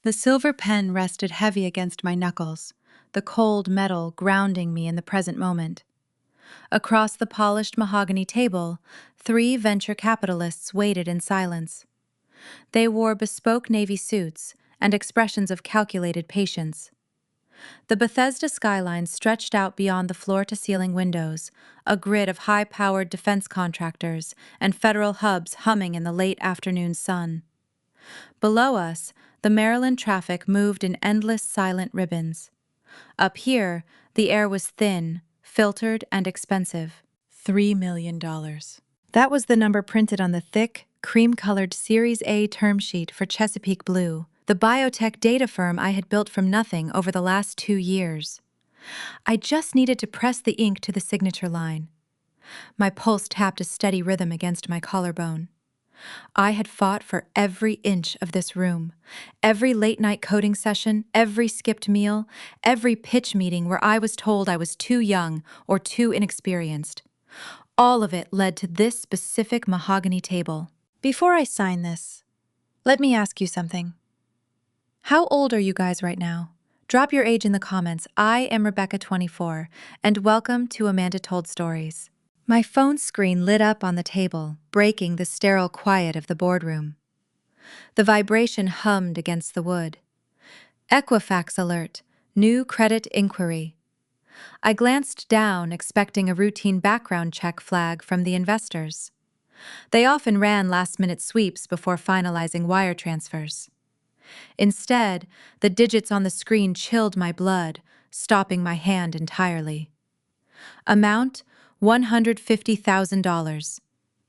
The silver pen rested heavy against my knuckles, the cold metal grounding me in the present moment. Across the polished mahogany table, 3 venture capitalists waited in silence. They wore bespoke navy suits and expressions of calculated patience. The Bethesda skyline stretched out beyond the floor-to-ceiling windows, a grid of high-powered defense contractors and federal hubs humming in the late afternoon sun. Below us, the Maryland traffic moved in endless silent ribbons. Up here, the air was thin, filtered, and expensive. $3 million. That was the number printed on the thick, cream-colored Series A term sheet for Chesapeake Blue, the biotech data firm I had built from nothing over the last 2 years. I just needed to press the ink to the signature line. My pulse tapped a steady rhythm against my collarbone. I had fought for every inch of this room, every late-night coding session, every skipped meal, every pitch meeting where I was told I was too young or too inexperienced. All of it led to this specific mahogany table. Before I sign this, let me ask you something. How old are you guys right now? Drop your age in the comments. I am Rebecca, 24, and welcome to Amanda Told Stories. My phone screen lit up on the table, breaking the sterile quiet of the boardroom. The vibration hummed against the wood. Equifax alert, new credit inquiry. I glanced down, expecting a routine background check flag from the investors. They often ran last-minute sweeps before finalizing wire transfers. Instead, the digits on the screen chilled my blood, stopping my hand entirely. Amount, $150,000.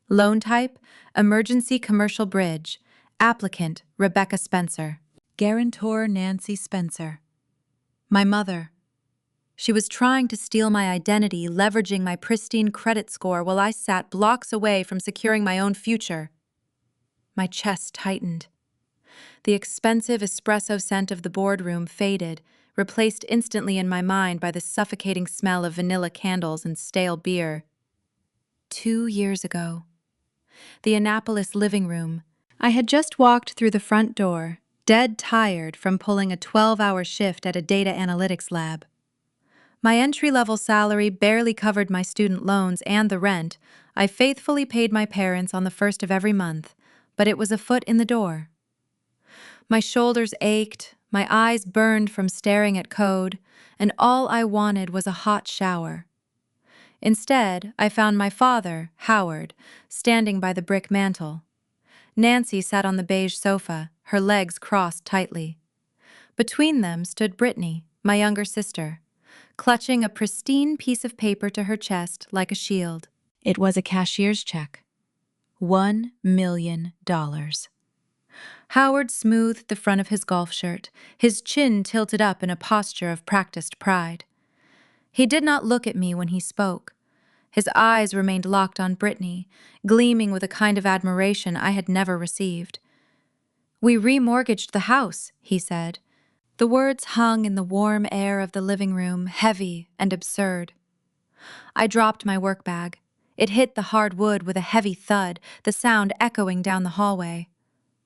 Loan type, emergency commercial bridge. Applicant, Rebecca Spencer. Guarantor, Nancy Spencer. My mother. She was trying to steal my identity, leveraging my pristine credit score while I sat blocks away from securing my own future. My chest tightened. The expensive espresso scent of the boardroom faded, replaced instantly in my mind by the suffocating smell of vanilla candles and stale beer. 2 years ago. The Annapolis living room. I had just walked through the front door, dead tired from pulling a 12-hour shift at a data analytics lab. My entry-level salary barely covered my student loans and the rent. I faithfully paid my parents on the first of every month, but it was a foot in the door. My shoulders ached, my eyes burned from staring at code, and all I wanted was a hot shower. Instead, I found my father, Howard, standing by the brick mantel. Nancy sat on the beige sofa, her legs crossed tightly. Between them stood Brittany, my younger sister, clutching a pristine piece of paper to her chest like a shield. It was a cashier's check. $1 million. Howard smoothed the front of his golf shirt, his chin tilted up in a posture of practiced pride. He did not look at me when he spoke. His eyes remained locked on Brittany, gleaming with a kind of admiration I had never received. "We remortgaged the house," he said. The words hung in the warm air of the living room, heavy and absurd. I dropped my work bag. It hit the hard wood with a heavy thud, the sound echoing down the hallway.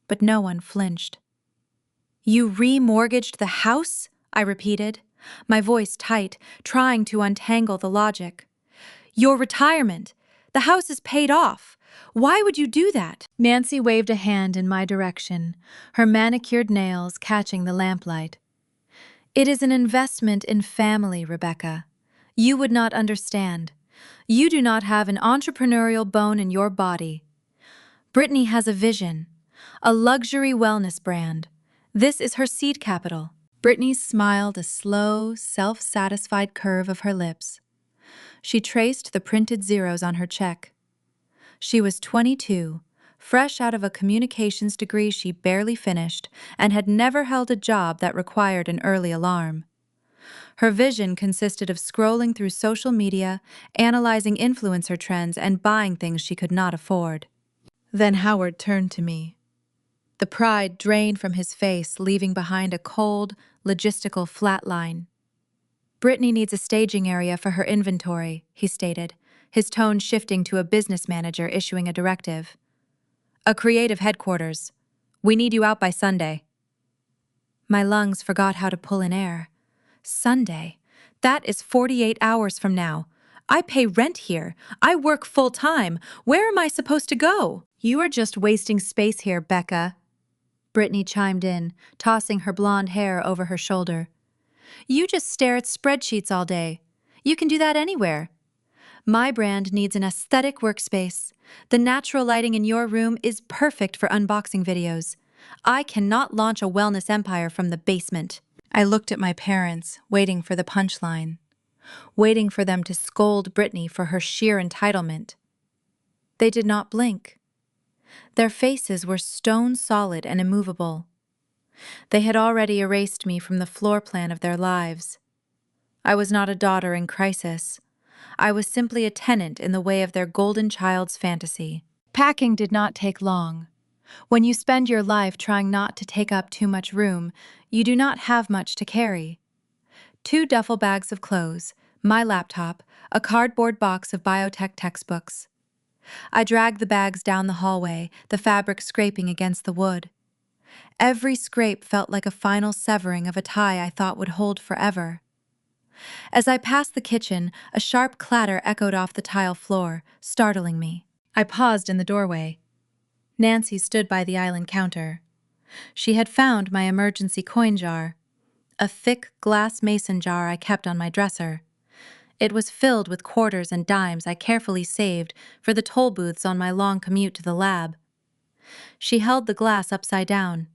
But no one flinched. "You remortgaged the house?" I repeated, my voice tight, trying to untangle the logic. "Your retirement. The house is paid off. Why would you do that?" Nancy waved a hand in my direction, her manicured nails catching the lamplight. "It is an investment in family, Rebecca. You would not understand. You do not have an entrepreneurial bone in your body. Brittany has a vision. A luxury wellness brand. This is her seed capital." Brittany smiled a slow, self-satisfied curve of her lips. She traced the printed zeros on her check. She was 22, fresh out of a communications degree she barely finished, and had never held a job that required an early alarm. Her vision consisted of scrolling through social media, analyzing influencer trends, and buying things she could not afford. Then Howard turned to me. The pride drained from his face, leaving behind a cold, logistical flatline. "Brittany needs a staging area for her inventory," he stated, his tone shifting to a business manager issuing a directive. "A creative headquarters. We need you out by Sunday." My lungs forgot how to pull in air. Sunday. That is 48 hours from now. I pay rent here. I work full-time. Where am I supposed to go? You are just wasting space here, Becca. Brittany chimed in, tossing her blonde hair over her shoulder. You just stare at spreadsheets all day. You can do that anywhere. My brand needs an aesthetic workspace. The natural lighting in your room is perfect for unboxing videos. I cannot launch a wellness empire from the basement. I looked at my parents, waiting for the punchline, waiting for them to scold Brittany for her sheer entitlement. They did not blink. Their faces were stone solid and immovable. They had already erased me from the floor plan of their lives. I was not a daughter in crisis. I was simply a tenant in the way of their golden child's fantasy. Packing did not take long. When you spend your life trying not to take up too much room, you do not have much to carry. 2 duffel bags of clothes, my laptop, a cardboard box of biotech textbooks. I dragged the bags down the hallway, the fabric scraping against the wood. Every scrape felt like a final severing of a tie I thought would hold forever. As I passed the kitchen, a sharp clatter echoed off the tile floor, startling me. I paused in the doorway. Nancy stood by the island counter. She had found my emergency coin jar, a thick glass mason jar I kept on my dresser. It was filled with quarters and dimes I carefully saved for the toll booths on my long commute to the lab. She held the glass upside down.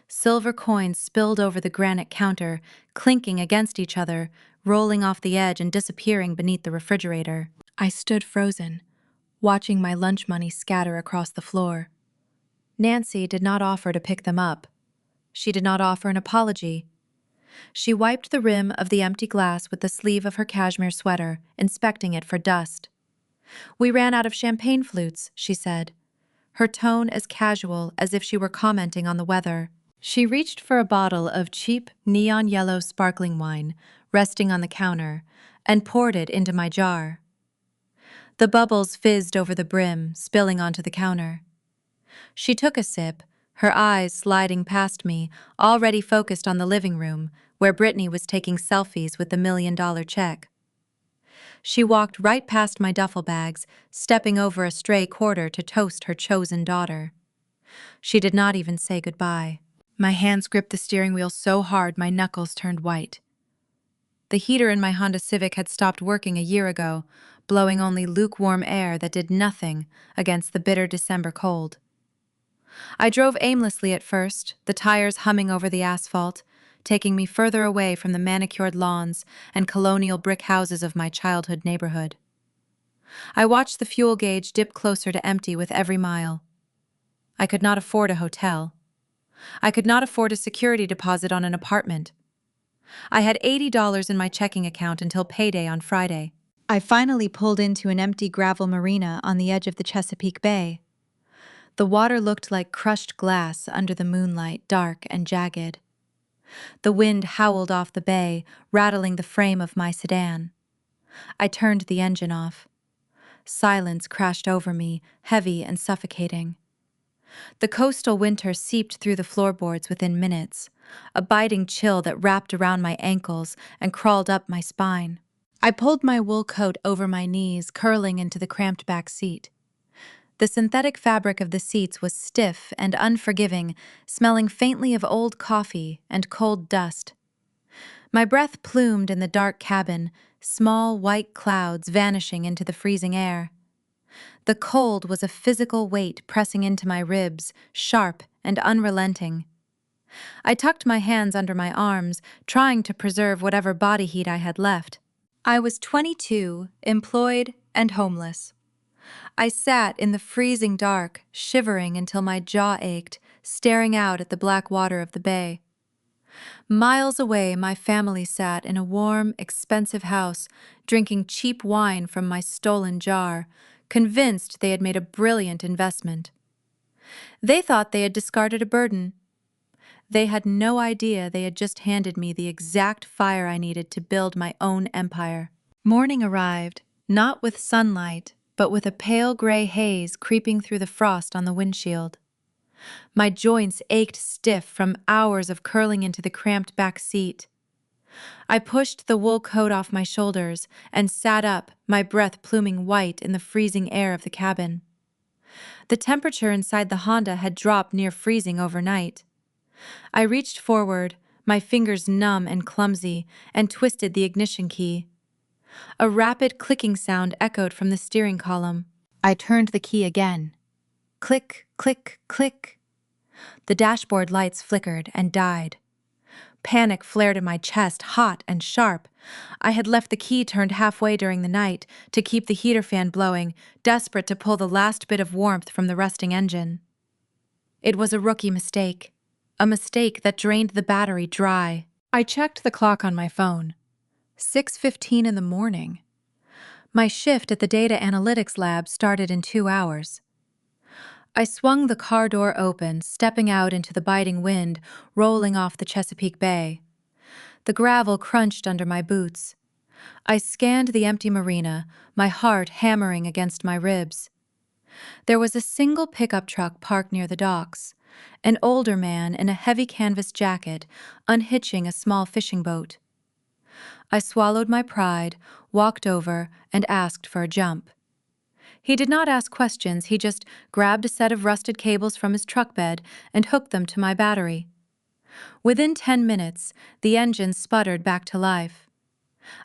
Silver coins spilled over the granite counter, clinking against each other, rolling off the edge and disappearing beneath the refrigerator. I stood frozen, watching my lunch money scatter across the floor. Nancy did not offer to pick them up. She did not offer an apology. She wiped the rim of the empty glass with the sleeve of her cashmere sweater, inspecting it for dust. "We ran out of champagne flutes," she said, her tone as casual as if she were commenting on the weather. She reached for a bottle of cheap, neon yellow sparkling wine, resting on the counter, and poured it into my jar. The bubbles fizzed over the brim, spilling onto the counter. She took a sip, her eyes sliding past me, already focused on the living room, where Brittany was taking selfies with the $1 million check. She walked right past my duffel bags, stepping over a stray quarter to toast her chosen daughter. She did not even say goodbye. My hands gripped the steering wheel so hard my knuckles turned white. The heater in my Honda Civic had stopped working a year ago, blowing only lukewarm air that did nothing against the bitter December cold. I drove aimlessly at first, the tires humming over the asphalt, taking me further away from the manicured lawns and colonial brick houses of my childhood neighborhood. I watched the fuel gauge dip closer to empty with every mile. I could not afford a hotel. I could not afford a security deposit on an apartment. I had $80 in my checking account until payday on Friday. I finally pulled into an empty gravel marina on the edge of the Chesapeake Bay. The water looked like crushed glass under the moonlight, dark and jagged. The wind howled off the bay, rattling the frame of my sedan. I turned the engine off. Silence crashed over me, heavy and suffocating. The coastal winter seeped through the floorboards within minutes, a biting chill that wrapped around my ankles and crawled up my spine. I pulled my wool coat over my knees, curling into the cramped back seat. The synthetic fabric of the seats was stiff and unforgiving, smelling faintly of old coffee and cold dust. My breath plumed in the dark cabin, small white clouds vanishing into the freezing air. The cold was a physical weight pressing into my ribs, sharp and unrelenting. I tucked my hands under my arms, trying to preserve whatever body heat I had left. I was 22, employed, and homeless. I sat in the freezing dark, shivering until my jaw ached, staring out at the black water of the bay. Miles away, my family sat in a warm, expensive house, drinking cheap wine from my stolen jar, convinced they had made a brilliant investment. They thought they had discarded a burden. They had no idea they had just handed me the exact fire I needed to build my own empire. Morning arrived, not with sunlight, but with a pale gray haze creeping through the frost on the windshield. My joints ached stiff from hours of curling into the cramped back seat. I pushed the wool coat off my shoulders and sat up, my breath pluming white in the freezing air of the cabin. The temperature inside the Honda had dropped near freezing overnight. I reached forward, my fingers numb and clumsy, and twisted the ignition key. A rapid clicking sound echoed from the steering column. I turned the key again. Click, click, click. The dashboard lights flickered and died. Panic flared in my chest, hot and sharp. I had left the key turned halfway during the night to keep the heater fan blowing, desperate to pull the last bit of warmth from the rusting engine. It was a rookie mistake. A mistake that drained the battery dry. I checked the clock on my phone. 6:15 in the morning. My shift at the data analytics lab started in 2 hours. I swung the car door open, stepping out into the biting wind, rolling off the Chesapeake Bay. The gravel crunched under my boots. I scanned the empty marina, my heart hammering against my ribs. There was a single pickup truck parked near the docks, an older man in a heavy canvas jacket unhitching a small fishing boat. I swallowed my pride, walked over, and asked for a jump. He did not ask questions, he just grabbed a set of rusted cables from his truck bed and hooked them to my battery. Within 10 minutes, the engine sputtered back to life.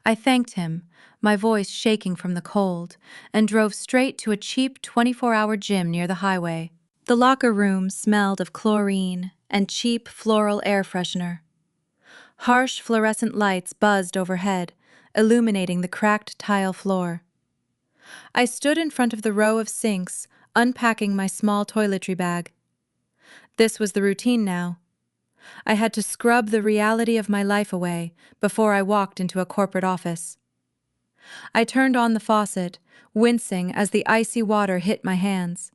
I thanked him, my voice shaking from the cold, and drove straight to a cheap 24-hour gym near the highway. The locker room smelled of chlorine and cheap floral air freshener. Harsh fluorescent lights buzzed overhead, illuminating the cracked tile floor. I stood in front of the row of sinks, unpacking my small toiletry bag. This was the routine now. I had to scrub the reality of my life away before I walked into a corporate office. I turned on the faucet, wincing as the icy water hit my hands.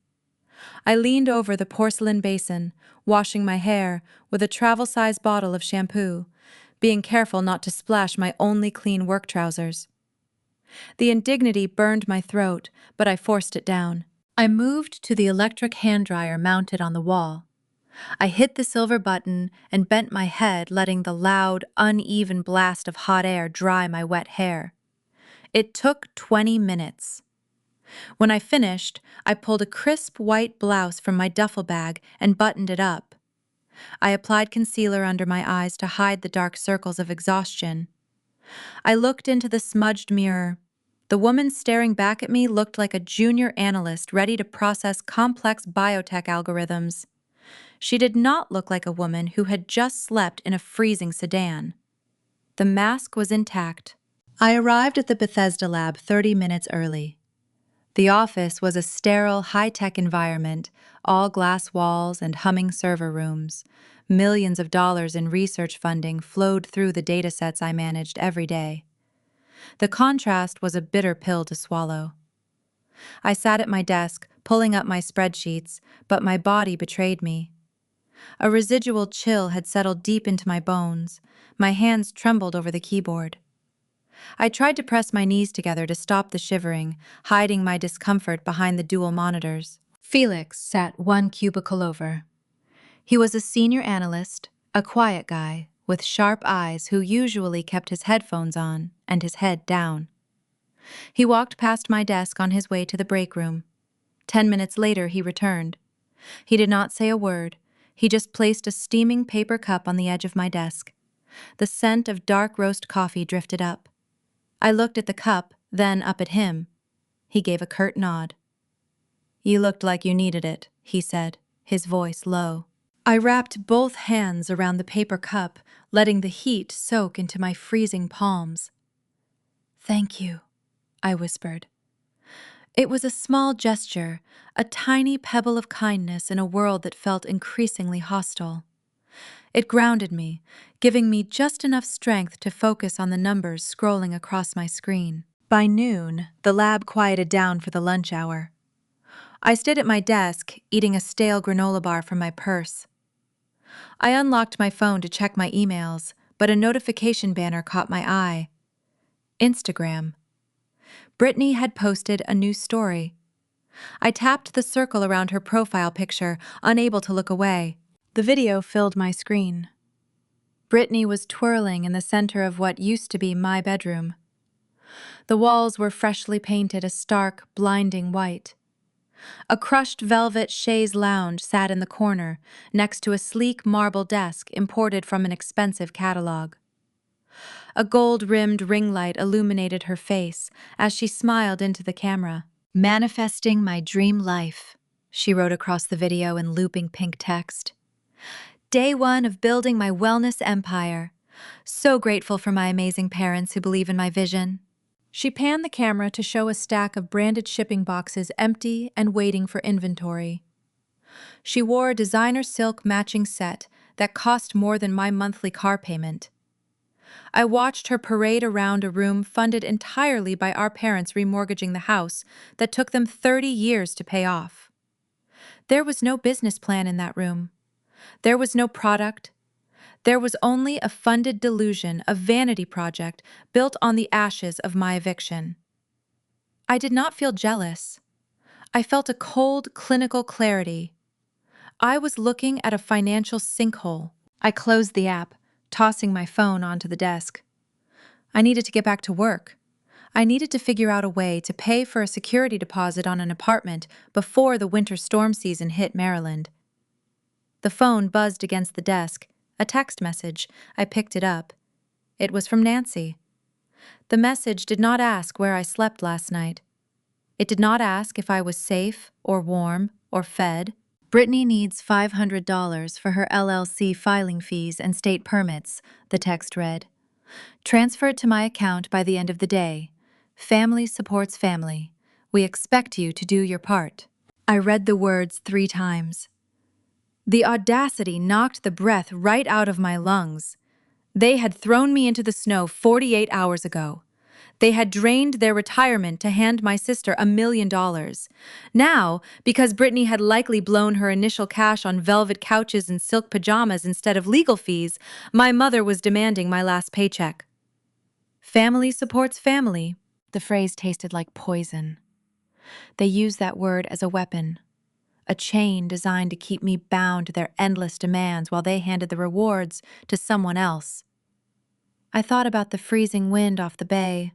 I leaned over the porcelain basin, washing my hair with a travel-size bottle of shampoo, being careful not to splash my only clean work trousers. The indignity burned my throat, but I forced it down. I moved to the electric hand dryer mounted on the wall. I hit the silver button and bent my head, letting the loud, uneven blast of hot air dry my wet hair. It took 20 minutes. When I finished, I pulled a crisp white blouse from my duffel bag and buttoned it up. I applied concealer under my eyes to hide the dark circles of exhaustion. I looked into the smudged mirror. The woman staring back at me looked like a junior analyst ready to process complex biotech algorithms. She did not look like a woman who had just slept in a freezing sedan. The mask was intact. I arrived at the Bethesda lab 30 minutes early. The office was a sterile, high-tech environment, all glass walls and humming server rooms. Millions of dollars in research funding flowed through the datasets I managed every day. The contrast was a bitter pill to swallow. I sat at my desk, pulling up my spreadsheets, but my body betrayed me. A residual chill had settled deep into my bones. My hands trembled over the keyboard. I tried to press my knees together to stop the shivering, hiding my discomfort behind the dual monitors. Felix sat one cubicle over. He was a senior analyst, a quiet guy, with sharp eyes who usually kept his headphones on and his head down. He walked past my desk on his way to the break room. 10 minutes later, he returned. He did not say a word. He just placed a steaming paper cup on the edge of my desk. The scent of dark roast coffee drifted up. I looked at the cup, then up at him. He gave a curt nod. "You looked like you needed it," he said, his voice low. I wrapped both hands around the paper cup, letting the heat soak into my freezing palms. "Thank you," I whispered. It was a small gesture, a tiny pebble of kindness in a world that felt increasingly hostile. It grounded me, giving me just enough strength to focus on the numbers scrolling across my screen. By noon, the lab quieted down for the lunch hour. I stood at my desk, eating a stale granola bar from my purse. I unlocked my phone to check my emails, but a notification banner caught my eye. Instagram. Brittany had posted a new story. I tapped the circle around her profile picture, unable to look away. The video filled my screen. Brittany was twirling in the center of what used to be my bedroom. The walls were freshly painted a stark, blinding white. A crushed velvet chaise lounge sat in the corner, next to a sleek marble desk imported from an expensive catalog. A gold-rimmed ring light illuminated her face as she smiled into the camera. "Manifesting my dream life," she wrote across the video in looping pink text. "Day one of building my wellness empire. So grateful for my amazing parents who believe in my vision." She panned the camera to show a stack of branded shipping boxes empty and waiting for inventory. She wore a designer silk matching set that cost more than my monthly car payment. I watched her parade around a room funded entirely by our parents remortgaging the house that took them 30 years to pay off. There was no business plan in that room. There was no product. There was only a funded delusion, a vanity project built on the ashes of my eviction. I did not feel jealous. I felt a cold, clinical clarity. I was looking at a financial sinkhole. I closed the app, tossing my phone onto the desk. I needed to get back to work. I needed to figure out a way to pay for a security deposit on an apartment before the winter storm season hit Maryland. The phone buzzed against the desk, a text message. I picked it up. It was from Nancy. The message did not ask where I slept last night. It did not ask if I was safe or warm or fed. "Brittany needs $500 for her LLC filing fees and state permits," the text read. "Transfer it to my account by the end of the day. Family supports family. We expect you to do your part." I read the words 3 times. The audacity knocked the breath right out of my lungs. They had thrown me into the snow 48 hours ago. They had drained their retirement to hand my sister $1 million. Now, because Brittany had likely blown her initial cash on velvet couches and silk pajamas instead of legal fees, my mother was demanding my last paycheck. Family supports family. The phrase tasted like poison. They used that word as a weapon, a chain designed to keep me bound to their endless demands while they handed the rewards to someone else. I thought about the freezing wind off the bay.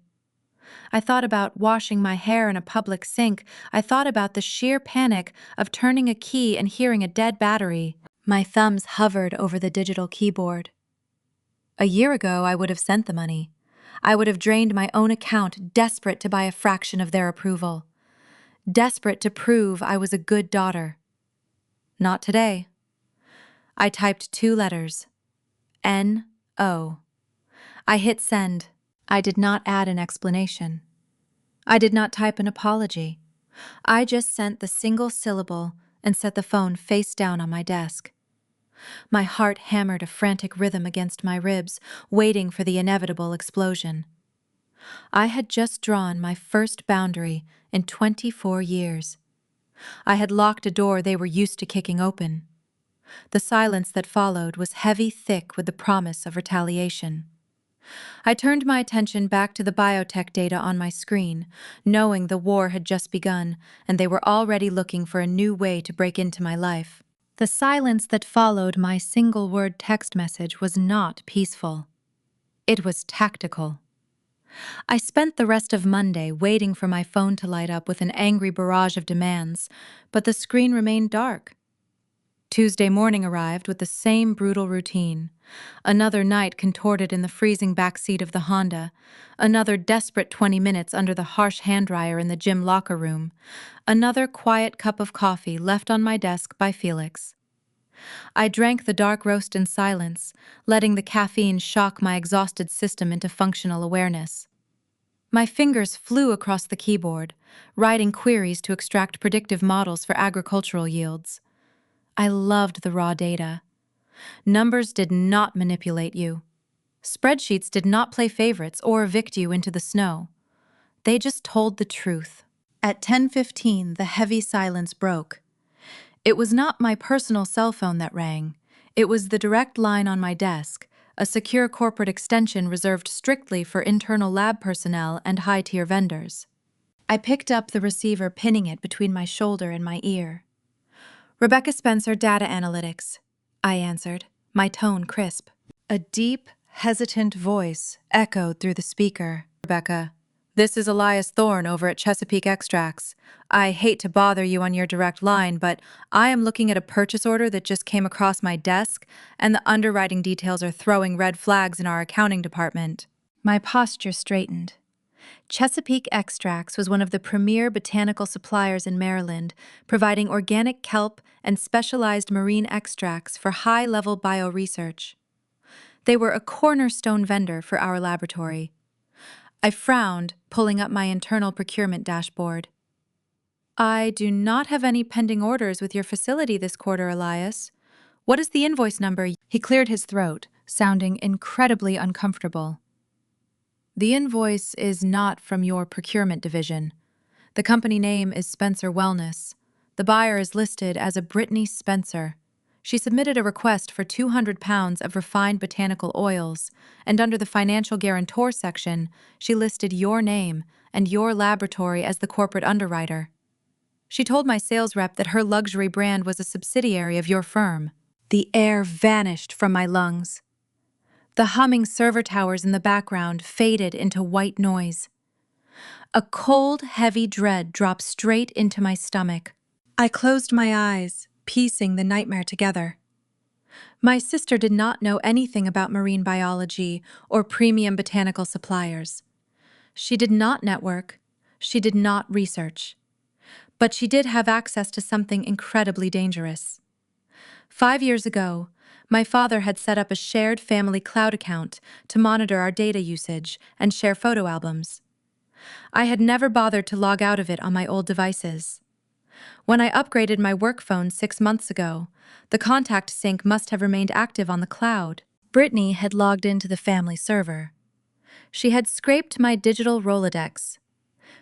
I thought about washing my hair in a public sink. I thought about the sheer panic of turning a key and hearing a dead battery. My thumbs hovered over the digital keyboard. A year ago, I would have sent the money. I would have drained my own account, desperate to buy a fraction of their approval. Desperate to prove I was a good daughter. Not today. I typed 2 letters. N-O. I hit send. I did not add an explanation. I did not type an apology. I just sent the single syllable and set the phone face down on my desk. My heart hammered a frantic rhythm against my ribs, waiting for the inevitable explosion. I had just drawn my first boundary in 24 years. I had locked a door they were used to kicking open. The silence that followed was heavy, thick with the promise of retaliation. I turned my attention back to the biotech data on my screen, knowing the war had just begun and they were already looking for a new way to break into my life. The silence that followed my single-word text message was not peaceful. It was tactical. I spent the rest of Monday waiting for my phone to light up with an angry barrage of demands, but the screen remained dark. Tuesday morning arrived with the same brutal routine. Another night contorted in the freezing backseat of the Honda. Another desperate 20 minutes under the harsh hand dryer in the gym locker room. Another quiet cup of coffee left on my desk by Felix. I drank the dark roast in silence, letting the caffeine shock my exhausted system into functional awareness. My fingers flew across the keyboard, writing queries to extract predictive models for agricultural yields. I loved the raw data. Numbers did not manipulate you. Spreadsheets did not play favorites or evict you into the snow. They just told the truth. At 10:15, the heavy silence broke. It was not my personal cell phone that rang. It was the direct line on my desk, a secure corporate extension reserved strictly for internal lab personnel and high-tier vendors. I picked up the receiver, pinning it between my shoulder and my ear. Rebecca Spencer, Data Analytics, I answered, my tone crisp. A deep, hesitant voice echoed through the speaker. Rebecca, this is Elias Thorne over at Chesapeake Extracts. I hate to bother you on your direct line, but I am looking at a purchase order that just came across my desk, and the underwriting details are throwing red flags in our accounting department. My posture straightened. Chesapeake Extracts was one of the premier botanical suppliers in Maryland, providing organic kelp and specialized marine extracts for high-level bioresearch. They were a cornerstone vendor for our laboratory. I frowned, pulling up my internal procurement dashboard. I do not have any pending orders with your facility this quarter, Elias. What is the invoice number? He cleared his throat, sounding incredibly uncomfortable. The invoice is not from your procurement division. The company name is Spencer Wellness. The buyer is listed as a Brittany Spencer. She submitted a request for 200 pounds of refined botanical oils, and under the financial guarantor section, she listed your name and your laboratory as the corporate underwriter. She told my sales rep that her luxury brand was a subsidiary of your firm. The air vanished from my lungs. The humming server towers in the background faded into white noise. A cold, heavy dread dropped straight into my stomach. I closed my eyes, piecing the nightmare together. My sister did not know anything about marine biology or premium botanical suppliers. She did not network. She did not research. But she did have access to something incredibly dangerous. 5 years ago, my father had set up a shared family cloud account to monitor our data usage and share photo albums. I had never bothered to log out of it on my old devices. When I upgraded my work phone 6 months ago, the contact sync must have remained active on the cloud. Brittany had logged into the family server. She had scraped my digital Rolodex.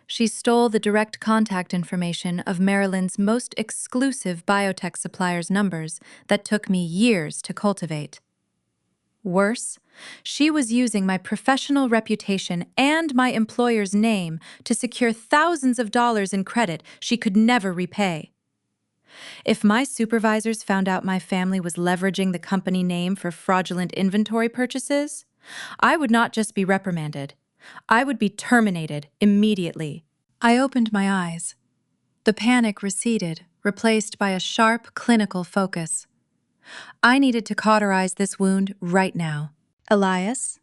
She stole the direct contact information of Maryland's most exclusive biotech suppliers' numbers that took me years to cultivate. Worse, she was using my professional reputation and my employer's name to secure thousands of dollars in credit she could never repay. If my supervisors found out my family was leveraging the company name for fraudulent inventory purchases, I would not just be reprimanded. I would be terminated immediately. I opened my eyes. The panic receded, replaced by a sharp, clinical focus. I needed to cauterize this wound right now. Elias,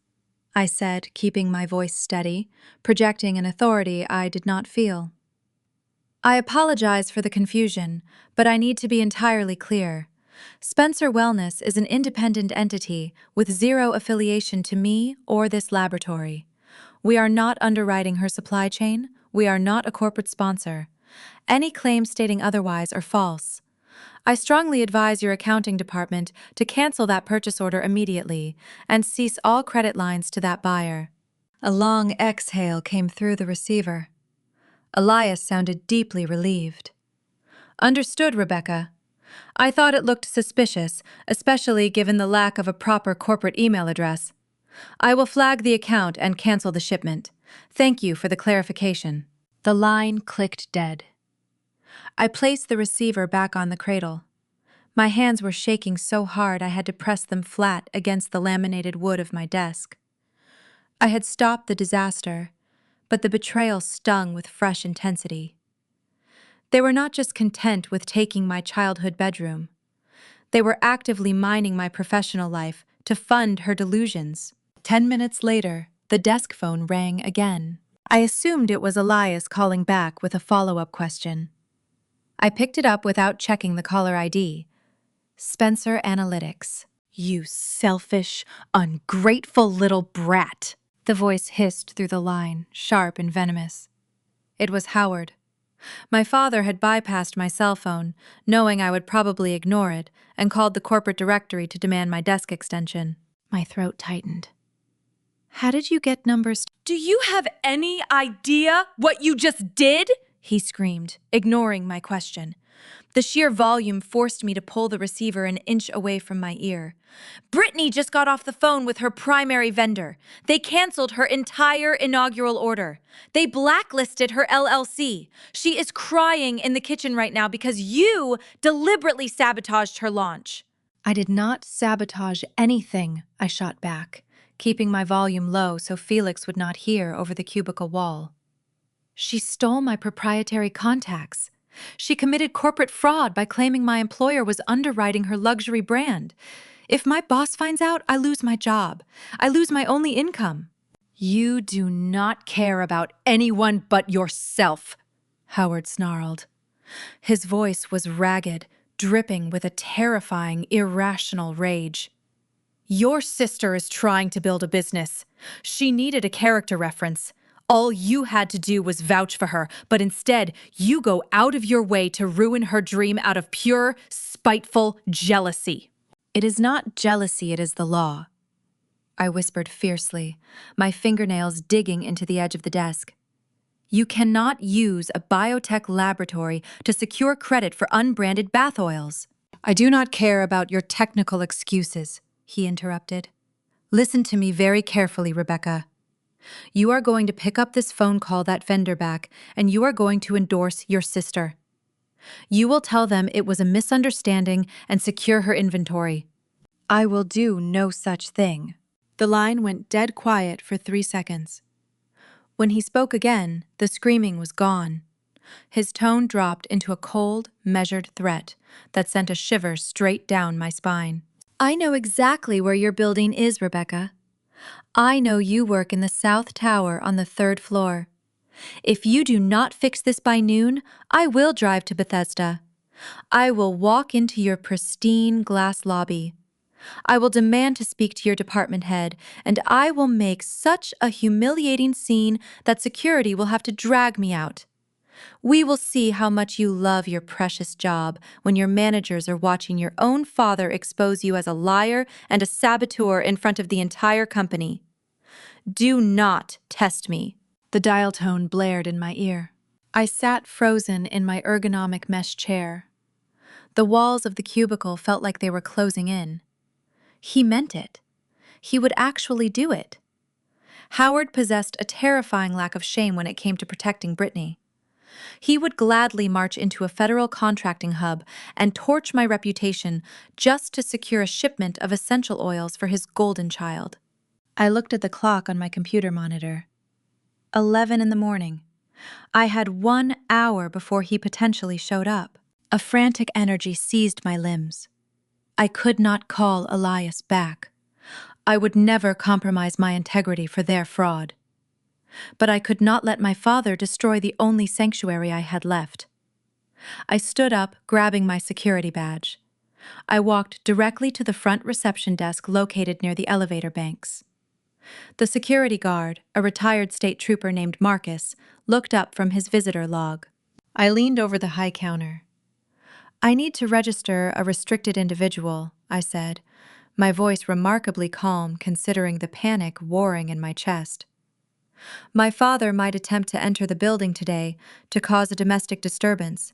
I said, keeping my voice steady, projecting an authority I did not feel. I apologize for the confusion, but I need to be entirely clear. Spencer Wellness is an independent entity with zero affiliation to me or this laboratory. We are not underwriting her supply chain. We are not a corporate sponsor. Any claims stating otherwise are false. I strongly advise your accounting department to cancel that purchase order immediately and cease all credit lines to that buyer. A long exhale came through the receiver. Elias sounded deeply relieved. Understood, Rebecca. I thought it looked suspicious, especially given the lack of a proper corporate email address. I will flag the account and cancel the shipment. Thank you for the clarification. The line clicked dead. I placed the receiver back on the cradle. My hands were shaking so hard I had to press them flat against the laminated wood of my desk. I had stopped the disaster, but the betrayal stung with fresh intensity. They were not just content with taking my childhood bedroom. They were actively mining my professional life to fund her delusions. 10 minutes later, the desk phone rang again. I assumed it was Elias calling back with a follow-up question. I picked it up without checking the caller ID. Spencer Analytics. You selfish, ungrateful little brat, the voice hissed through the line, sharp and venomous. It was Howard. My father had bypassed my cell phone, knowing I would probably ignore it, and called the corporate directory to demand my desk extension. My throat tightened. How did you get numbers? Do you have any idea what you just did? He screamed, ignoring my question. The sheer volume forced me to pull the receiver an inch away from my ear. Brittany just got off the phone with her primary vendor. They canceled her entire inaugural order. They blacklisted her LLC. She is crying in the kitchen right now because you deliberately sabotaged her launch. I did not sabotage anything, I shot back, keeping my volume low so Felix would not hear over the cubicle wall. She stole my proprietary contacts. She committed corporate fraud by claiming my employer was underwriting her luxury brand. If my boss finds out, I lose my job. I lose my only income. You do not care about anyone but yourself, Howard snarled. His voice was ragged, dripping with a terrifying, irrational rage. Your sister is trying to build a business. She needed a character reference. All you had to do was vouch for her, but instead, you go out of your way to ruin her dream out of pure, spiteful jealousy. It is not jealousy, it is the law, I whispered fiercely, my fingernails digging into the edge of the desk. You cannot use a biotech laboratory to secure credit for unbranded bath oils. I do not care about your technical excuses, he interrupted. Listen to me very carefully, Rebecca. You are going to pick up this phone call that vendor back, and you are going to endorse your sister. You will tell them it was a misunderstanding and secure her inventory. I will do no such thing. The line went dead quiet for 3 seconds. When he spoke again, the screaming was gone. His tone dropped into a cold, measured threat that sent a shiver straight down my spine. I know exactly where your building is, Rebecca. I know you work in the South Tower on the 3rd floor. If you do not fix this by noon, I will drive to Bethesda. I will walk into your pristine glass lobby. I will demand to speak to your department head, and I will make such a humiliating scene that security will have to drag me out. We will see how much you love your precious job when your managers are watching your own father expose you as a liar and a saboteur in front of the entire company. Do not test me. The dial tone blared in my ear. I sat frozen in my ergonomic mesh chair. The walls of the cubicle felt like they were closing in. He meant it. He would actually do it. Howard possessed a terrifying lack of shame when it came to protecting Brittany. He would gladly march into a federal contracting hub and torch my reputation just to secure a shipment of essential oils for his golden child. I looked at the clock on my computer monitor. 11 in the morning. I had 1 hour before he potentially showed up. A frantic energy seized my limbs. I could not call Elias back. I would never compromise my integrity for their fraud. But I could not let my father destroy the only sanctuary I had left. I stood up, grabbing my security badge. I walked directly to the front reception desk located near the elevator banks. The security guard, a retired state trooper named Marcus, looked up from his visitor log. I leaned over the high counter. I need to register a restricted individual, I said, my voice remarkably calm considering the panic warring in my chest. My father might attempt to enter the building today to cause a domestic disturbance.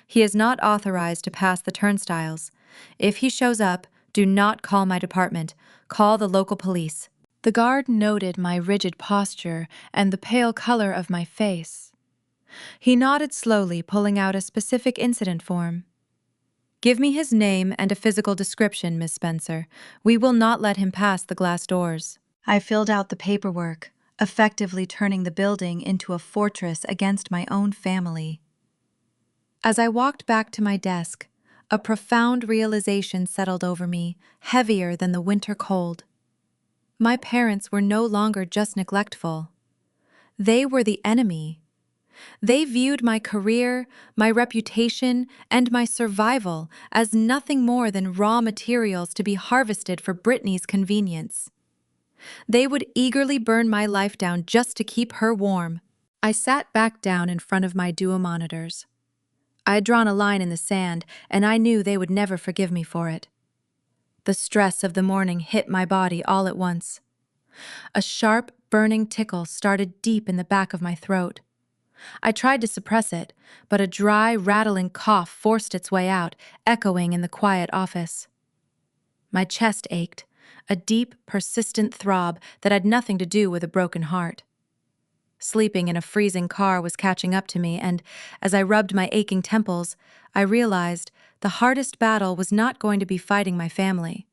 He is not authorized to pass the turnstiles. If he shows up, do not call my department. Call the local police. The guard noted my rigid posture and the pale color of my face. He nodded slowly, pulling out a specific incident form. Give me his name and a physical description, Miss Spencer. We will not let him pass the glass doors. I filled out the paperwork, effectively turning the building into a fortress against my own family. As I walked back to my desk, a profound realization settled over me, heavier than the winter cold. My parents were no longer just neglectful. They were the enemy. They viewed my career, my reputation, and my survival as nothing more than raw materials to be harvested for Brittany's convenience. They would eagerly burn my life down just to keep her warm. I sat back down in front of my duo monitors. I had drawn a line in the sand, and I knew they would never forgive me for it. The stress of the morning hit my body all at once. A sharp, burning tickle started deep in the back of my throat. I tried to suppress it, but a dry, rattling cough forced its way out, echoing in the quiet office. My chest ached, a deep, persistent throb that had nothing to do with a broken heart. Sleeping in a freezing car was catching up to me, and as I rubbed my aching temples, I realized the hardest battle was not going to be fighting my family.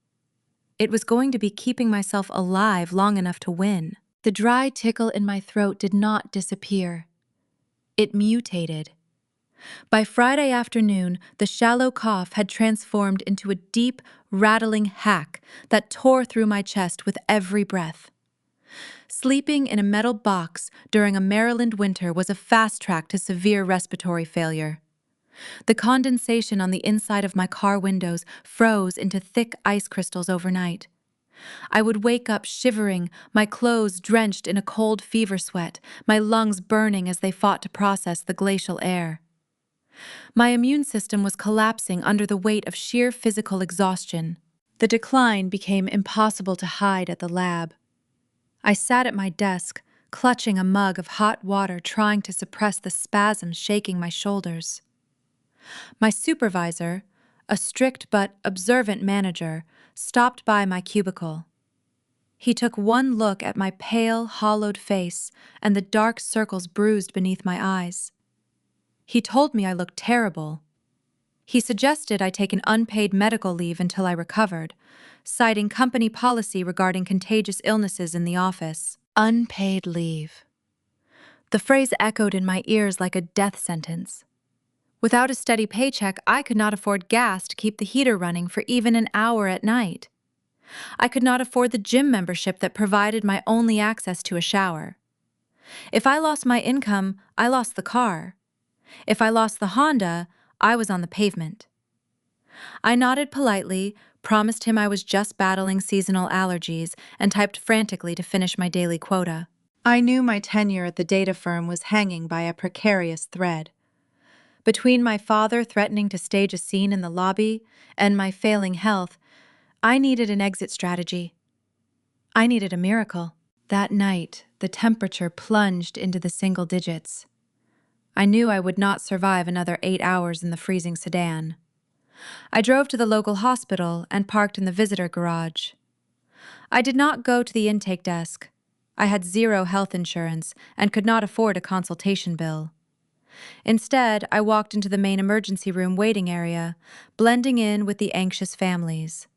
It was going to be keeping myself alive long enough to win. The dry tickle in my throat did not disappear. It mutated. By Friday afternoon, the shallow cough had transformed into a deep, rattling hack that tore through my chest with every breath. Sleeping in a metal box during a Maryland winter was a fast track to severe respiratory failure. The condensation on the inside of my car windows froze into thick ice crystals overnight. I would wake up shivering, my clothes drenched in a cold fever sweat, my lungs burning as they fought to process the glacial air. My immune system was collapsing under the weight of sheer physical exhaustion. The decline became impossible to hide at the lab. I sat at my desk, clutching a mug of hot water, trying to suppress the spasms shaking my shoulders. My supervisor, a strict but observant manager, stopped by my cubicle. He took one look at my pale, hollowed face and the dark circles bruised beneath my eyes. He told me I looked terrible. He suggested I take an unpaid medical leave until I recovered, citing company policy regarding contagious illnesses in the office. Unpaid leave. The phrase echoed in my ears like a death sentence. Without a steady paycheck, I could not afford gas to keep the heater running for even an hour at night. I could not afford the gym membership that provided my only access to a shower. If I lost my income, I lost the car. If I lost the Honda, I was on the pavement. I nodded politely, promised him I was just battling seasonal allergies, and typed frantically to finish my daily quota. I knew my tenure at the data firm was hanging by a precarious thread. Between my father threatening to stage a scene in the lobby and my failing health, I needed an exit strategy. I needed a miracle. That night, the temperature plunged into the single digits. I knew I would not survive another 8 hours in the freezing sedan. I drove to the local hospital and parked in the visitor garage. I did not go to the intake desk. I had zero health insurance and could not afford a consultation bill. Instead, I walked into the main emergency room waiting area, blending in with the anxious families.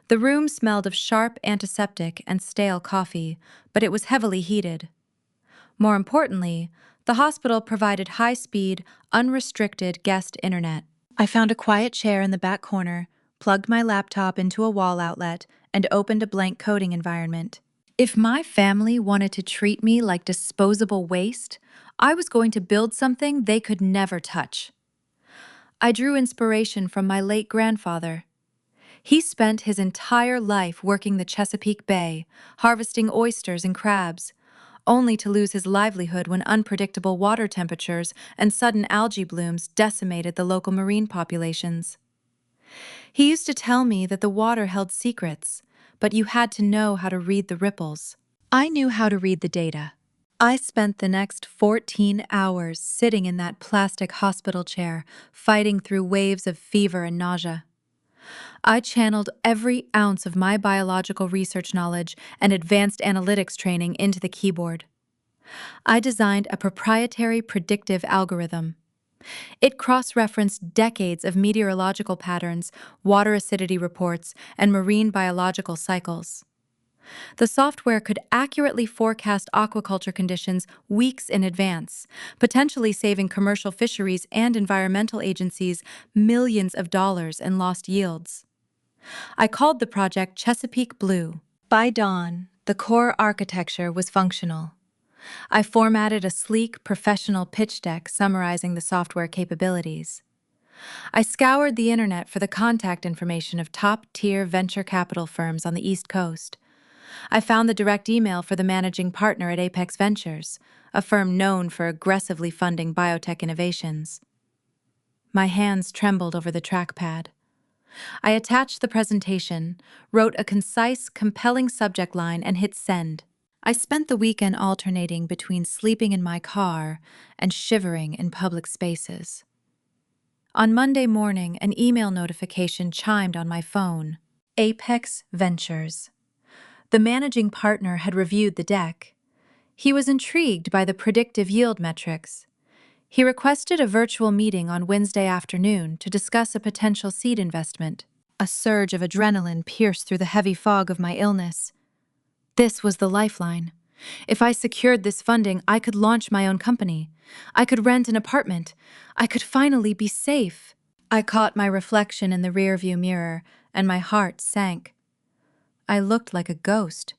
The room smelled of sharp antiseptic and stale coffee, but it was heavily heated. More importantly, the hospital provided high-speed, unrestricted guest internet. I found a quiet chair in the back corner, plugged my laptop into a wall outlet, and opened a blank coding environment. If my family wanted to treat me like disposable waste, I was going to build something they could never touch. I drew inspiration from my late grandfather. He spent his entire life working the Chesapeake Bay, harvesting oysters and crabs, only to lose his livelihood when unpredictable water temperatures and sudden algae blooms decimated the local marine populations. He used to tell me that the water held secrets, but you had to know how to read the ripples. I knew how to read the data. I spent the next 14 hours sitting in that plastic hospital chair, fighting through waves of fever and nausea. I channeled every ounce of my biological research knowledge and advanced analytics training into the keyboard. I designed a proprietary predictive algorithm. It cross-referenced decades of meteorological patterns, water acidity reports, and marine biological cycles. The software could accurately forecast aquaculture conditions weeks in advance, potentially saving commercial fisheries and environmental agencies millions of dollars in lost yields. I called the project Chesapeake Blue. By dawn, the core architecture was functional. I formatted a sleek, professional pitch deck summarizing the software capabilities. I scoured the internet for the contact information of top-tier venture capital firms on the East Coast. I found the direct email for the managing partner at Apex Ventures, a firm known for aggressively funding biotech innovations. My hands trembled over the trackpad. I attached the presentation, wrote a concise, compelling subject line, and hit send. I spent the weekend alternating between sleeping in my car and shivering in public spaces. On Monday morning, an email notification chimed on my phone. Apex Ventures. The managing partner had reviewed the deck. He was intrigued by the predictive yield metrics. He requested a virtual meeting on Wednesday afternoon to discuss a potential seed investment. A surge of adrenaline pierced through the heavy fog of my illness. This was the lifeline. If I secured this funding, I could launch my own company. I could rent an apartment. I could finally be safe. I caught my reflection in the rearview mirror, and my heart sank. I looked like a ghost.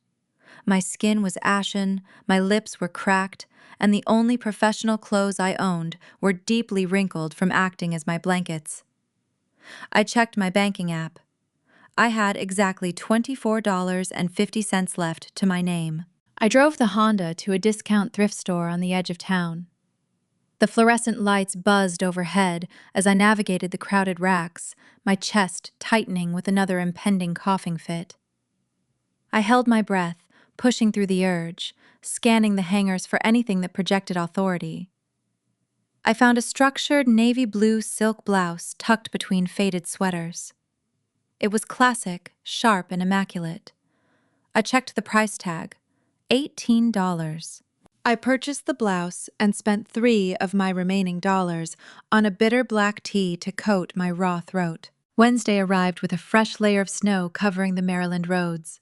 My skin was ashen, my lips were cracked, and the only professional clothes I owned were deeply wrinkled from acting as my blankets. I checked my banking app. I had exactly $24.50 left to my name. I drove the Honda to a discount thrift store on the edge of town. The fluorescent lights buzzed overhead as I navigated the crowded racks, my chest tightening with another impending coughing fit. I held my breath, pushing through the urge, scanning the hangers for anything that projected authority. I found a structured navy blue silk blouse tucked between faded sweaters. It was classic, sharp, and immaculate. I checked the price tag, $18. I purchased the blouse and spent $3 of my remaining dollars on a bitter black tea to coat my raw throat. Wednesday arrived with a fresh layer of snow covering the Maryland roads.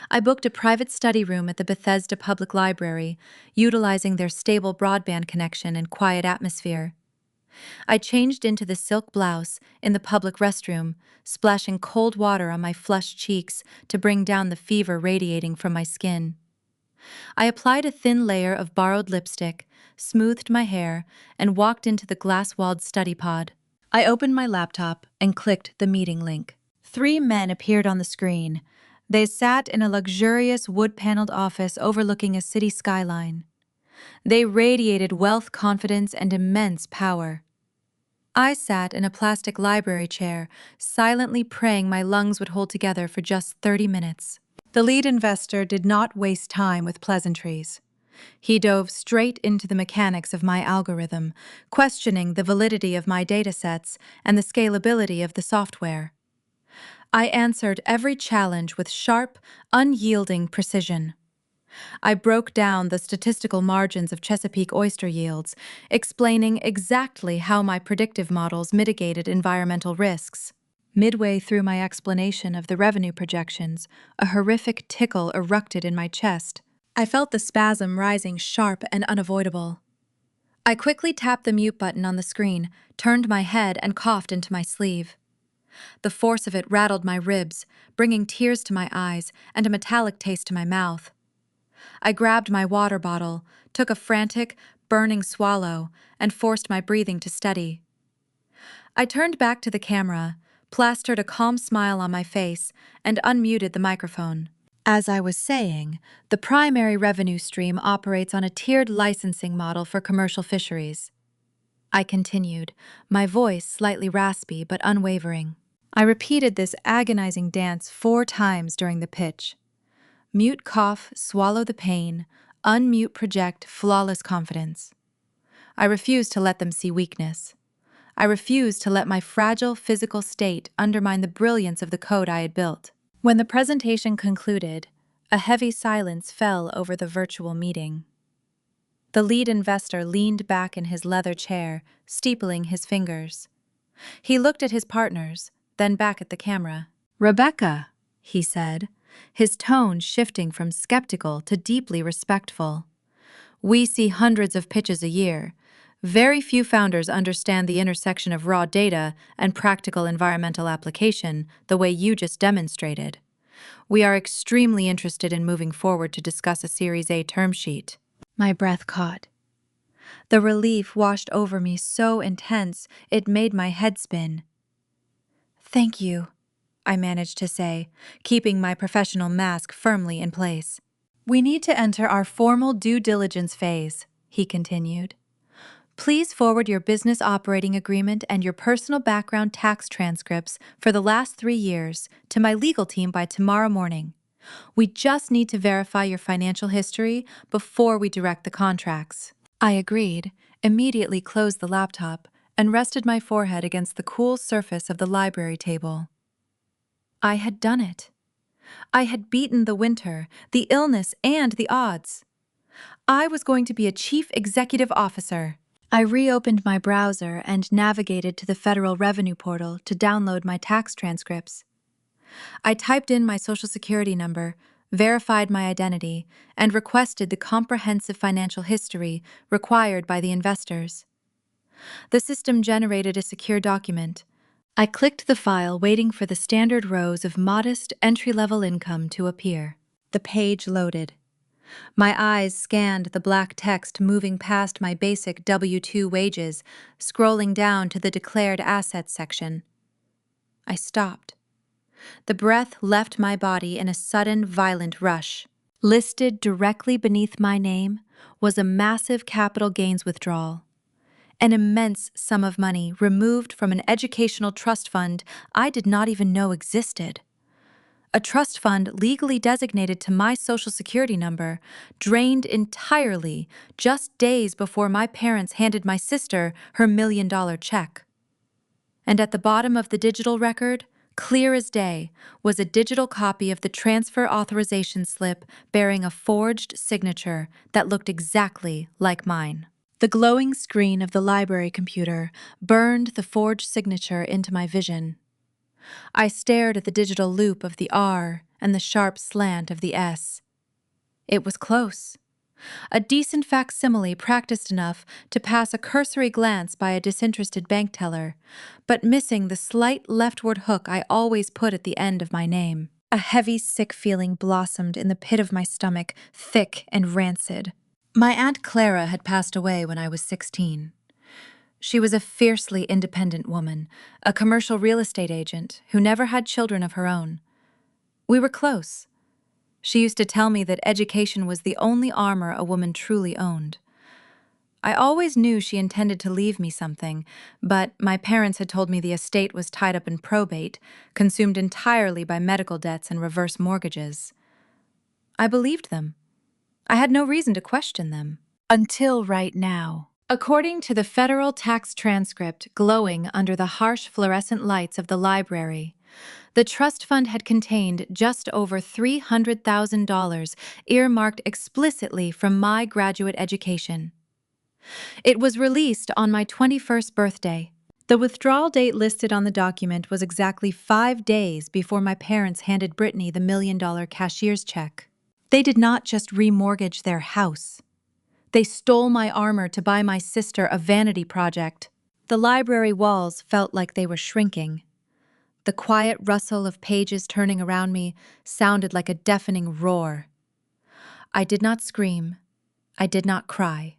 I booked a private study room at the Bethesda Public Library, utilizing their stable broadband connection and quiet atmosphere. I changed into the silk blouse in the public restroom, splashing cold water on my flushed cheeks to bring down the fever radiating from my skin. I applied a thin layer of borrowed lipstick, smoothed my hair, and walked into the glass-walled study pod. I opened my laptop and clicked the meeting link. 3 men appeared on the screen. They sat in a luxurious wood-paneled office overlooking a city skyline. They radiated wealth, confidence, and immense power. I sat in a plastic library chair, silently praying my lungs would hold together for just 30 minutes. The lead investor did not waste time with pleasantries. He dove straight into the mechanics of my algorithm, questioning the validity of my datasets and the scalability of the software. I answered every challenge with sharp, unyielding precision. I broke down the statistical margins of Chesapeake oyster yields, explaining exactly how my predictive models mitigated environmental risks. Midway through my explanation of the revenue projections, a horrific tickle erupted in my chest. I felt the spasm rising sharp and unavoidable. I quickly tapped the mute button on the screen, turned my head, and coughed into my sleeve. The force of it rattled my ribs, bringing tears to my eyes and a metallic taste to my mouth. I grabbed my water bottle, took a frantic, burning swallow, and forced my breathing to steady. I turned back to the camera, plastered a calm smile on my face, and unmuted the microphone. As I was saying, the primary revenue stream operates on a tiered licensing model for commercial fisheries. I continued, my voice slightly raspy but unwavering. I repeated this agonizing dance 4 times during the pitch. Mute cough, swallow the pain, unmute project flawless confidence. I refused to let them see weakness. I refused to let my fragile physical state undermine the brilliance of the code I had built. When the presentation concluded, a heavy silence fell over the virtual meeting. The lead investor leaned back in his leather chair, steepling his fingers. He looked at his partners, then back at the camera. "Rebecca," he said, his tone shifting from skeptical to deeply respectful. "We see hundreds of pitches a year. Very few founders understand the intersection of raw data and practical environmental application the way you just demonstrated. We are extremely interested in moving forward to discuss a Series A term sheet." My breath caught. The relief washed over me so intense it made my head spin. "Thank you," I managed to say, keeping my professional mask firmly in place. "We need to enter our formal due diligence phase," he continued. "Please forward your business operating agreement and your personal background tax transcripts for the last 3 years to my legal team by tomorrow morning. We just need to verify your financial history before we direct the contracts. I agreed, immediately closed the laptop, and rested my forehead against the cool surface of the library table. I had done it. I had beaten the winter, the illness, and the odds. I was going to be a chief executive officer. I reopened my browser and navigated to the Federal Revenue Portal to download my tax transcripts. I typed in my Social Security number, verified my identity, and requested the comprehensive financial history required by the investors. The system generated a secure document. I clicked the file, waiting for the standard rows of modest entry-level income to appear. The page loaded. My eyes scanned the black text moving past my basic W-2 wages, scrolling down to the declared assets section. I stopped. The breath left my body in a sudden, violent rush. Listed directly beneath my name was a massive capital gains withdrawal. An immense sum of money removed from an educational trust fund I did not even know existed. A trust fund legally designated to my Social Security number, drained entirely just days before my parents handed my sister her $1 million check. And at the bottom of the digital record, clear as day, was a digital copy of the transfer authorization slip bearing a forged signature that looked exactly like mine. The glowing screen of the library computer burned the forged signature into my vision. I stared at the digital loop of the R and the sharp slant of the S. It was close. A decent facsimile practiced enough to pass a cursory glance by a disinterested bank teller, but missing the slight leftward hook I always put at the end of my name. A heavy, sick feeling blossomed in the pit of my stomach, thick and rancid. My Aunt Clara had passed away when I was 16. She was a fiercely independent woman, a commercial real estate agent who never had children of her own. We were close. She used to tell me that education was the only armor a woman truly owned. I always knew she intended to leave me something, but my parents had told me the estate was tied up in probate, consumed entirely by medical debts and reverse mortgages. I believed them. I had no reason to question them. Until right now. According to the federal tax transcript glowing under the harsh fluorescent lights of the library, the trust fund had contained just over $300,000 earmarked explicitly from my graduate education. It was released on my 21st birthday. The withdrawal date listed on the document was exactly 5 days before my parents handed Brittany the $1 million cashier's check. They did not just remortgage their house. They stole my armor to buy my sister a vanity project. The library walls felt like they were shrinking. The quiet rustle of pages turning around me sounded like a deafening roar. I did not scream. I did not cry.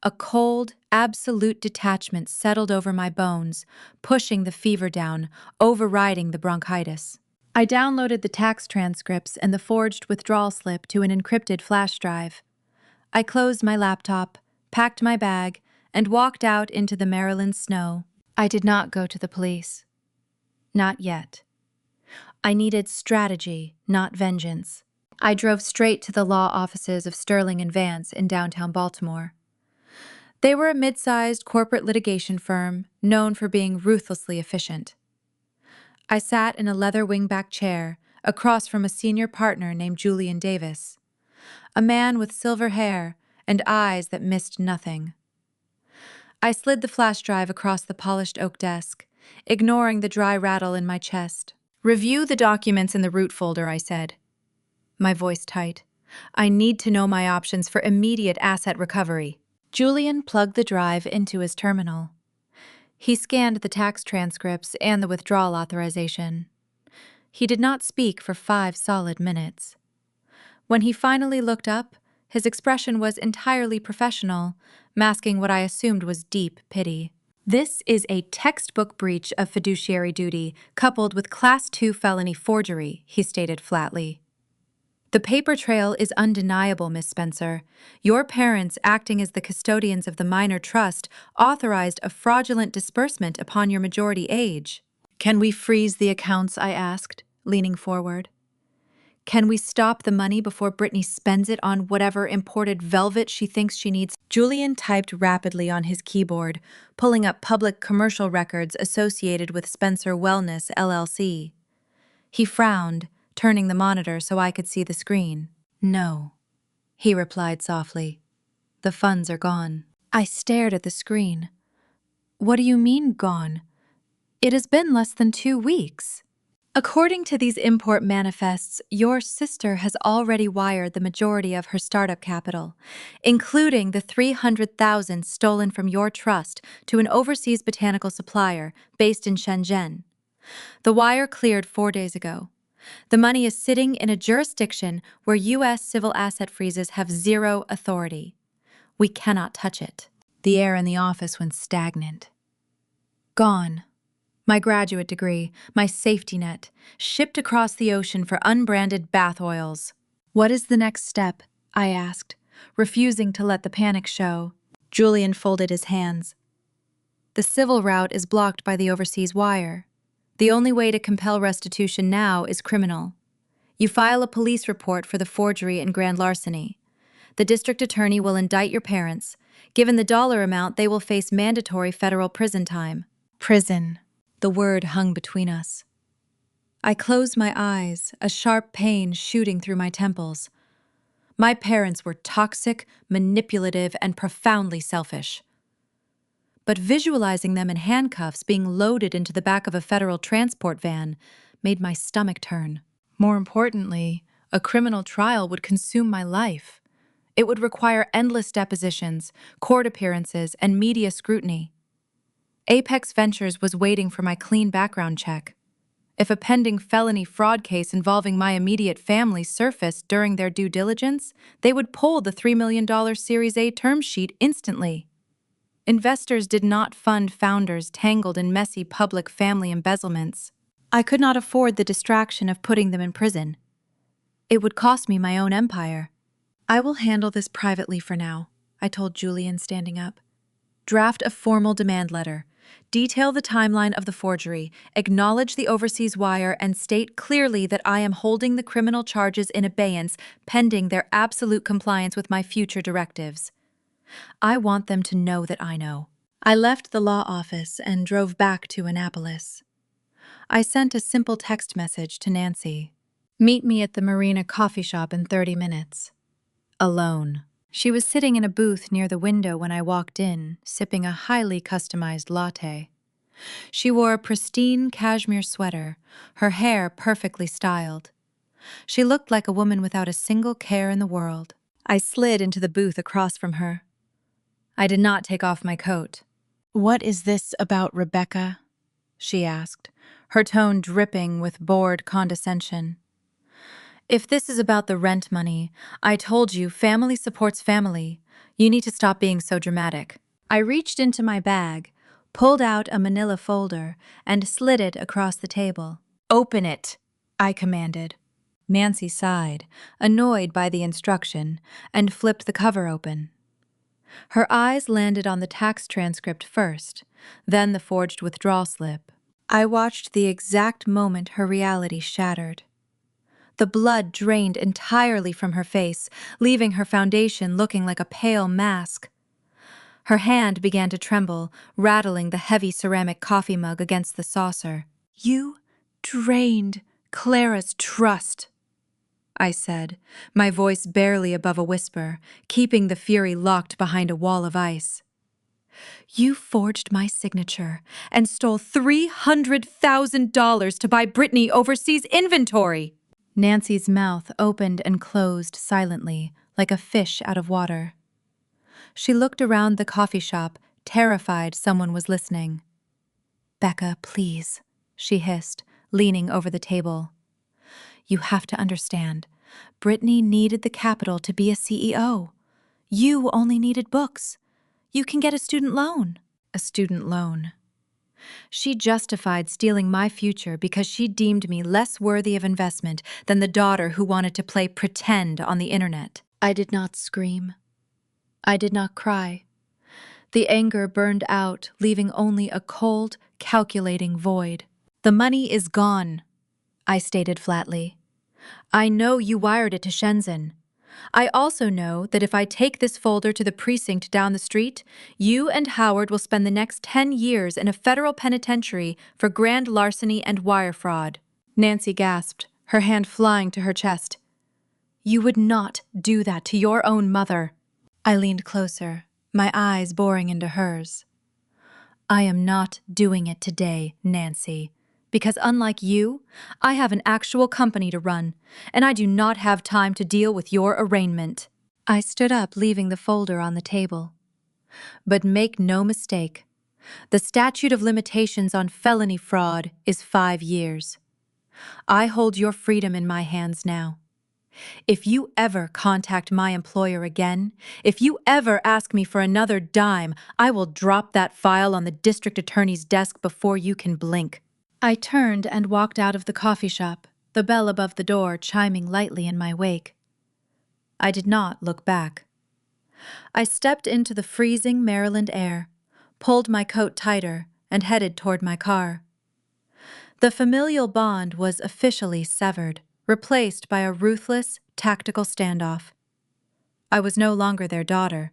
A cold, absolute detachment settled over my bones, pushing the fever down, overriding the bronchitis. I downloaded the tax transcripts and the forged withdrawal slip to an encrypted flash drive. I closed my laptop, packed my bag, and walked out into the Maryland snow. I did not go to the police. Not yet. I needed strategy, not vengeance. I drove straight to the law offices of Sterling and Vance in downtown Baltimore. They were a mid-sized corporate litigation firm known for being ruthlessly efficient. I sat in a leather wingback chair across from a senior partner named Julian Davis, a man with silver hair and eyes that missed nothing. I slid the flash drive across the polished oak desk, ignoring the dry rattle in my chest. "Review the documents in the root folder," I said, my voice tight. "I need to know my options for immediate asset recovery." Julian plugged the drive into his terminal. He scanned the tax transcripts and the withdrawal authorization. He did not speak for 5 solid minutes. When he finally looked up, his expression was entirely professional, masking what I assumed was deep pity. "This is a textbook breach of fiduciary duty coupled with Class 2 felony forgery," he stated flatly. "The paper trail is undeniable, Miss Spencer. Your parents, acting as the custodians of the minor trust, authorized a fraudulent disbursement upon your majority age." "Can we freeze the accounts?" I asked, leaning forward. Can we stop the money before Brittany spends it on whatever imported velvet she thinks she needs? Julian typed rapidly on his keyboard, pulling up public commercial records associated with Spencer Wellness, LLC. He frowned, turning the monitor so I could see the screen. "No," he replied softly. "The funds are gone." I stared at the screen. "What do you mean, gone? It has been less than 2 weeks." "According to these import manifests, your sister has already wired the majority of her startup capital, including the $300,000 stolen from your trust to an overseas botanical supplier based in Shenzhen. The wire cleared 4 days ago. The money is sitting in a jurisdiction where U.S. civil asset freezes have zero authority. We cannot touch it." The air in the office went stagnant. Gone. My graduate degree, my safety net, shipped across the ocean for unbranded bath oils. "What is the next step?" I asked, refusing to let the panic show. Julian folded his hands. "The civil route is blocked by the overseas wire. The only way to compel restitution now is criminal. You file a police report for the forgery and grand larceny. The district attorney will indict your parents. Given the dollar amount, they will face mandatory federal prison time." Prison. The word hung between us. I closed my eyes, a sharp pain shooting through my temples. My parents were toxic, manipulative, and profoundly selfish. But visualizing them in handcuffs being loaded into the back of a federal transport van made my stomach turn. More importantly, a criminal trial would consume my life. It would require endless depositions, court appearances, and media scrutiny. Apex Ventures was waiting for my clean background check. If a pending felony fraud case involving my immediate family surfaced during their due diligence, they would pull the $3 million Series A term sheet instantly. Investors did not fund founders tangled in messy public family embezzlements. I could not afford the distraction of putting them in prison. It would cost me my own empire. "I will handle this privately for now," I told Julian, standing up. "Draft a formal demand letter. Detail the timeline of the forgery, acknowledge the overseas wire, and state clearly that I am holding the criminal charges in abeyance pending their absolute compliance with my future directives. I want them to know that I know." I left the law office and drove back to Annapolis. I sent a simple text message to Nancy. "Meet me at the Marina coffee shop in 30 minutes. Alone." She was sitting in a booth near the window when I walked in, sipping a highly customized latte. She wore a pristine cashmere sweater, her hair perfectly styled. She looked like a woman without a single care in the world. I slid into the booth across from her. I did not take off my coat. "What is this about Rebecca?" she asked, her tone dripping with bored condescension. "If this is about the rent money, I told you family supports family. You need to stop being so dramatic." I reached into my bag, pulled out a manila folder, and slid it across the table. "Open it," I commanded. Nancy sighed, annoyed by the instruction, and flipped the cover open. Her eyes landed on the tax transcript first, then the forged withdrawal slip. I watched the exact moment her reality shattered. The blood drained entirely from her face, leaving her foundation looking like a pale mask. Her hand began to tremble, rattling the heavy ceramic coffee mug against the saucer. "You drained Clara's trust," I said, my voice barely above a whisper, keeping the fury locked behind a wall of ice. "You forged my signature and stole $300,000 to buy Brittany overseas inventory." Nancy's mouth opened and closed silently, like a fish out of water. She looked around the coffee shop, terrified someone was listening. "Becca, please," she hissed, leaning over the table. "You have to understand. Brittany needed the capital to be a CEO. You only needed books. You can get a student loan." A student loan. She justified stealing my future because she deemed me less worthy of investment than the daughter who wanted to play pretend on the internet. I did not scream. I did not cry. The anger burned out, leaving only a cold, calculating void. "The money is gone," I stated flatly. I know you wired it to Shenzhen. I also know that if I take this folder to the precinct down the street, you and Howard will spend the next 10 years in a federal penitentiary for grand larceny and wire fraud. Nancy gasped, her hand flying to her chest. You would not do that to your own mother. I leaned closer, my eyes boring into hers. I am not doing it today, Nancy, because unlike you, I have an actual company to run, and I do not have time to deal with your arraignment. I stood up, leaving the folder on the table. But make no mistake, the statute of limitations on felony fraud is 5 years. I hold your freedom in my hands now. If you ever contact my employer again, if you ever ask me for another dime, I will drop that file on the district attorney's desk before you can blink. I turned and walked out of the coffee shop, the bell above the door chiming lightly in my wake. I did not look back. I stepped into the freezing Maryland air, pulled my coat tighter, and headed toward my car. The familial bond was officially severed, replaced by a ruthless, tactical standoff. I was no longer their daughter.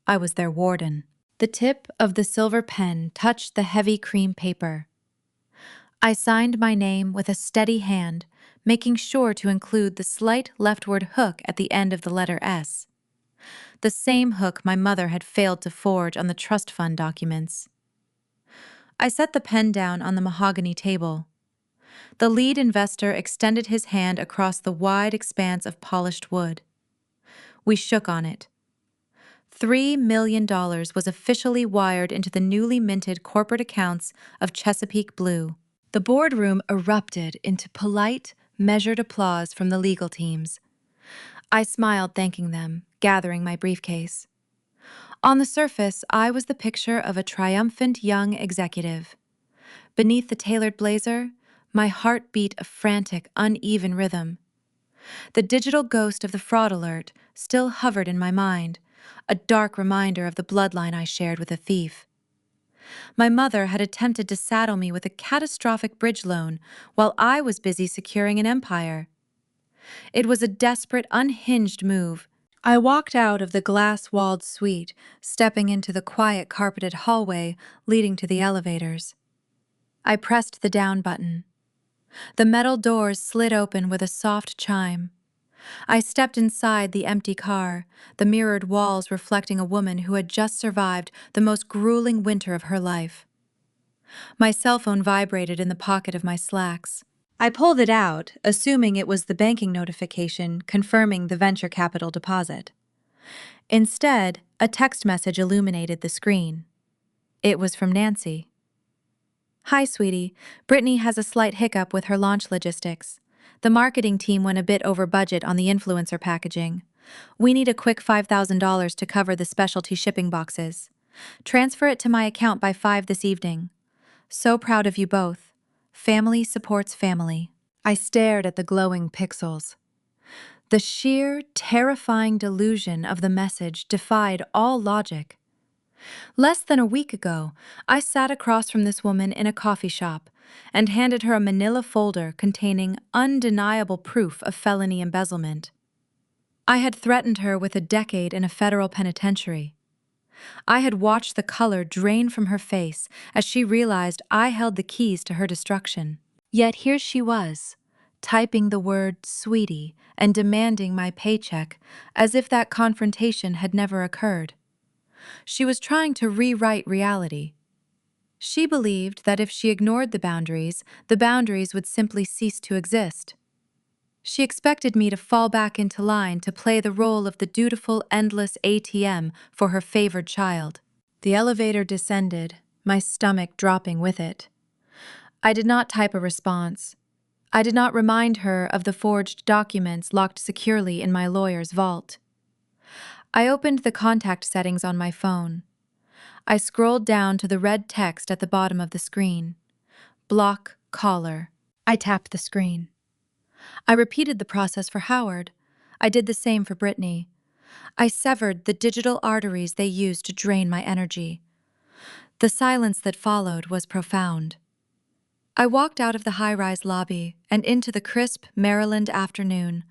I was their warden. The tip of the silver pen touched the heavy cream paper. I signed my name with a steady hand, making sure to include the slight leftward hook at the end of the letter S. The same hook my mother had failed to forge on the trust fund documents. I set the pen down on the mahogany table. The lead investor extended his hand across the wide expanse of polished wood. We shook on it. $3 million was officially wired into the newly minted corporate accounts of Chesapeake Blue. The boardroom erupted into polite, measured applause from the legal teams. I smiled, thanking them, gathering my briefcase. On the surface, I was the picture of a triumphant young executive. Beneath the tailored blazer, my heart beat a frantic, uneven rhythm. The digital ghost of the fraud alert still hovered in my mind, a dark reminder of the bloodline I shared with a thief. My mother had attempted to saddle me with a catastrophic bridge loan while I was busy securing an empire. It was a desperate, unhinged move. I walked out of the glass-walled suite, stepping into the quiet carpeted hallway leading to the elevators. I pressed the down button. The metal doors slid open with a soft chime. I stepped inside the empty car, the mirrored walls reflecting a woman who had just survived the most grueling winter of her life. My cell phone vibrated in the pocket of my slacks. I pulled it out, assuming it was the banking notification confirming the venture capital deposit. Instead, a text message illuminated the screen. It was from Nancy. Hi, sweetie. Brittany has a slight hiccup with her launch logistics. The marketing team went a bit over budget on the influencer packaging. We need a quick $5,000 to cover the specialty shipping boxes. Transfer it to my account by 5 this evening. So proud of you both. Family supports family. I stared at the glowing pixels. The sheer, terrifying delusion of the message defied all logic. Less than a week ago, I sat across from this woman in a coffee shop and handed her a manila folder containing undeniable proof of felony embezzlement. I had threatened her with a decade in a federal penitentiary. I had watched the color drain from her face as she realized I held the keys to her destruction. Yet here she was, typing the word "sweetie" and demanding my paycheck as if that confrontation had never occurred. She was trying to rewrite reality. She believed that if she ignored the boundaries would simply cease to exist. She expected me to fall back into line to play the role of the dutiful, endless ATM for her favored child. The elevator descended, my stomach dropping with it. I did not type a response. I did not remind her of the forged documents locked securely in my lawyer's vault. I opened the contact settings on my phone. I scrolled down to the red text at the bottom of the screen. Block caller. I tapped the screen. I repeated the process for Howard. I did the same for Brittany. I severed the digital arteries they used to drain my energy. The silence that followed was profound. I walked out of the high-rise lobby and into the crisp Maryland afternoon,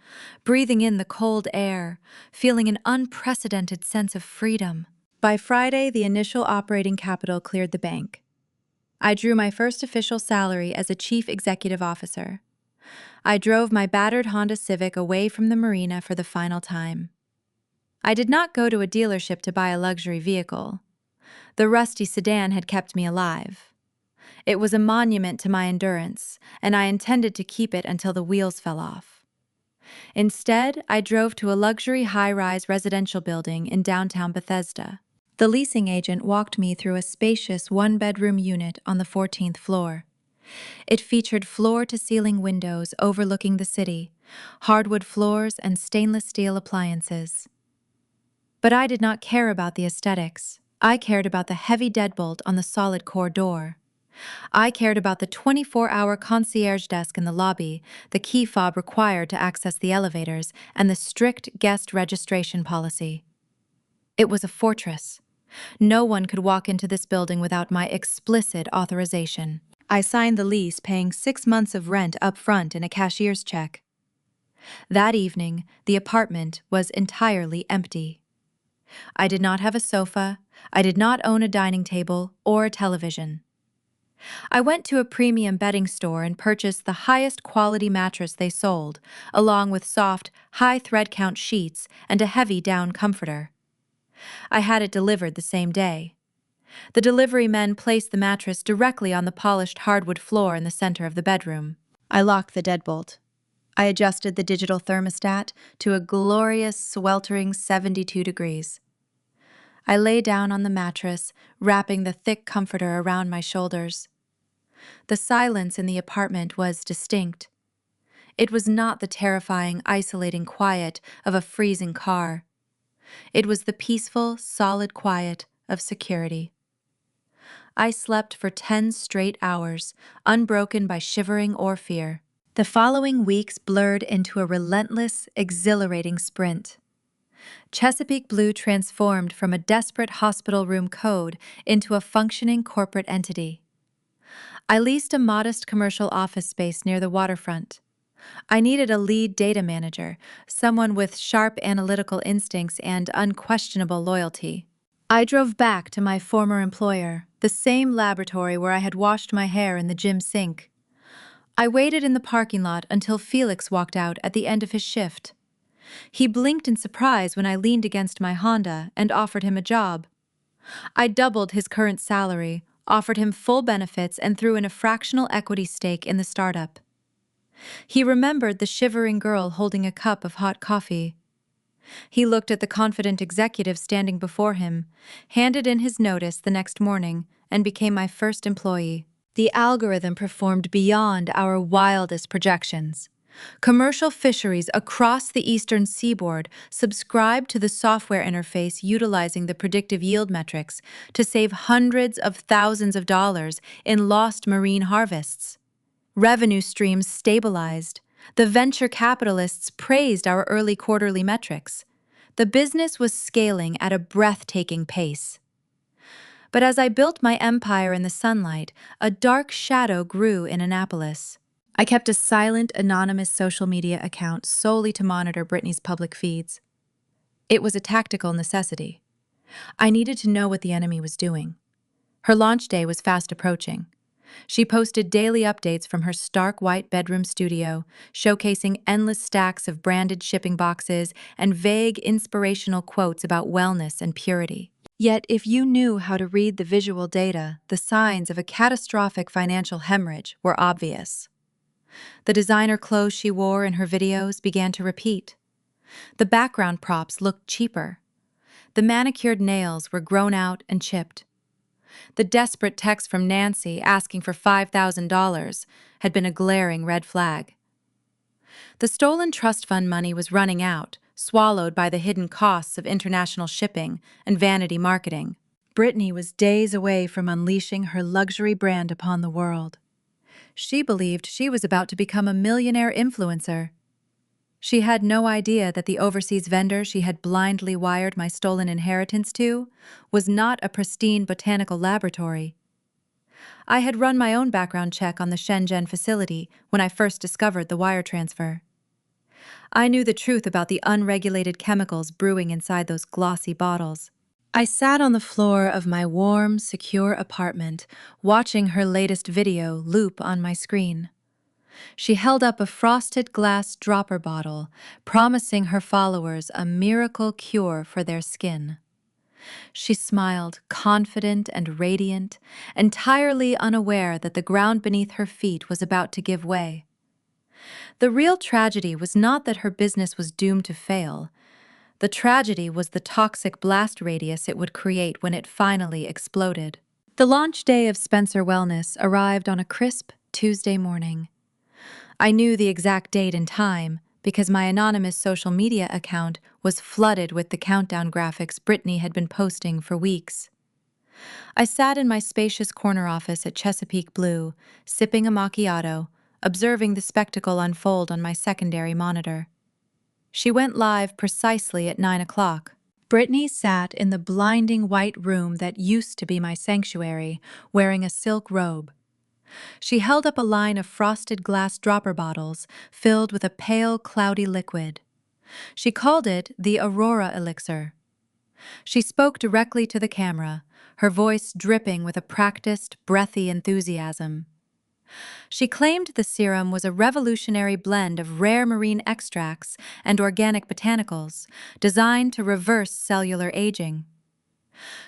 breathing in the cold air, feeling an unprecedented sense of freedom. By Friday, the initial operating capital cleared the bank. I drew my first official salary as a chief executive officer. I drove my battered Honda Civic away from the marina for the final time. I did not go to a dealership to buy a luxury vehicle. The rusty sedan had kept me alive. It was a monument to my endurance, and I intended to keep it until the wheels fell off. Instead, I drove to a luxury high-rise residential building in downtown Bethesda. The leasing agent walked me through a spacious one-bedroom unit on the 14th floor. It featured floor-to-ceiling windows overlooking the city, hardwood floors, and stainless steel appliances. But I did not care about the aesthetics. I cared about the heavy deadbolt on the solid core door. I cared about the 24-hour concierge desk in the lobby, the key fob required to access the elevators, and the strict guest registration policy. It was a fortress. No one could walk into this building without my explicit authorization. I signed the lease, paying 6 months of rent up front in a cashier's check. That evening, the apartment was entirely empty. I did not have a sofa, I did not own a dining table or a television. I went to a premium bedding store and purchased the highest quality mattress they sold, along with soft, high thread count sheets and a heavy down comforter. I had it delivered the same day. The delivery men placed the mattress directly on the polished hardwood floor in the center of the bedroom. I locked the deadbolt. I adjusted the digital thermostat to a glorious, sweltering 72 degrees. I lay down on the mattress, wrapping the thick comforter around my shoulders. The silence in the apartment was distinct. It was not the terrifying, isolating quiet of a freezing car. It was the peaceful, solid quiet of security. I slept for 10 straight hours, unbroken by shivering or fear. The following weeks blurred into a relentless, exhilarating sprint. Chesapeake Blue transformed from a desperate hospital room code into a functioning corporate entity. I leased a modest commercial office space near the waterfront. I needed a lead data manager, someone with sharp analytical instincts and unquestionable loyalty. I drove back to my former employer, the same laboratory where I had washed my hair in the gym sink. I waited in the parking lot until Felix walked out at the end of his shift. He blinked in surprise when I leaned against my Honda and offered him a job. I doubled his current salary, offered him full benefits, and threw in a fractional equity stake in the startup. He remembered the shivering girl holding a cup of hot coffee. He looked at the confident executive standing before him, handed in his notice the next morning, and became my first employee. The algorithm performed beyond our wildest projections. Commercial fisheries across the eastern seaboard subscribed to the software interface utilizing the predictive yield metrics to save hundreds of thousands of dollars in lost marine harvests. Revenue streams stabilized. The venture capitalists praised our early quarterly metrics. The business was scaling at a breathtaking pace. But as I built my empire in the sunlight, a dark shadow grew in Annapolis. I kept a silent, anonymous social media account solely to monitor Brittany's public feeds. It was a tactical necessity. I needed to know what the enemy was doing. Her launch day was fast approaching. She posted daily updates from her stark white bedroom studio, showcasing endless stacks of branded shipping boxes and vague inspirational quotes about wellness and purity. Yet, if you knew how to read the visual data, the signs of a catastrophic financial hemorrhage were obvious. The designer clothes she wore in her videos began to repeat. The background props looked cheaper. The manicured nails were grown out and chipped. The desperate text from Nancy asking for $5,000 had been a glaring red flag. The stolen trust fund money was running out, swallowed by the hidden costs of international shipping and vanity marketing. Brittany was days away from unleashing her luxury brand upon the world. She believed she was about to become a millionaire influencer. She had no idea that the overseas vendor she had blindly wired my stolen inheritance to was not a pristine botanical laboratory. I had run my own background check on the Shenzhen facility when I first discovered the wire transfer. I knew the truth about the unregulated chemicals brewing inside those glossy bottles. I sat on the floor of my warm, secure apartment, watching her latest video loop on my screen. She held up a frosted glass dropper bottle, promising her followers a miracle cure for their skin. She smiled, confident and radiant, entirely unaware that the ground beneath her feet was about to give way. The real tragedy was not that her business was doomed to fail. The tragedy was the toxic blast radius it would create when it finally exploded. The launch day of Spencer Wellness arrived on a crisp Tuesday morning. I knew the exact date and time because my anonymous social media account was flooded with the countdown graphics Brittany had been posting for weeks. I sat in my spacious corner office at Chesapeake Blue, sipping a macchiato, observing the spectacle unfold on my secondary monitor. She went live precisely at 9 o'clock. Brittany sat in the blinding white room that used to be my sanctuary, wearing a silk robe. She held up a line of frosted glass dropper bottles filled with a pale, cloudy liquid. She called it the Aurora Elixir. She spoke directly to the camera, her voice dripping with a practiced, breathy enthusiasm. She claimed the serum was a revolutionary blend of rare marine extracts and organic botanicals designed to reverse cellular aging.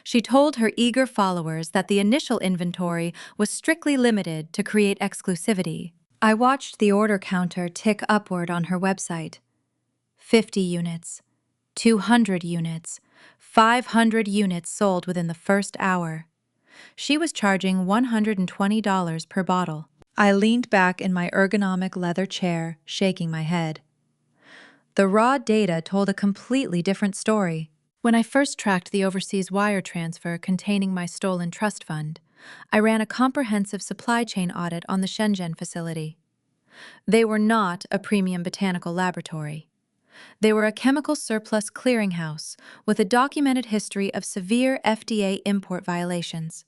She told her eager followers that the initial inventory was strictly limited to create exclusivity. I watched the order counter tick upward on her website. 50 units, 200 units, 500 units sold within the first hour. She was charging $120 per bottle. I leaned back in my ergonomic leather chair, shaking my head. The raw data told a completely different story. When I first tracked the overseas wire transfer containing my stolen trust fund, I ran a comprehensive supply chain audit on the Shenzhen facility. They were not a premium botanical laboratory. They were a chemical surplus clearinghouse with a documented history of severe FDA import violations.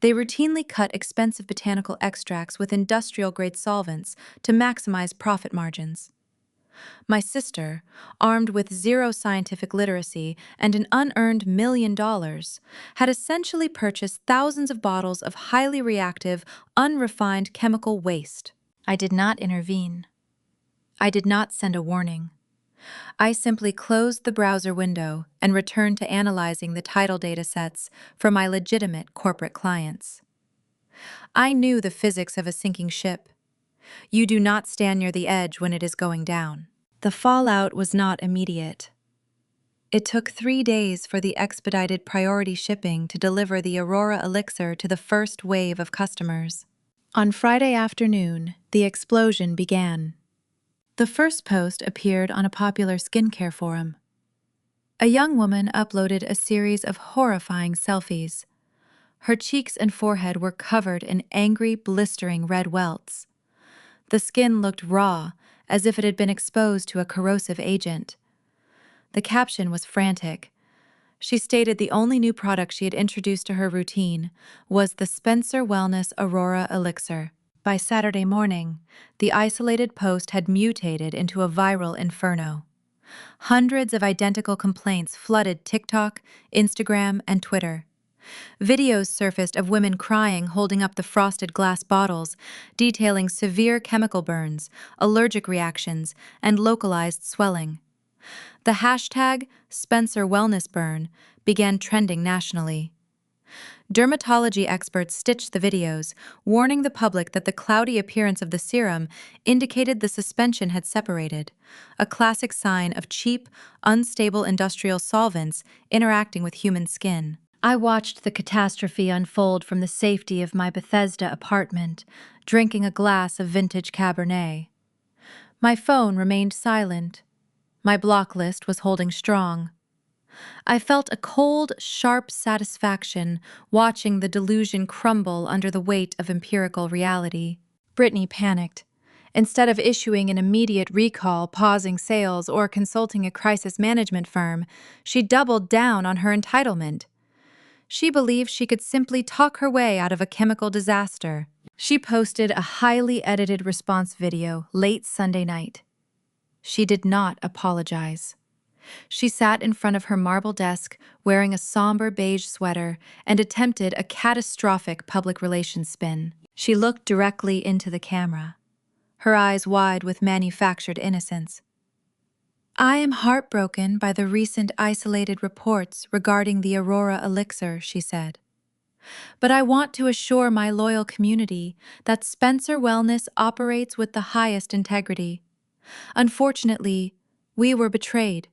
They routinely cut expensive botanical extracts with industrial-grade solvents to maximize profit margins. My sister, armed with zero scientific literacy and an unearned $1 million, had essentially purchased thousands of bottles of highly reactive, unrefined chemical waste. I did not intervene. I did not send a warning. I simply closed the browser window and returned to analyzing the title datasets for my legitimate corporate clients. I knew the physics of a sinking ship. You do not stand near the edge when it is going down. The fallout was not immediate. It took 3 days for the expedited priority shipping to deliver the Aurora Elixir to the first wave of customers. On Friday afternoon, the explosion began. The first post appeared on a popular skincare forum. A young woman uploaded a series of horrifying selfies. Her cheeks and forehead were covered in angry, blistering red welts. The skin looked raw, as if it had been exposed to a corrosive agent. The caption was frantic. She stated the only new product she had introduced to her routine was the Spencer Wellness Aurora Elixir. By Saturday morning, the isolated post had mutated into a viral inferno. Hundreds of identical complaints flooded TikTok, Instagram, and Twitter. Videos surfaced of women crying holding up the frosted glass bottles, detailing severe chemical burns, allergic reactions, and localized swelling. The hashtag #SpencerWellnessBurn began trending nationally. Dermatology experts stitched the videos, warning the public that the cloudy appearance of the serum indicated the suspension had separated, a classic sign of cheap, unstable industrial solvents interacting with human skin. I watched the catastrophe unfold from the safety of my Bethesda apartment, drinking a glass of vintage Cabernet. My phone remained silent. My block list was holding strong. I felt a cold, sharp satisfaction watching the delusion crumble under the weight of empirical reality. Brittany panicked. Instead of issuing an immediate recall, pausing sales, or consulting a crisis management firm, she doubled down on her entitlement. She believed she could simply talk her way out of a chemical disaster. She posted a highly edited response video late Sunday night. She did not apologize. She sat in front of her marble desk wearing a somber beige sweater and attempted a catastrophic public relations spin. She looked directly into the camera, her eyes wide with manufactured innocence. I am heartbroken by the recent isolated reports regarding the Aurora elixir, she said. But I want to assure my loyal community that Spencer Wellness operates with the highest integrity. Unfortunately, we were betrayed.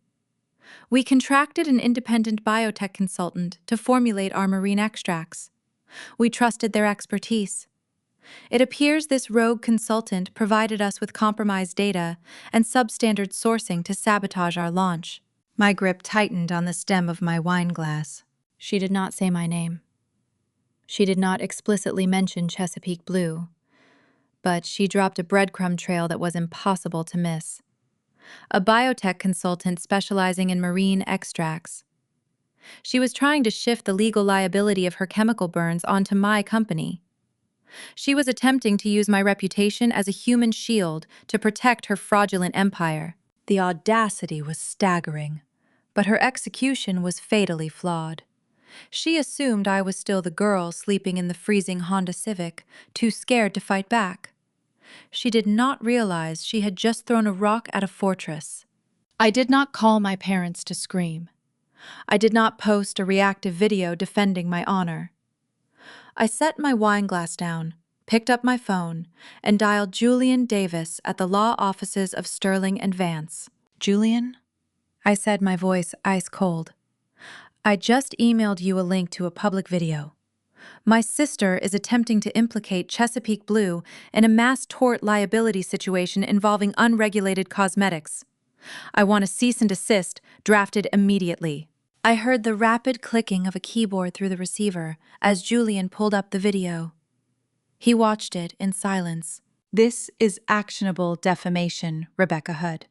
We contracted an independent biotech consultant to formulate our marine extracts. We trusted their expertise. It appears this rogue consultant provided us with compromised data and substandard sourcing to sabotage our launch. My grip tightened on the stem of my wine glass. She did not say my name. She did not explicitly mention Chesapeake Blue, but she dropped a breadcrumb trail that was impossible to miss. A biotech consultant specializing in marine extracts. She was trying to shift the legal liability of her chemical burns onto my company. She was attempting to use my reputation as a human shield to protect her fraudulent empire. The audacity was staggering, but her execution was fatally flawed. She assumed I was still the girl sleeping in the freezing Honda Civic, too scared to fight back. She did not realize she had just thrown a rock at a fortress. I did not call my parents to scream. I did not post a reactive video defending my honor. I set my wine glass down, picked up my phone, and dialed Julian Davis at the law offices of Sterling and Vance. Julian? I said, my voice ice cold. I just emailed you a link to a public video. My sister is attempting to implicate Chesapeake Blue in a mass tort liability situation involving unregulated cosmetics. I want a cease and desist drafted immediately. I heard the rapid clicking of a keyboard through the receiver as Julian pulled up the video. He watched it in silence. This is actionable defamation, Rebecca Hudd.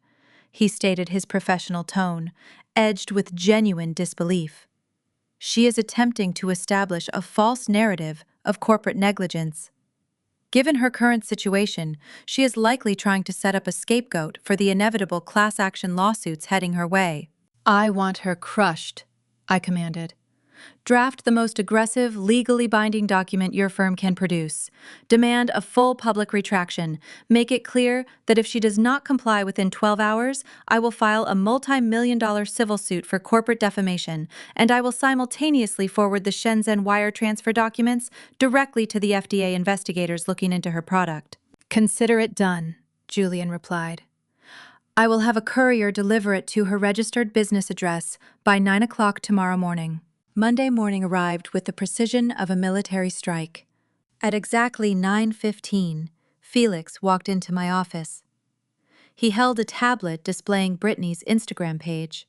He stated, his professional tone, edged with genuine disbelief. She is attempting to establish a false narrative of corporate negligence. Given her current situation, she is likely trying to set up a scapegoat for the inevitable class action lawsuits heading her way. I want her crushed, I commanded. Draft the most aggressive, legally binding document your firm can produce. Demand a full public retraction. Make it clear that if she does not comply within 12 hours, I will file a multi-million-dollar civil suit for corporate defamation, and I will simultaneously forward the Shenzhen wire transfer documents directly to the FDA investigators looking into her product. Consider it done, Julian replied. I will have a courier deliver it to her registered business address by 9 o'clock tomorrow morning. Monday morning arrived with the precision of a military strike. At exactly 9:15, Felix walked into my office. He held a tablet displaying Brittany's Instagram page.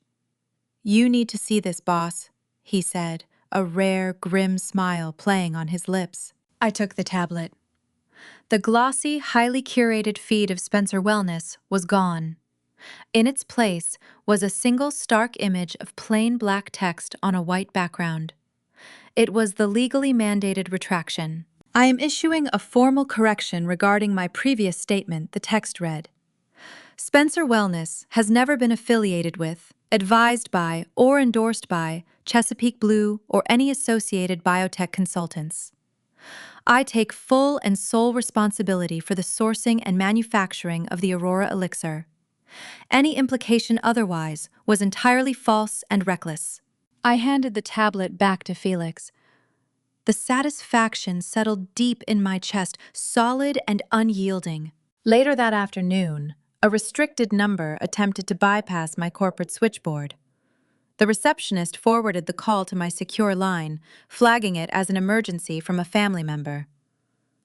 "You need to see this, boss," he said, a rare, grim smile playing on his lips. I took the tablet. The glossy, highly curated feed of Spencer Wellness was gone. In its place was a single stark image of plain black text on a white background. It was the legally mandated retraction. I am issuing a formal correction regarding my previous statement, the text read. Spencer Wellness has never been affiliated with, advised by, or endorsed by Chesapeake Blue or any associated biotech consultants. I take full and sole responsibility for the sourcing and manufacturing of the Aurora elixir. Any implication otherwise was entirely false and reckless. I handed the tablet back to Felix. The satisfaction settled deep in my chest, solid and unyielding. Later that afternoon, a restricted number attempted to bypass my corporate switchboard. The receptionist forwarded the call to my secure line, flagging it as an emergency from a family member.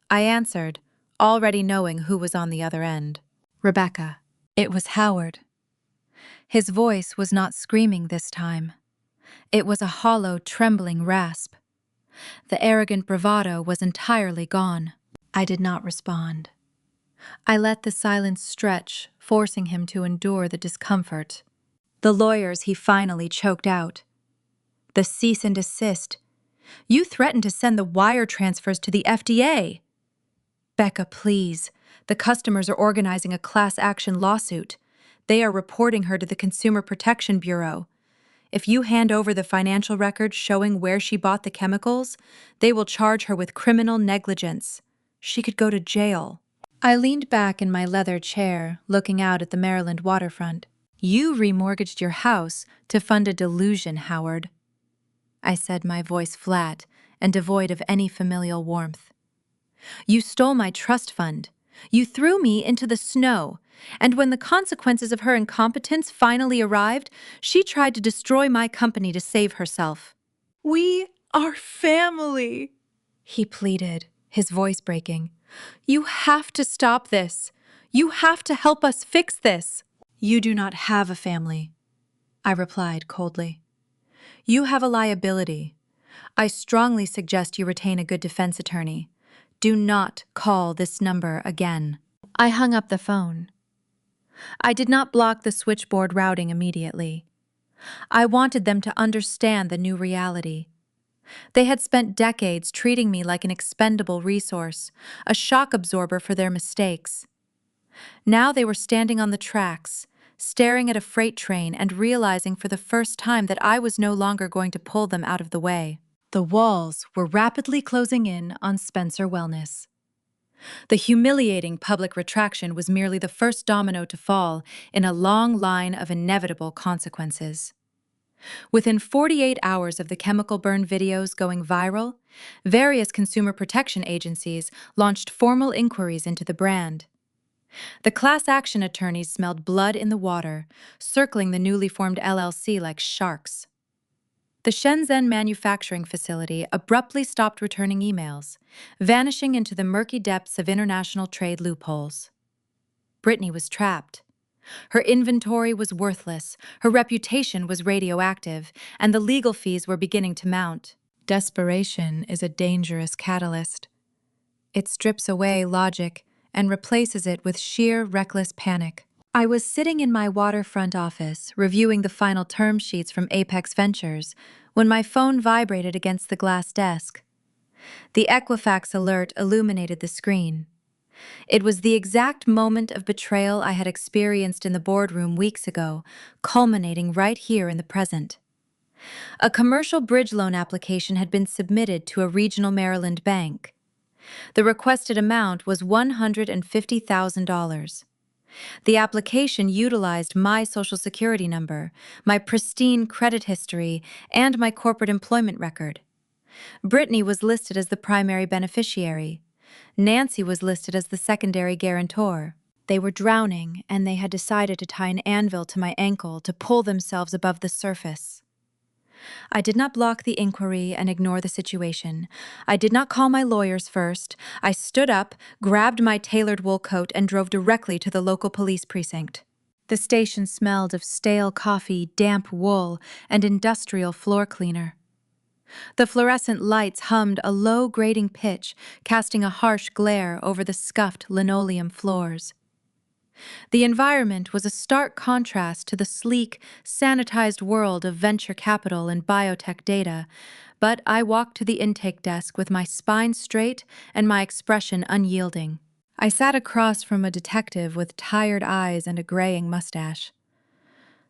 I answered, already knowing who was on the other end. Rebecca. It was Howard. His voice was not screaming this time. It was a hollow, trembling rasp. The arrogant bravado was entirely gone. I did not respond. I let the silence stretch, forcing him to endure the discomfort. The lawyers he finally choked out. The cease and desist. You threatened to send the wire transfers to the FDA. Becca, please. The customers are organizing a class action lawsuit. They are reporting her to the Consumer Protection Bureau. If you hand over the financial records showing where she bought the chemicals, they will charge her with criminal negligence. She could go to jail. I leaned back in my leather chair, looking out at the Maryland waterfront. You remortgaged your house to fund a delusion, Howard. I said, my voice flat and devoid of any familial warmth. You stole my trust fund. You threw me into the snow. And when the consequences of her incompetence finally arrived, she tried to destroy my company to save herself. We are family, he pleaded, his voice breaking. You have to stop this. You have to help us fix this. You do not have a family, I replied coldly. You have a liability. I strongly suggest you retain a good defense attorney. Do not call this number again. I hung up the phone. I did not block the switchboard routing immediately. I wanted them to understand the new reality. They had spent decades treating me like an expendable resource, a shock absorber for their mistakes. Now they were standing on the tracks, staring at a freight train and realizing for the first time that I was no longer going to pull them out of the way. The walls were rapidly closing in on Spencer Wellness. The humiliating public retraction was merely the first domino to fall in a long line of inevitable consequences. Within 48 hours of the chemical burn videos going viral, various consumer protection agencies launched formal inquiries into the brand. The class action attorneys smelled blood in the water, circling the newly formed LLC like sharks. The Shenzhen manufacturing facility abruptly stopped returning emails, vanishing into the murky depths of international trade loopholes. Brittany was trapped. Her inventory was worthless, her reputation was radioactive, and the legal fees were beginning to mount. Desperation is a dangerous catalyst. It strips away logic and replaces it with sheer, reckless panic. I was sitting in my waterfront office, reviewing the final term sheets from Apex Ventures, when my phone vibrated against the glass desk. The Equifax alert illuminated the screen. It was the exact moment of betrayal I had experienced in the boardroom weeks ago, culminating right here in the present. A commercial bridge loan application had been submitted to a regional Maryland bank. The requested amount was $150,000. The application utilized my Social Security number, my pristine credit history, and my corporate employment record. Brittany was listed as the primary beneficiary. Nancy was listed as the secondary guarantor. They were drowning, and they had decided to tie an anvil to my ankle to pull themselves above the surface. I did not block the inquiry and ignore the situation. I did not call my lawyers first. I stood up, grabbed my tailored wool coat, and drove directly to the local police precinct. The station smelled of stale coffee, damp wool, and industrial floor cleaner. The fluorescent lights hummed a low grating pitch, casting a harsh glare over the scuffed linoleum floors. The environment was a stark contrast to the sleek, sanitized world of venture capital and biotech data, but I walked to the intake desk with my spine straight and my expression unyielding. I sat across from a detective with tired eyes and a graying mustache.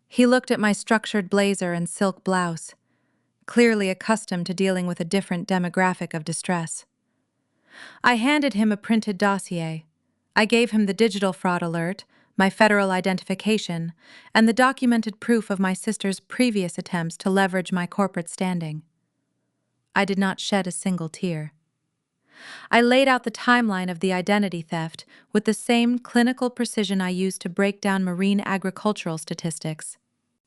He looked at my structured blazer and silk blouse, clearly accustomed to dealing with a different demographic of distress. I handed him a printed dossier. I gave him the digital fraud alert, my federal identification, and the documented proof of my sister's previous attempts to leverage my corporate standing. I did not shed a single tear. I laid out the timeline of the identity theft with the same clinical precision I used to break down marine agricultural statistics.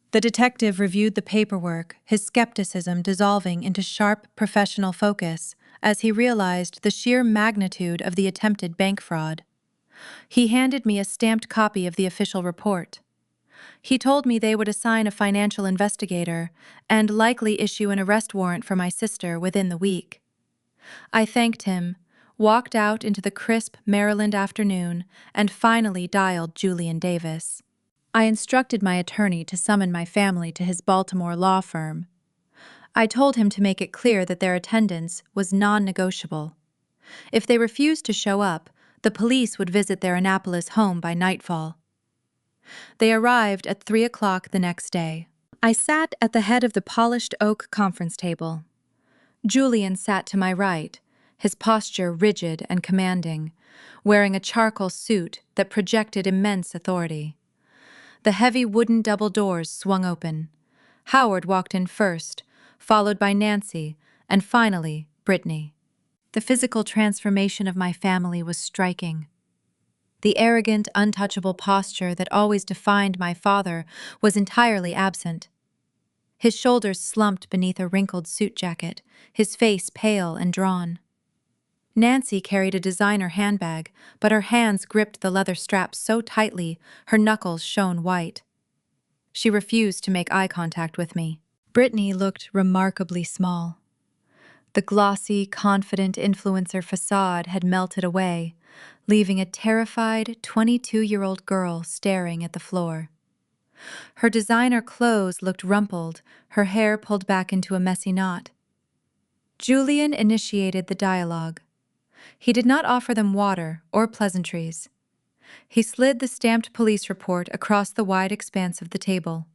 The detective reviewed the paperwork, his skepticism dissolving into sharp professional focus as he realized the sheer magnitude of the attempted bank fraud. He handed me a stamped copy of the official report. He told me they would assign a financial investigator and likely issue an arrest warrant for my sister within the week. I thanked him, walked out into the crisp Maryland afternoon, and finally dialed Julian Davis. I instructed my attorney to summon my family to his Baltimore law firm. I told him to make it clear that their attendance was non-negotiable. If they refused to show up, the police would visit their Annapolis home by nightfall. They arrived at 3 o'clock the next day. I sat at the head of the polished oak conference table. Julian sat to my right, his posture rigid and commanding, wearing a charcoal suit that projected immense authority. The heavy wooden double doors swung open. Howard walked in first, followed by Nancy, and finally, Brittany. The physical transformation of my family was striking. The arrogant, untouchable posture that always defined my father was entirely absent. His shoulders slumped beneath a wrinkled suit jacket, his face pale and drawn. Nancy carried a designer handbag, but her hands gripped the leather straps so tightly her knuckles shone white. She refused to make eye contact with me. Brittany looked remarkably small. The glossy, confident influencer facade had melted away, leaving a terrified 22-year-old girl staring at the floor. Her designer clothes looked rumpled, her hair pulled back into a messy knot. Julian initiated the dialogue. He did not offer them water or pleasantries. He slid the stamped police report across the wide expanse of the table.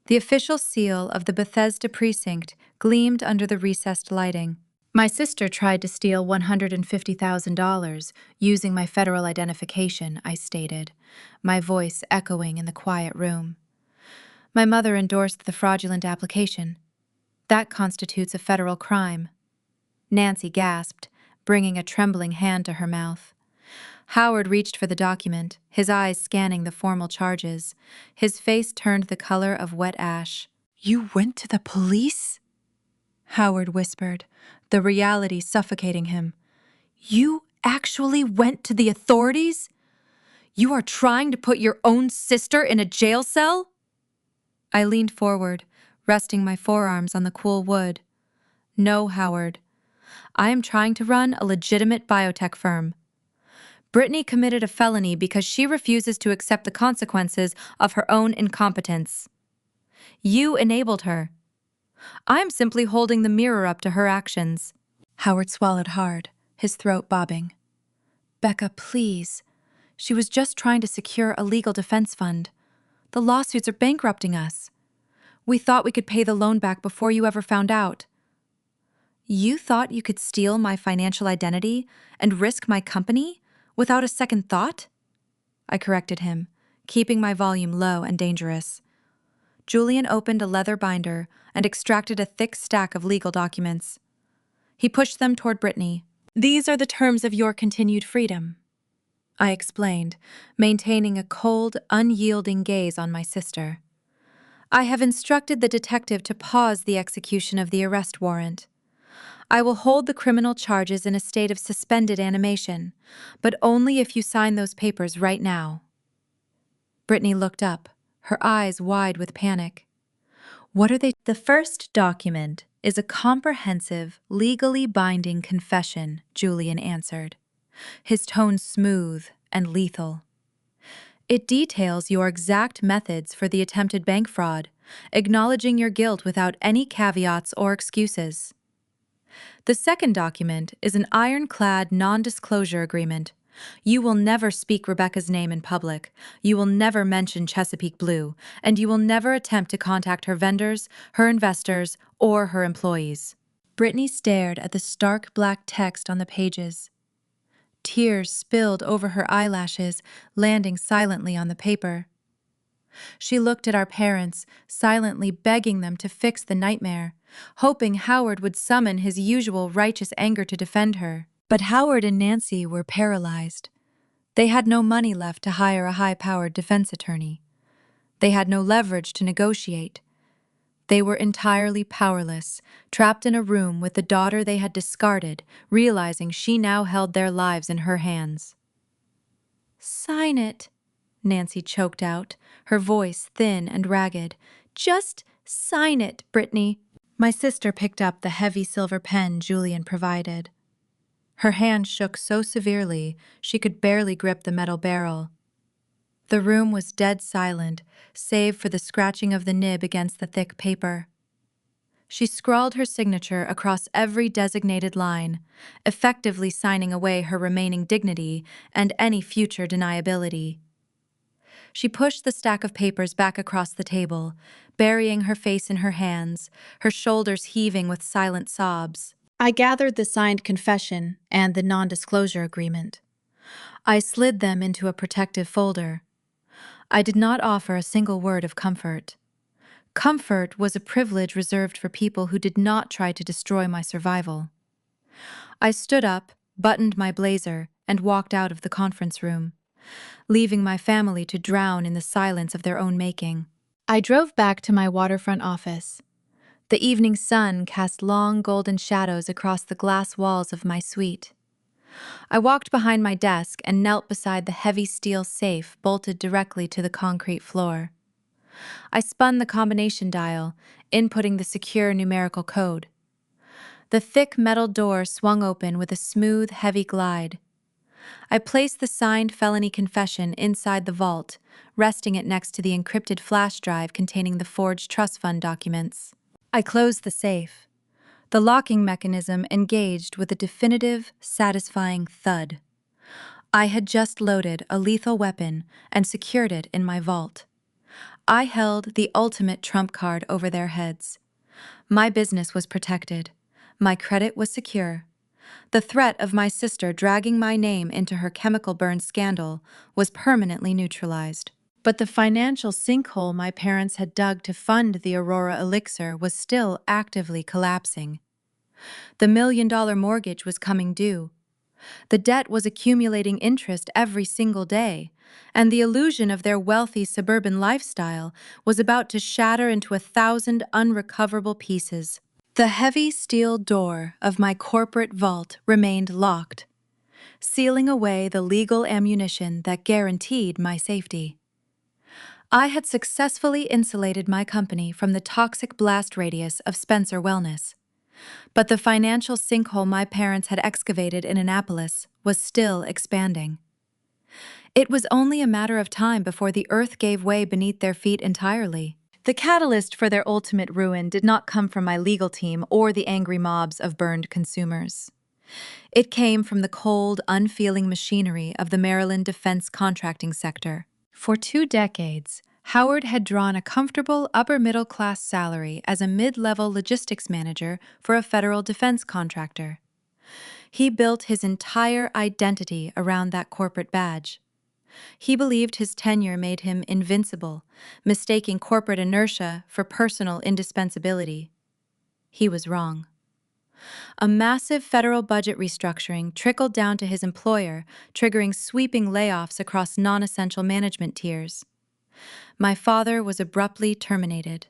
The official seal of the Bethesda precinct gleamed under the recessed lighting. My sister tried to steal $150,000 using my federal identification, I stated, my voice echoing in the quiet room. My mother endorsed the fraudulent application. That constitutes a federal crime. Nancy gasped, bringing a trembling hand to her mouth. Howard reached for the document, his eyes scanning the formal charges. His face turned the color of wet ash. "You went to the police?" Howard whispered, the reality suffocating him. "You actually went to the authorities? You are trying to put your own sister in a jail cell?" I leaned forward, resting my forearms on the cool wood. "No, Howard. I am trying to run a legitimate biotech firm. Brittany committed a felony because she refuses to accept the consequences of her own incompetence. You enabled her. I'm simply holding the mirror up to her actions." Howard swallowed hard, his throat bobbing. "Becca, please. She was just trying to secure a legal defense fund. The lawsuits are bankrupting us. We thought we could pay the loan back before you ever found out." "You thought you could steal my financial identity and risk my company without a second thought?" I corrected him, keeping my volume low and dangerous. Julian opened a leather binder and extracted a thick stack of legal documents. He pushed them toward Brittany. "These are the terms of your continued freedom," I explained, maintaining a cold, unyielding gaze on my sister. "I have instructed the detective to pause the execution of the arrest warrant. I will hold the criminal charges in a state of suspended animation, but only if you sign those papers right now." Brittany looked up, her eyes wide with panic. "What are they?" "The first document is a comprehensive, legally binding confession," Julian answered, his tone smooth and lethal. "It details your exact methods for the attempted bank fraud, acknowledging your guilt without any caveats or excuses. The second document is an ironclad non-disclosure agreement. You will never speak Rebecca's name in public, you will never mention Chesapeake Blue, and you will never attempt to contact her vendors, her investors, or her employees." Brittany stared at the stark black text on the pages. Tears spilled over her eyelashes, landing silently on the paper. She looked at our parents, silently begging them to fix the nightmare, hoping Howard would summon his usual righteous anger to defend her. But Howard and Nancy were paralyzed. They had no money left to hire a high-powered defense attorney. They had no leverage to negotiate. They were entirely powerless, trapped in a room with the daughter they had discarded, realizing she now held their lives in her hands. "Sign it," Nancy choked out, her voice thin and ragged. "Just sign it, Brittany." My sister picked up the heavy silver pen Julian provided. Her hand shook so severely she could barely grip the metal barrel. The room was dead silent, save for the scratching of the nib against the thick paper. She scrawled her signature across every designated line, effectively signing away her remaining dignity and any future deniability. She pushed the stack of papers back across the table, burying her face in her hands, her shoulders heaving with silent sobs. I gathered the signed confession and the non-disclosure agreement. I slid them into a protective folder. I did not offer a single word of comfort. Comfort was a privilege reserved for people who did not try to destroy my survival. I stood up, buttoned my blazer, and walked out of the conference room, leaving my family to drown in the silence of their own making. I drove back to my waterfront office. The evening sun cast long golden shadows across the glass walls of my suite. I walked behind my desk and knelt beside the heavy steel safe bolted directly to the concrete floor. I spun the combination dial, inputting the secure numerical code. The thick metal door swung open with a smooth, heavy glide. I placed the signed felony confession inside the vault, resting it next to the encrypted flash drive containing the forged trust fund documents. I closed the safe. The locking mechanism engaged with a definitive, satisfying thud. I had just loaded a lethal weapon and secured it in my vault. I held the ultimate trump card over their heads. My business was protected. My credit was secure. The threat of my sister dragging my name into her chemical burn scandal was permanently neutralized. But the financial sinkhole my parents had dug to fund the Aurora elixir was still actively collapsing. The $1 million mortgage was coming due. The debt was accumulating interest every single day, and the illusion of their wealthy suburban lifestyle was about to shatter into 1,000 unrecoverable pieces. The heavy steel door of my corporate vault remained locked, sealing away the legal ammunition that guaranteed my safety. I had successfully insulated my company from the toxic blast radius of Spencer Wellness. But the financial sinkhole my parents had excavated in Annapolis was still expanding. It was only a matter of time before the earth gave way beneath their feet entirely. The catalyst for their ultimate ruin did not come from my legal team or the angry mobs of burned consumers. It came from the cold, unfeeling machinery of the Maryland defense contracting sector. For 2 decades, Howard had drawn a comfortable upper-middle-class salary as a mid-level logistics manager for a federal defense contractor. He built his entire identity around that corporate badge. He believed his tenure made him invincible, mistaking corporate inertia for personal indispensability. He was wrong. A massive federal budget restructuring trickled down to his employer, triggering sweeping layoffs across non-essential management tiers. My father was abruptly terminated.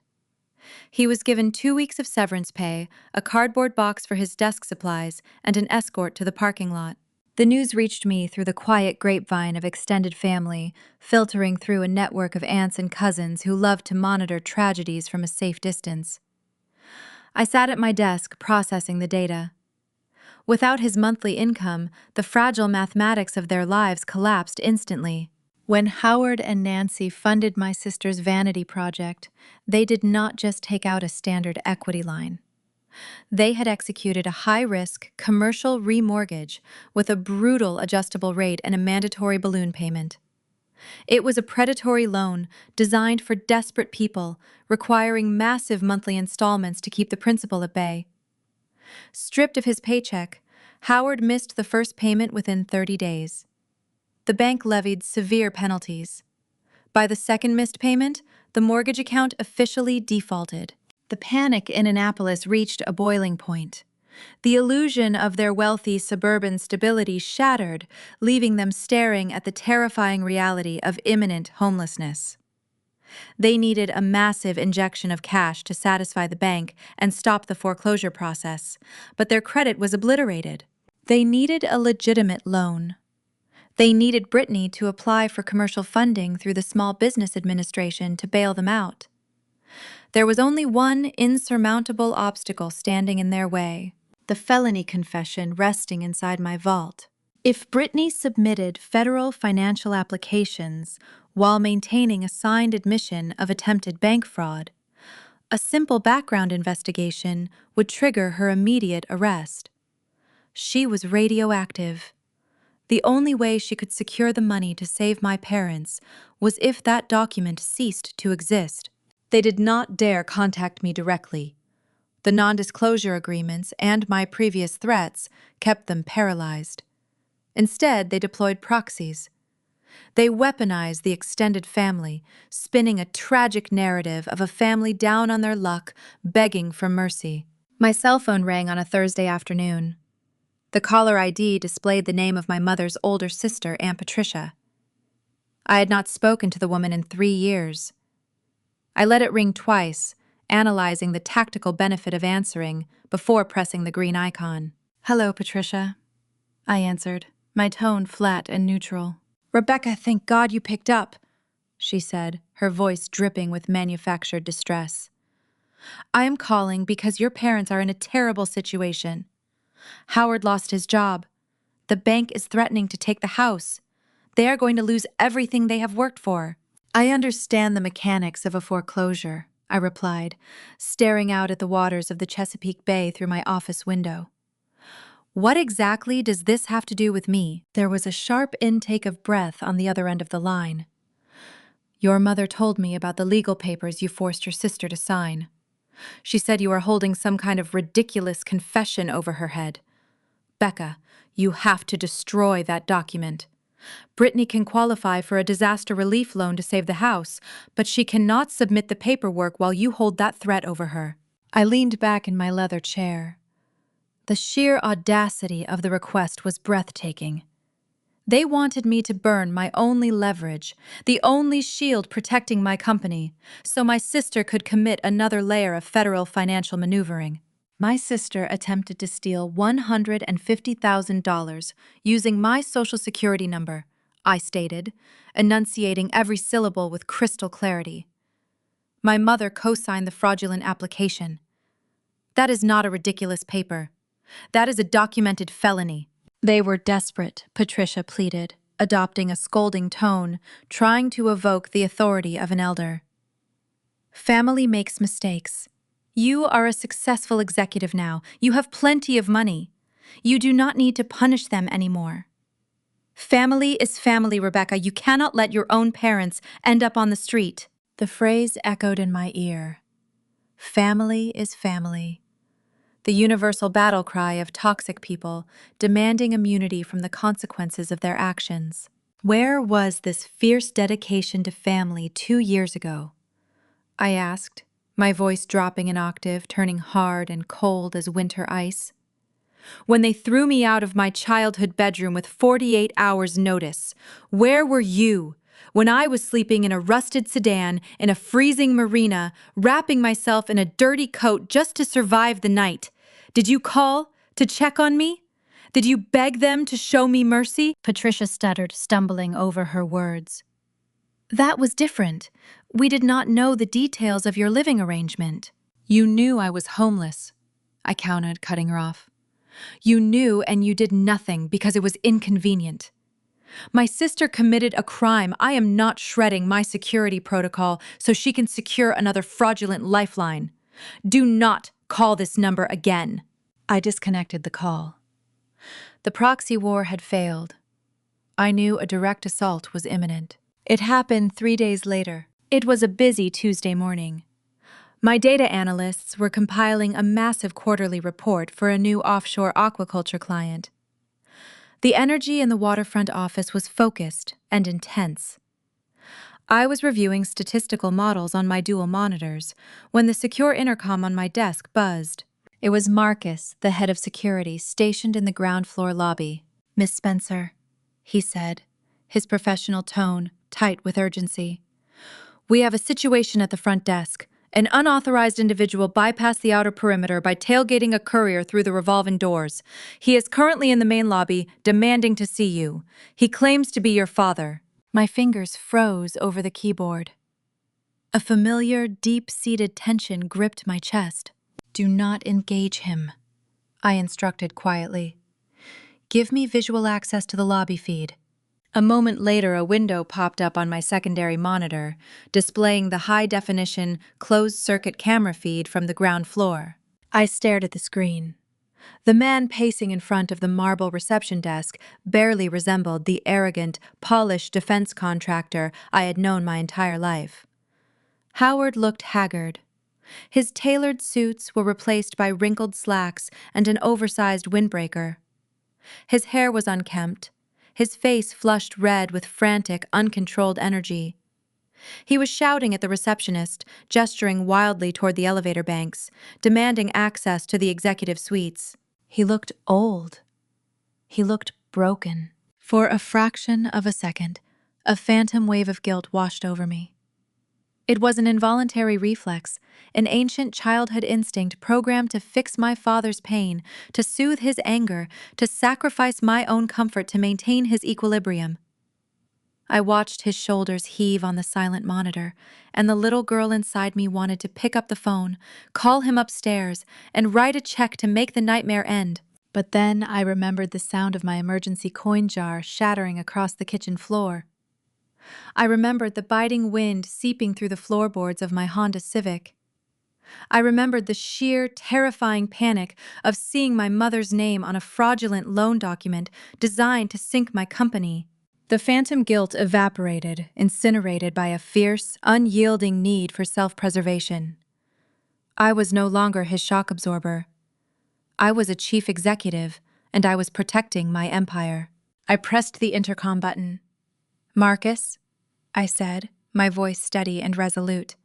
He was given 2 weeks of severance pay, a cardboard box for his desk supplies, and an escort to the parking lot. The news reached me through the quiet grapevine of extended family, filtering through a network of aunts and cousins who loved to monitor tragedies from a safe distance. I sat at my desk processing the data. Without his monthly income, the fragile mathematics of their lives collapsed instantly. When Howard and Nancy funded my sister's vanity project, they did not just take out a standard equity line. They had executed a high-risk commercial remortgage with a brutal adjustable rate and a mandatory balloon payment. It was a predatory loan designed for desperate people, requiring massive monthly installments to keep the principal at bay. Stripped of his paycheck, Howard missed the first payment within 30 days. The bank levied severe penalties. By the second missed payment, the mortgage account officially defaulted. The panic in Annapolis reached a boiling point. The illusion of their wealthy suburban stability shattered, leaving them staring at the terrifying reality of imminent homelessness. They needed a massive injection of cash to satisfy the bank and stop the foreclosure process, but their credit was obliterated. They needed a legitimate loan. They needed Brittany to apply for commercial funding through the Small Business Administration to bail them out. There was only one insurmountable obstacle standing in their way: the felony confession resting inside my vault. If Brittany submitted federal financial applications while maintaining a signed admission of attempted bank fraud, A simple background investigation would trigger her immediate arrest. She was radioactive. The only way she could secure the money to save my parents was if that document ceased to exist. They did not dare contact me directly. The non-disclosure agreements and my previous threats kept them paralyzed. Instead, they deployed proxies. They weaponized the extended family, spinning a tragic narrative of a family down on their luck, begging for mercy. My cell phone rang on a Thursday afternoon. The caller ID displayed the name of my mother's older sister, Aunt Patricia. I had not spoken to the woman in 3 years. I let it ring twice, analyzing the tactical benefit of answering before pressing the green icon. "Hello, Patricia," I answered, my tone flat and neutral. "Rebecca, thank God you picked up," she said, her voice dripping with manufactured distress. "I am calling because your parents are in a terrible situation. Howard lost his job. The bank is threatening to take the house. They are going to lose everything they have worked for." "I understand the mechanics of a foreclosure," I replied, staring out at the waters of the Chesapeake Bay through my office window. "What exactly does this have to do with me?" There was a sharp intake of breath on the other end of the line. "Your mother told me about the legal papers you forced your sister to sign. She said you are holding some kind of ridiculous confession over her head. Becca, you have to destroy that document. Brittany can qualify for a disaster relief loan to save the house, but she cannot submit the paperwork while you hold that threat over her." I leaned back in my leather chair. The sheer audacity of the request was breathtaking. They wanted me to burn my only leverage, the only shield protecting my company, so my sister could commit another layer of federal financial maneuvering. My sister attempted to steal $150,000 using my Social Security number, I stated, enunciating every syllable with crystal clarity. My mother co-signed the fraudulent application. That is not a ridiculous paper. That is a documented felony. They were desperate, Patricia pleaded, adopting a scolding tone, trying to evoke the authority of an elder. "Family makes mistakes. You are a successful executive now. You have plenty of money. You do not need to punish them anymore. Family is family, Rebecca. You cannot let your own parents end up on the street." The phrase echoed in my ear. Family is family. The universal battle cry of toxic people demanding immunity from the consequences of their actions. Where was this fierce dedication to family 2 years ago? I asked, my voice dropping an octave, turning hard and cold as winter ice. When they threw me out of my childhood bedroom with 48 hours' notice, where were you? When I was sleeping in a rusted sedan in a freezing marina, wrapping myself in a dirty coat just to survive the night. Did you call to check on me? Did you beg them to show me mercy? Patricia stuttered, stumbling over her words. That was different. We did not know the details of your living arrangement. You knew I was homeless, I countered, cutting her off. You knew and you did nothing because it was inconvenient. My sister committed a crime. I am not shredding my security protocol so she can secure another fraudulent lifeline. Do not call this number again. I disconnected the call. The proxy war had failed. I knew a direct assault was imminent. It happened 3 days later. It was a busy Tuesday morning. My data analysts were compiling a massive quarterly report for a new offshore aquaculture client. The energy in the waterfront office was focused and intense. I was reviewing statistical models on my dual monitors when the secure intercom on my desk buzzed. It was Marcus, the head of security, stationed in the ground floor lobby. "Miss Spencer," he said, his professional tone tight with urgency. "We have a situation at the front desk. An unauthorized individual bypassed the outer perimeter by tailgating a courier through the revolving doors. He is currently in the main lobby, demanding to see you. He claims to be your father." My fingers froze over the keyboard. A familiar, deep-seated tension gripped my chest. "Do not engage him," I instructed quietly. "Give me visual access to the lobby feed." A moment later, a window popped up on my secondary monitor, displaying the high-definition, closed-circuit camera feed from the ground floor. I stared at the screen. The man pacing in front of the marble reception desk barely resembled the arrogant, polished defense contractor I had known my entire life. Howard looked haggard. His tailored suits were replaced by wrinkled slacks and an oversized windbreaker. His hair was unkempt, his face flushed red with frantic, uncontrolled energy. He was shouting at the receptionist, gesturing wildly toward the elevator banks, demanding access to the executive suites. He looked old. He looked broken. For a fraction of a second, a phantom wave of guilt washed over me. It was an involuntary reflex, an ancient childhood instinct programmed to fix my father's pain, to soothe his anger, to sacrifice my own comfort to maintain his equilibrium. I watched his shoulders heave on the silent monitor, and the little girl inside me wanted to pick up the phone, call him upstairs, and write a check to make the nightmare end. But then I remembered the sound of my emergency coin jar shattering across the kitchen floor. I remembered the biting wind seeping through the floorboards of my Honda Civic. I remembered the sheer, terrifying panic of seeing my mother's name on a fraudulent loan document designed to sink my company. The phantom guilt evaporated, incinerated by a fierce, unyielding need for self-preservation. I was no longer his shock absorber. I was a chief executive, and I was protecting my empire. I pressed the intercom button. "Marcus," I said, my voice steady and resolute.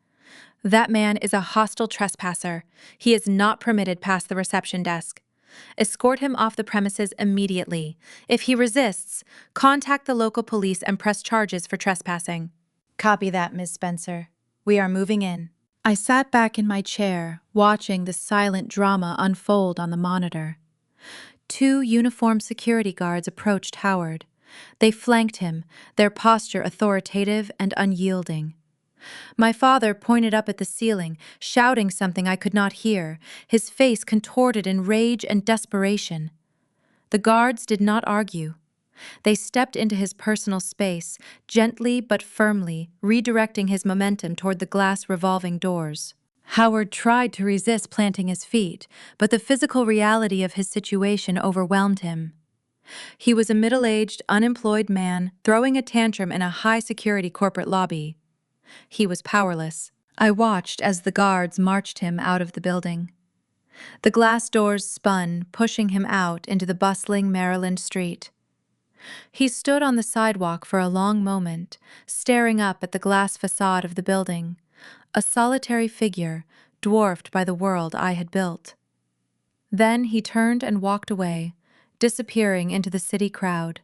"That man is a hostile trespasser. He is not permitted past the reception desk. Escort him off the premises immediately. If he resists, contact the local police and press charges for trespassing." "Copy that, Ms. Spencer. We are moving in." I sat back in my chair, watching the silent drama unfold on the monitor. 2 uniformed security guards approached Howard. They flanked him, their posture authoritative and unyielding. My father pointed up at the ceiling, shouting something I could not hear, his face contorted in rage and desperation. The guards did not argue. They stepped into his personal space, gently but firmly, redirecting his momentum toward the glass revolving doors. Howard tried to resist planting his feet, but the physical reality of his situation overwhelmed him. He was a middle-aged, unemployed man throwing a tantrum in a high-security corporate lobby. He was powerless. I watched as the guards marched him out of the building. The glass doors spun, pushing him out into the bustling Maryland street. He stood on the sidewalk for a long moment, staring up at the glass facade of the building, a solitary figure, dwarfed by the world I had built. Then he turned and walked away, disappearing into the city crowd.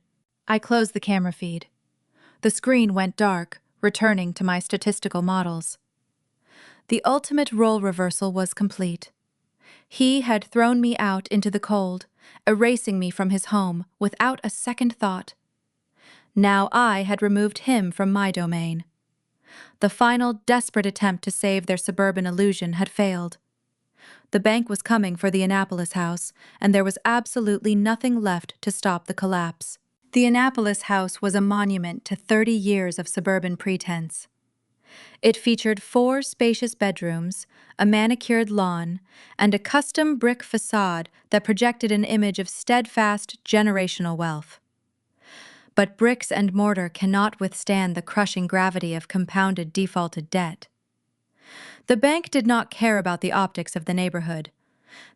I closed the camera feed. The screen went dark, returning to my statistical models. The ultimate role reversal was complete. He had thrown me out into the cold, erasing me from his home without a second thought. Now I had removed him from my domain. The final desperate attempt to save their suburban illusion had failed. The bank was coming for the Annapolis house, and there was absolutely nothing left to stop the collapse. The Annapolis house was a monument to 30 years of suburban pretense. It featured 4 spacious bedrooms, a manicured lawn, and a custom brick facade that projected an image of steadfast, generational wealth. But bricks and mortar cannot withstand the crushing gravity of compounded defaulted debt. The bank did not care about the optics of the neighborhood.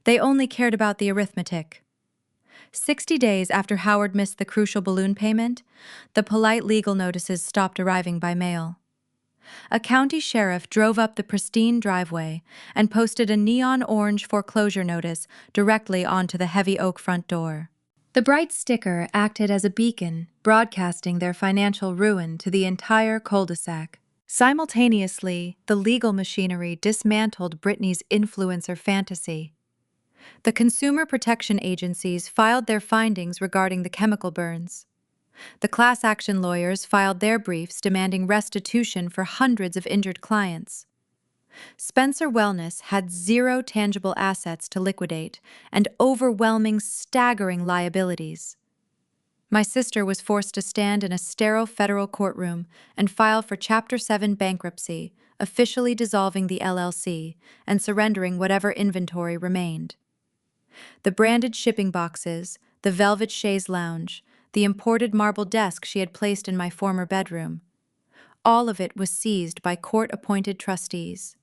They only cared about the arithmetic. 60 days after Howard missed the crucial balloon payment, the polite legal notices stopped arriving by mail. A county sheriff drove up the pristine driveway and posted a neon orange foreclosure notice directly onto the heavy oak front door. The bright sticker acted as a beacon, broadcasting their financial ruin to the entire cul-de-sac. Simultaneously, the legal machinery dismantled Britney's influencer fantasy. The consumer protection agencies filed their findings regarding the chemical burns. The class action lawyers filed their briefs demanding restitution for hundreds of injured clients. Spencer Wellness had 0 tangible assets to liquidate and overwhelming, staggering liabilities. My sister was forced to stand in a sterile federal courtroom and file for Chapter 7 bankruptcy, officially dissolving the LLC and surrendering whatever inventory remained. The branded shipping boxes, the velvet chaise lounge, the imported marble desk she had placed in my former bedroom, all of it was seized by court-appointed trustees.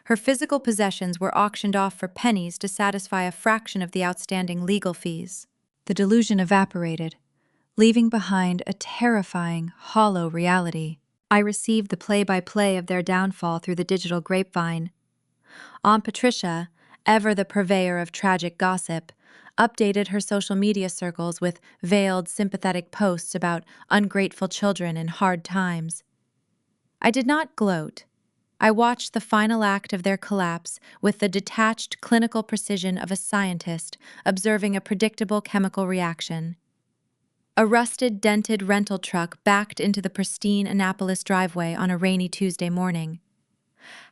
Her physical possessions were auctioned off for pennies to satisfy a fraction of the outstanding legal fees. The delusion evaporated, leaving behind a terrifying, hollow reality. I received the play-by-play of their downfall through the digital grapevine. Aunt Patricia, ever the purveyor of tragic gossip, updated her social media circles with veiled, sympathetic posts about ungrateful children in hard times. I did not gloat. I watched the final act of their collapse with the detached clinical precision of a scientist observing a predictable chemical reaction. A rusted, dented rental truck backed into the pristine Annapolis driveway on a rainy Tuesday morning.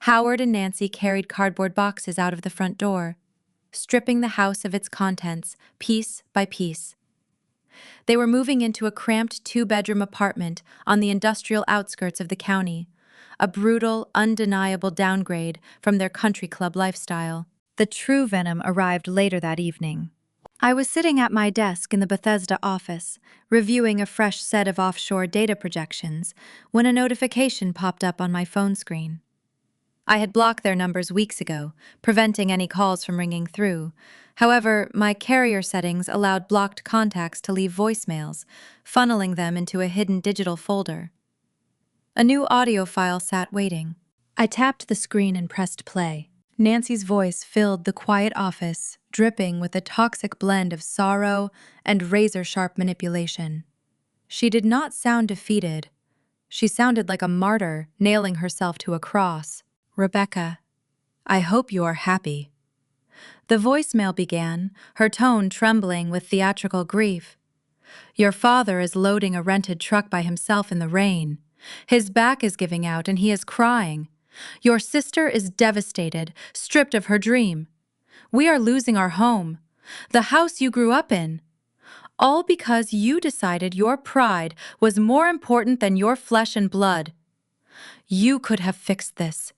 Howard and Nancy carried cardboard boxes out of the front door, stripping the house of its contents, piece by piece. They were moving into a cramped two-bedroom apartment on the industrial outskirts of the county, a brutal, undeniable downgrade from their country club lifestyle. The true venom arrived later that evening. I was sitting at my desk in the Bethesda office, reviewing a fresh set of offshore data projections, when a notification popped up on my phone screen. I had blocked their numbers weeks ago, preventing any calls from ringing through. However, my carrier settings allowed blocked contacts to leave voicemails, funneling them into a hidden digital folder. A new audio file sat waiting. I tapped the screen and pressed play. Nancy's voice filled the quiet office, dripping with a toxic blend of sorrow and razor-sharp manipulation. She did not sound defeated. She sounded like a martyr nailing herself to a cross. "Rebecca, I hope you are happy." The voicemail began, her tone trembling with theatrical grief. "Your father is loading a rented truck by himself in the rain. His back is giving out and he is crying. Your sister is devastated, stripped of her dream. We are losing our home, the house you grew up in. All because you decided your pride was more important than your flesh and blood. You could have fixed this.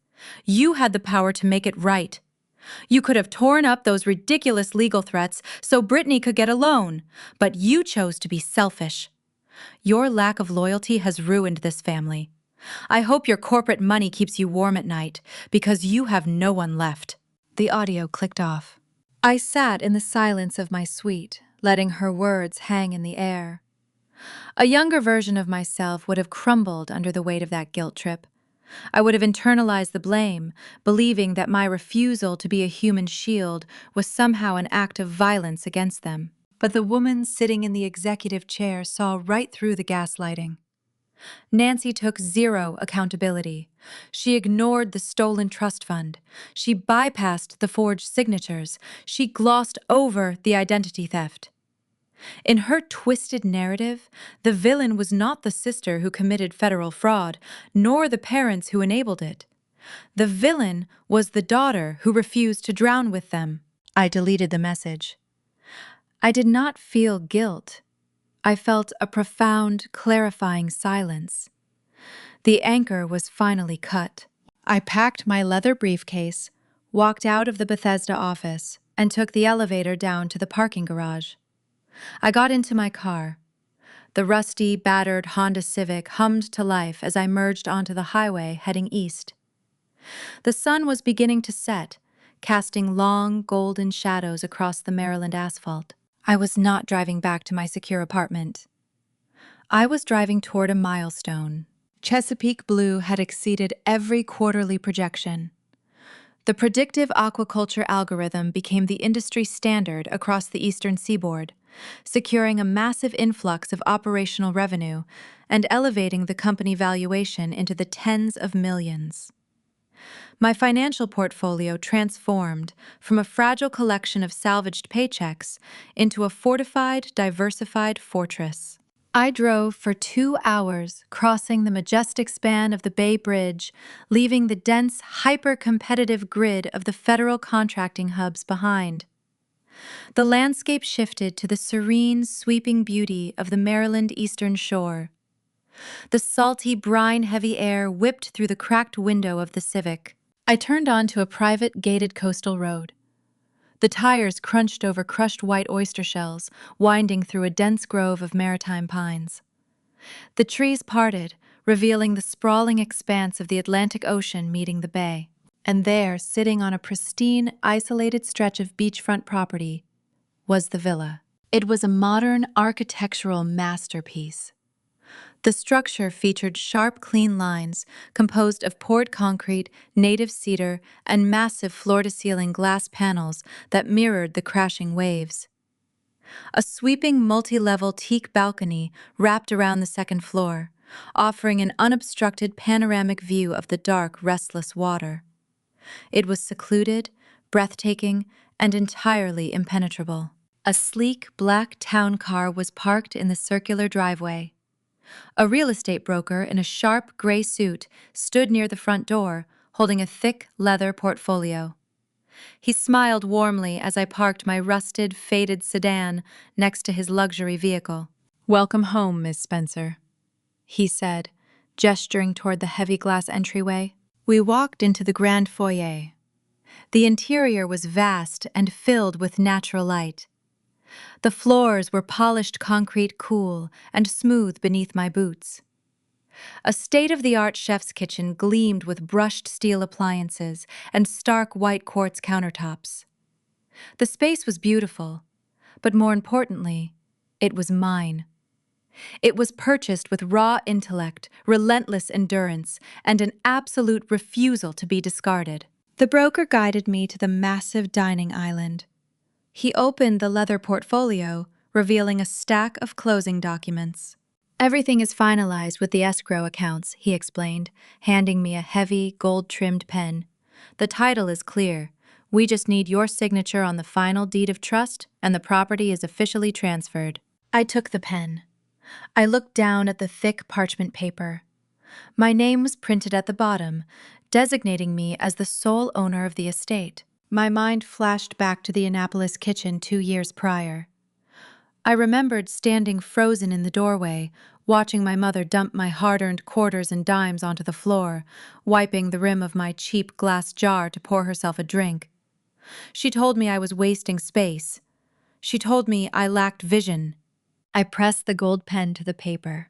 You had the power to make it right. You could have torn up those ridiculous legal threats so Brittany could get a loan, but you chose to be selfish. Your lack of loyalty has ruined this family. I hope your corporate money keeps you warm at night, because you have no one left." The audio clicked off. I sat in the silence of my suite, letting her words hang in the air. A younger version of myself would have crumbled under the weight of that guilt trip. I would have internalized the blame, believing that my refusal to be a human shield was somehow an act of violence against them. But the woman sitting in the executive chair saw right through the gaslighting. Nancy took zero accountability. She ignored the stolen trust fund. She bypassed the forged signatures. She glossed over the identity theft. In her twisted narrative, the villain was not the sister who committed federal fraud, nor the parents who enabled it. The villain was the daughter who refused to drown with them. I deleted the message. I did not feel guilt. I felt a profound, clarifying silence. The anchor was finally cut. I packed my leather briefcase, walked out of the Bethesda office, and took the elevator down to the parking garage. I got into my car. The rusty, battered Honda Civic hummed to life as I merged onto the highway heading east. The sun was beginning to set, casting long, golden shadows across the Maryland asphalt. I was not driving back to my secure apartment. I was driving toward a milestone. Chesapeake Blue had exceeded every quarterly projection. The predictive aquaculture algorithm became the industry standard across the eastern seaboard, securing a massive influx of operational revenue and elevating the company valuation into the tens of millions. My financial portfolio transformed from a fragile collection of salvaged paychecks into a fortified, diversified fortress. I drove for 2 hours, crossing the majestic span of the Bay Bridge, leaving the dense, hyper-competitive grid of the federal contracting hubs behind. The landscape shifted to the serene, sweeping beauty of the Maryland Eastern Shore. The salty, brine-heavy air whipped through the cracked window of the Civic. I turned onto a private, gated coastal road. The tires crunched over crushed white oyster shells, winding through a dense grove of maritime pines. The trees parted, revealing the sprawling expanse of the Atlantic Ocean meeting the bay. And there, sitting on a pristine, isolated stretch of beachfront property, was the villa. It was a modern architectural masterpiece. The structure featured sharp, clean lines composed of poured concrete, native cedar, and massive floor-to-ceiling glass panels that mirrored the crashing waves. A sweeping multi-level teak balcony wrapped around the second floor, offering an unobstructed panoramic view of the dark, restless water. It was secluded, breathtaking, and entirely impenetrable. A sleek, black town car was parked in the circular driveway. A real estate broker in a sharp gray suit stood near the front door, holding a thick leather portfolio. He smiled warmly as I parked my rusted, faded sedan next to his luxury vehicle. "Welcome home, Miss Spencer," he said, gesturing toward the heavy glass entryway. We walked into the grand foyer. The interior was vast and filled with natural light. The floors were polished concrete, cool and smooth beneath my boots. A state-of-the-art chef's kitchen gleamed with brushed steel appliances and stark white quartz countertops. The space was beautiful, but more importantly, it was mine. It was purchased with raw intellect, relentless endurance, and an absolute refusal to be discarded. The broker guided me to the massive dining island. He opened the leather portfolio, revealing a stack of closing documents. "Everything is finalized with the escrow accounts," he explained, handing me a heavy, gold-trimmed pen. "The title is clear. We just need your signature on the final deed of trust, and the property is officially transferred." I took the pen. I looked down at the thick parchment paper. My name was printed at the bottom, designating me as the sole owner of the estate. My mind flashed back to the Annapolis kitchen 2 years prior. I remembered standing frozen in the doorway, watching my mother dump my hard-earned quarters and dimes onto the floor, wiping the rim of my cheap glass jar to pour herself a drink. She told me I was wasting space. She told me I lacked vision. I pressed the gold pen to the paper.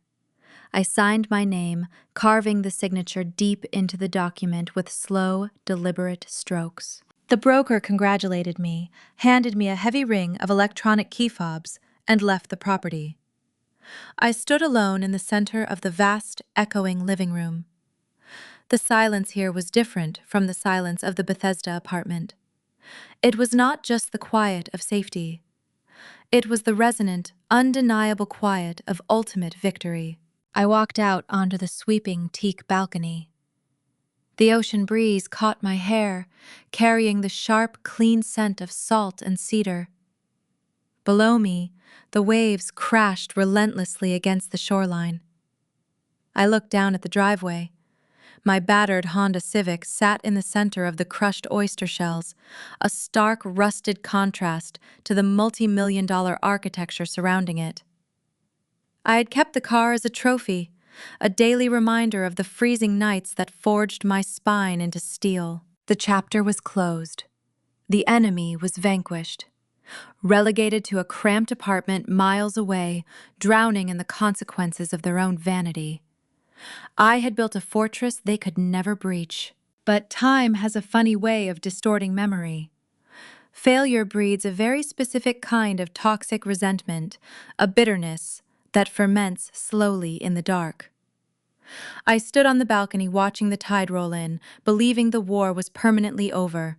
I signed my name, carving the signature deep into the document with slow, deliberate strokes. The broker congratulated me, handed me a heavy ring of electronic key fobs, and left the property. I stood alone in the center of the vast, echoing living room. The silence here was different from the silence of the Bethesda apartment. It was not just the quiet of safety. It was the resonant, undeniable quiet of ultimate victory. I walked out onto the sweeping teak balcony. The ocean breeze caught my hair, carrying the sharp, clean scent of salt and cedar. Below me, the waves crashed relentlessly against the shoreline. I looked down at the driveway. My battered Honda Civic sat in the center of the crushed oyster shells, a stark, rusted contrast to the multi-million-dollar architecture surrounding it. I had kept the car as a trophy, a daily reminder of the freezing nights that forged my spine into steel. The chapter was closed. The enemy was vanquished. Relegated to a cramped apartment miles away, drowning in the consequences of their own vanity. I had built a fortress they could never breach. But time has a funny way of distorting memory. Failure breeds a very specific kind of toxic resentment, a bitterness that ferments slowly in the dark. I stood on the balcony watching the tide roll in, believing the war was permanently over.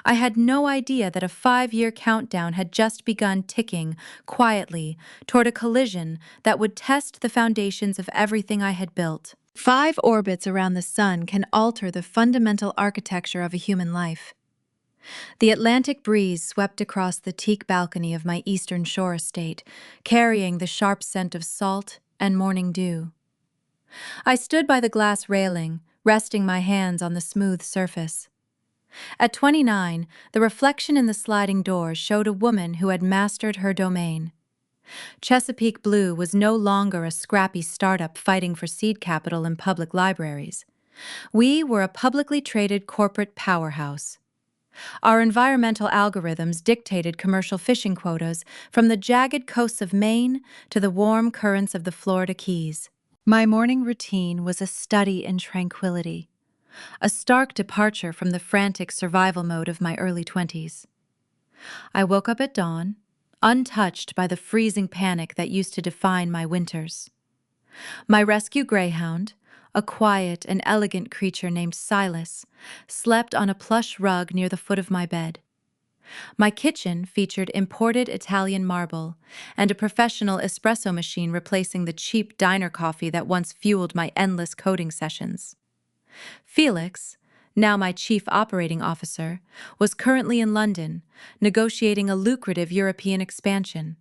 I had no idea that a 5-year countdown had just begun ticking, quietly, toward a collision that would test the foundations of everything I had built. 5 orbits around the sun can alter the fundamental architecture of a human life. The Atlantic breeze swept across the teak balcony of my Eastern Shore estate, carrying the sharp scent of salt and morning dew. I stood by the glass railing, resting my hands on the smooth surface. At 29, the reflection in the sliding door showed a woman who had mastered her domain. Chesapeake Blue was no longer a scrappy startup fighting for seed capital in public libraries. We were a publicly traded corporate powerhouse. Our environmental algorithms dictated commercial fishing quotas from the jagged coasts of Maine to the warm currents of the Florida Keys. My morning routine was a study in tranquility, a stark departure from the frantic survival mode of my early 20s. I woke up at dawn, untouched by the freezing panic that used to define my winters. My rescue greyhound, a quiet and elegant creature named Silas, slept on a plush rug near the foot of my bed. My kitchen featured imported Italian marble and a professional espresso machine replacing the cheap diner coffee that once fueled my endless coding sessions. Felix, now my chief operating officer, was currently in London, negotiating a lucrative European expansion.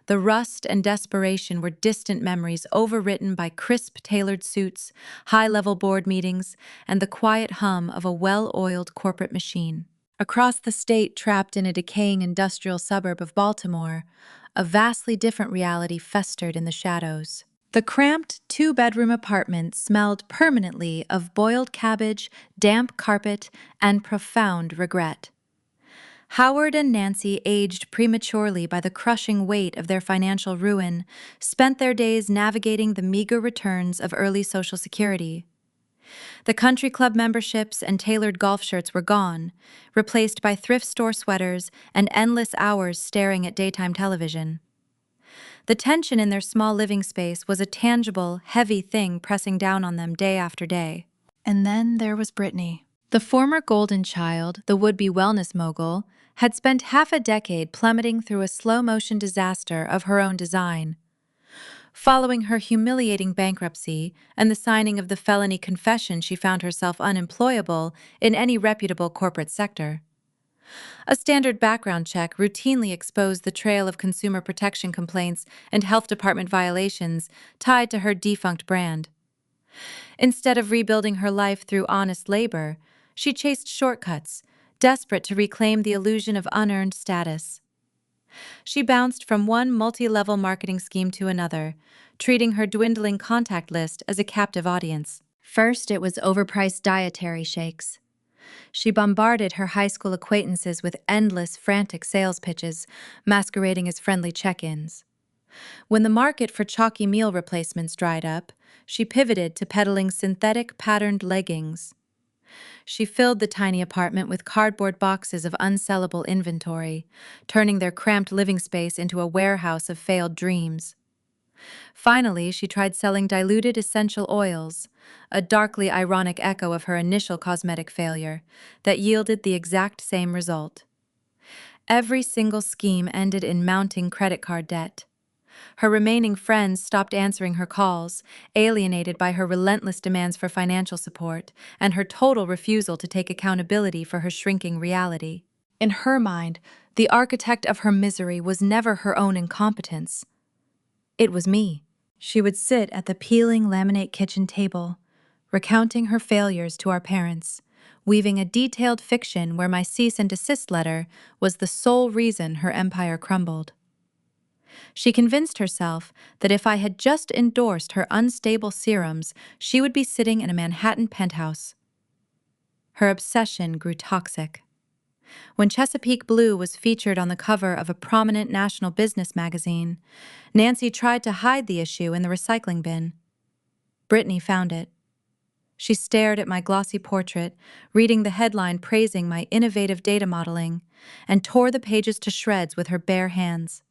The rust and desperation were distant memories overwritten by crisp tailored suits, high-level board meetings, and the quiet hum of a well-oiled corporate machine. Across the state, trapped in a decaying industrial suburb of Baltimore, a vastly different reality festered in the shadows. The cramped two-bedroom apartment smelled permanently of boiled cabbage, damp carpet, and profound regret. Howard and Nancy, aged prematurely by the crushing weight of their financial ruin, spent their days navigating the meager returns of early Social Security. The country club memberships and tailored golf shirts were gone, replaced by thrift store sweaters and endless hours staring at daytime television. The tension in their small living space was a tangible, heavy thing pressing down on them day after day. And then there was Brittany. The former golden child, the would-be wellness mogul, had spent half a decade plummeting through a slow-motion disaster of her own design. Following her humiliating bankruptcy and the signing of the felony confession, she found herself unemployable in any reputable corporate sector. A standard background check routinely exposed the trail of consumer protection complaints and health department violations tied to her defunct brand. Instead of rebuilding her life through honest labor, she chased shortcuts, desperate to reclaim the illusion of unearned status. She bounced from one multi-level marketing scheme to another, treating her dwindling contact list as a captive audience. First, it was overpriced dietary shakes. She bombarded her high school acquaintances with endless, frantic sales pitches, masquerading as friendly check-ins. When the market for chalky meal replacements dried up, she pivoted to peddling synthetic, patterned leggings. She filled the tiny apartment with cardboard boxes of unsellable inventory, turning their cramped living space into a warehouse of failed dreams. Finally, she tried selling diluted essential oils, a darkly ironic echo of her initial cosmetic failure, that yielded the exact same result. Every single scheme ended in mounting credit card debt. Her remaining friends stopped answering her calls, alienated by her relentless demands for financial support and her total refusal to take accountability for her shrinking reality. In her mind, the architect of her misery was never her own incompetence. It was me. She would sit at the peeling laminate kitchen table, recounting her failures to our parents, weaving a detailed fiction where my cease and desist letter was the sole reason her empire crumbled. She convinced herself that if I had just endorsed her unstable serums, she would be sitting in a Manhattan penthouse. Her obsession grew toxic. When Chesapeake Blue was featured on the cover of a prominent national business magazine, Nancy tried to hide the issue in the recycling bin. Brittany found it. She stared at my glossy portrait, reading the headline praising my innovative data modeling, and tore the pages to shreds with her bare hands.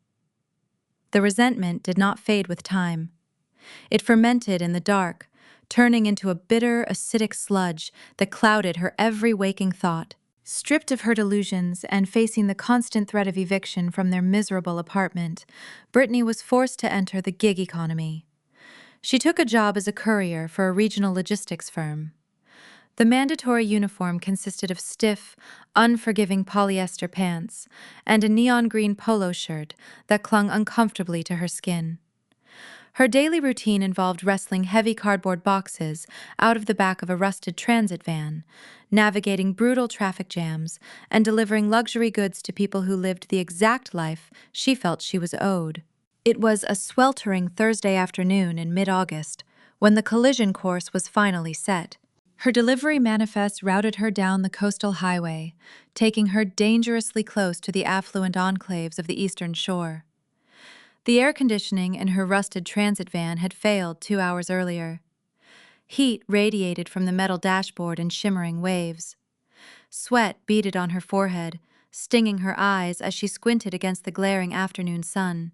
The resentment did not fade with time. It fermented in the dark, turning into a bitter, acidic sludge that clouded her every waking thought. Stripped of her delusions and facing the constant threat of eviction from their miserable apartment, Brittany was forced to enter the gig economy. She took a job as a courier for a regional logistics firm. The mandatory uniform consisted of stiff, unforgiving polyester pants and a neon green polo shirt that clung uncomfortably to her skin. Her daily routine involved wrestling heavy cardboard boxes out of the back of a rusted transit van, navigating brutal traffic jams, and delivering luxury goods to people who lived the exact life she felt she was owed. It was a sweltering Thursday afternoon in mid-August when the collision course was finally set. Her delivery manifest routed her down the coastal highway, taking her dangerously close to the affluent enclaves of the Eastern Shore. The air conditioning in her rusted transit van had failed 2 hours earlier. Heat radiated from the metal dashboard in shimmering waves. Sweat beaded on her forehead, stinging her eyes as she squinted against the glaring afternoon sun.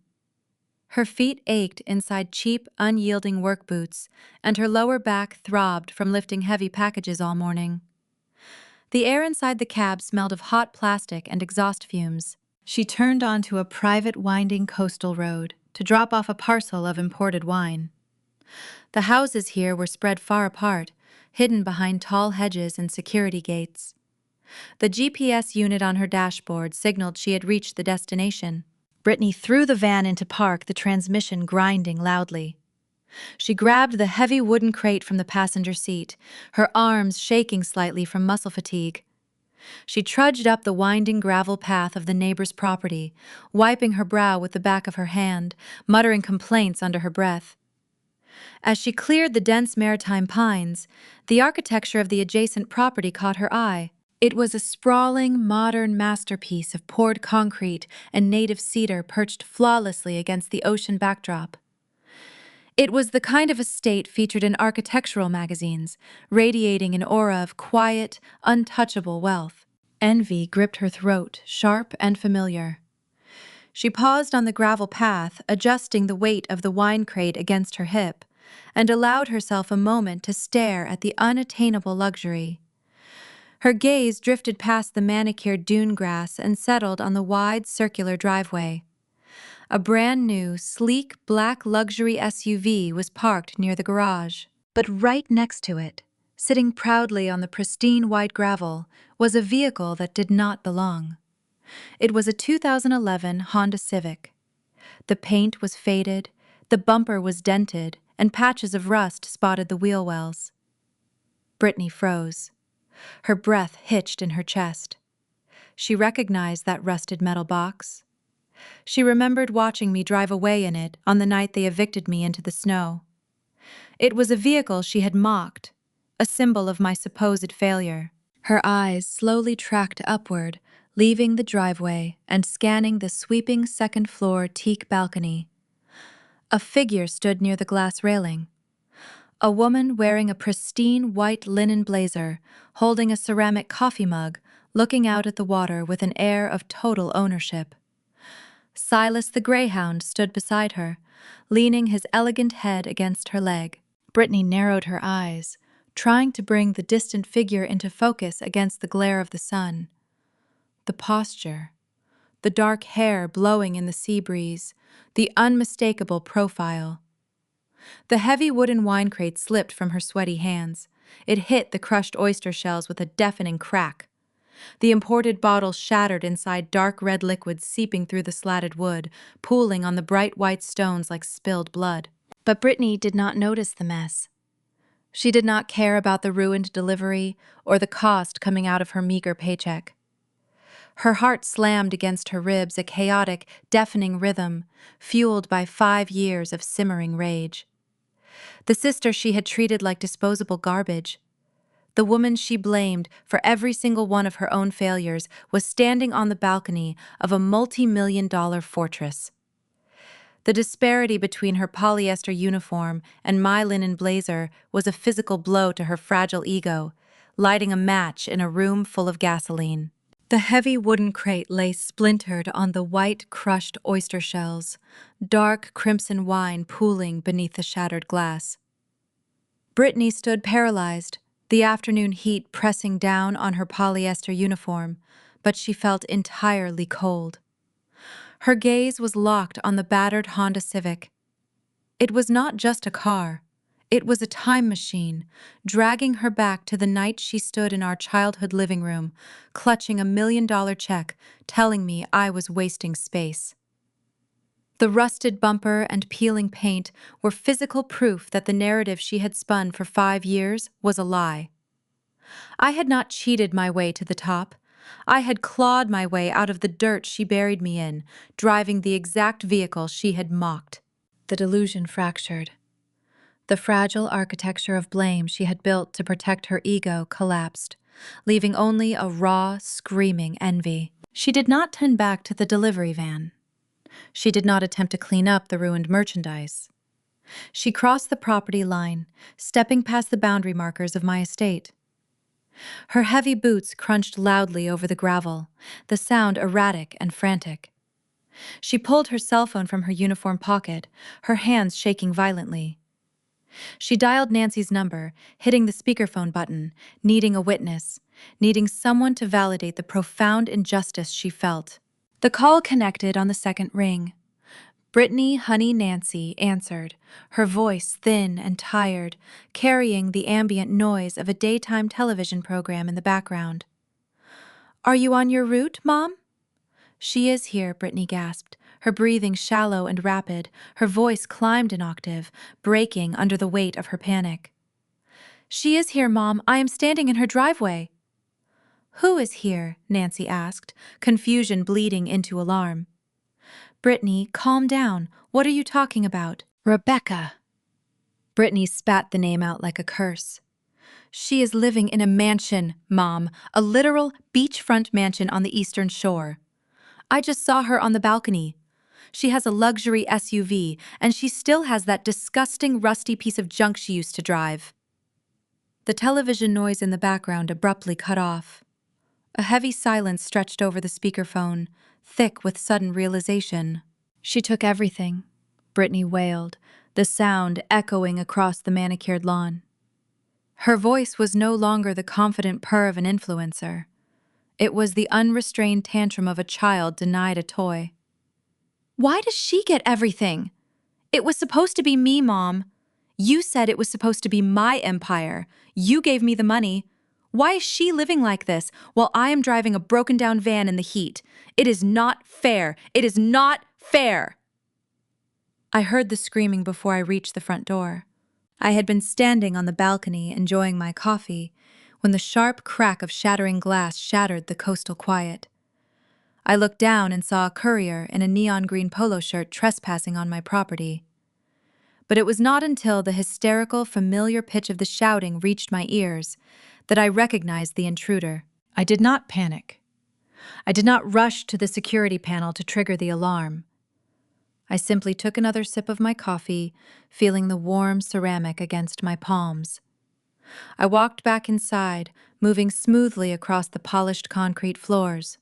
Her feet ached inside cheap, unyielding work boots, and her lower back throbbed from lifting heavy packages all morning. The air inside the cab smelled of hot plastic and exhaust fumes. She turned onto a private winding coastal road to drop off a parcel of imported wine. The houses here were spread far apart, hidden behind tall hedges and security gates. The GPS unit on her dashboard signaled she had reached the destination. Brittany threw the van into park, the transmission grinding loudly. She grabbed the heavy wooden crate from the passenger seat, her arms shaking slightly from muscle fatigue. She trudged up the winding gravel path of the neighbor's property, wiping her brow with the back of her hand, muttering complaints under her breath. As she cleared the dense maritime pines, the architecture of the adjacent property caught her eye. It was a sprawling, modern masterpiece of poured concrete and native cedar perched flawlessly against the ocean backdrop. It was the kind of estate featured in architectural magazines, radiating an aura of quiet, untouchable wealth. Envy gripped her throat, sharp and familiar. She paused on the gravel path, adjusting the weight of the wine crate against her hip, and allowed herself a moment to stare at the unattainable luxury. Her gaze drifted past the manicured dune grass and settled on the wide, circular driveway. A brand-new, sleek, black luxury SUV was parked near the garage. But right next to it, sitting proudly on the pristine white gravel, was a vehicle that did not belong. It was a 2011 Honda Civic. The paint was faded, the bumper was dented, and patches of rust spotted the wheel wells. Brittany froze. Her breath hitched in her chest. She recognized that rusted metal box. She remembered watching me drive away in it on the night they evicted me into the snow. It was a vehicle she had mocked, a symbol of my supposed failure. Her eyes slowly tracked upward, leaving the driveway and scanning the sweeping second-floor teak balcony. A figure stood near the glass railing. A woman wearing a pristine white linen blazer, holding a ceramic coffee mug, looking out at the water with an air of total ownership. Silas the greyhound stood beside her, leaning his elegant head against her leg. Brittany narrowed her eyes, trying to bring the distant figure into focus against the glare of the sun. The posture, the dark hair blowing in the sea breeze, the unmistakable profile. The heavy wooden wine crate slipped from her sweaty hands. It hit the crushed oyster shells with a deafening crack. The imported bottle shattered inside dark red liquid seeping through the slatted wood, pooling on the bright white stones like spilled blood. But Brittany did not notice the mess. She did not care about the ruined delivery or the cost coming out of her meager paycheck. Her heart slammed against her ribs, a chaotic, deafening rhythm, fueled by 5 years of simmering rage. The sister she had treated like disposable garbage, the woman she blamed for every single one of her own failures, was standing on the balcony of a multi-million-dollar fortress. The disparity between her polyester uniform and my linen blazer was a physical blow to her fragile ego, lighting a match in a room full of gasoline. The heavy wooden crate lay splintered on the white, crushed oyster shells, dark crimson wine pooling beneath the shattered glass. Brittany stood paralyzed, the afternoon heat pressing down on her polyester uniform, but she felt entirely cold. Her gaze was locked on the battered Honda Civic. It was not just a car. It was a time machine, dragging her back to the night she stood in our childhood living room, clutching $1 million check, telling me I was wasting space. The rusted bumper and peeling paint were physical proof that the narrative she had spun for 5 years was a lie. I had not cheated my way to the top. I had clawed my way out of the dirt she buried me in, driving the exact vehicle she had mocked. The delusion fractured. The fragile architecture of blame she had built to protect her ego collapsed, leaving only a raw, screaming envy. She did not turn back to the delivery van. She did not attempt to clean up the ruined merchandise. She crossed the property line, stepping past the boundary markers of my estate. Her heavy boots crunched loudly over the gravel, the sound erratic and frantic. She pulled her cell phone from her uniform pocket, her hands shaking violently. She dialed Nancy's number, hitting the speakerphone button, needing a witness, needing someone to validate the profound injustice she felt. The call connected on the second ring. Brittany Honey Nancy answered, her voice thin and tired, carrying the ambient noise of a daytime television program in the background. "Are you on your route, Mom?" "She is here," Brittany gasped, her breathing shallow and rapid, her voice climbed an octave, breaking under the weight of her panic. "She is here, Mom. I am standing in her driveway." "Who is here?" Nancy asked, confusion bleeding into alarm. "Brittany, calm down. What are you talking about?" "Rebecca." Brittany spat the name out like a curse. "She is living in a mansion, Mom, a literal beachfront mansion on the Eastern Shore. I just saw her on the balcony. She has a luxury SUV, and she still has that disgusting rusty piece of junk she used to drive." The television noise in the background abruptly cut off. A heavy silence stretched over the speakerphone, thick with sudden realization. "She took everything," Brittany wailed, the sound echoing across the manicured lawn. Her voice was no longer the confident purr of an influencer. It was the unrestrained tantrum of a child denied a toy. "Why does she get everything? It was supposed to be me, Mom. You said it was supposed to be my empire. You gave me the money. Why is she living like this while I am driving a broken-down van in the heat? It is not fair. It is not fair." I heard the screaming before I reached the front door. I had been standing on the balcony enjoying my coffee when the sharp crack of shattering glass shattered the coastal quiet. I looked down and saw a courier in a neon green polo shirt trespassing on my property. But it was not until the hysterical, familiar pitch of the shouting reached my ears that I recognized the intruder. I did not panic. I did not rush to the security panel to trigger the alarm. I simply took another sip of my coffee, feeling the warm ceramic against my palms. I walked back inside, moving smoothly across the polished concrete floors.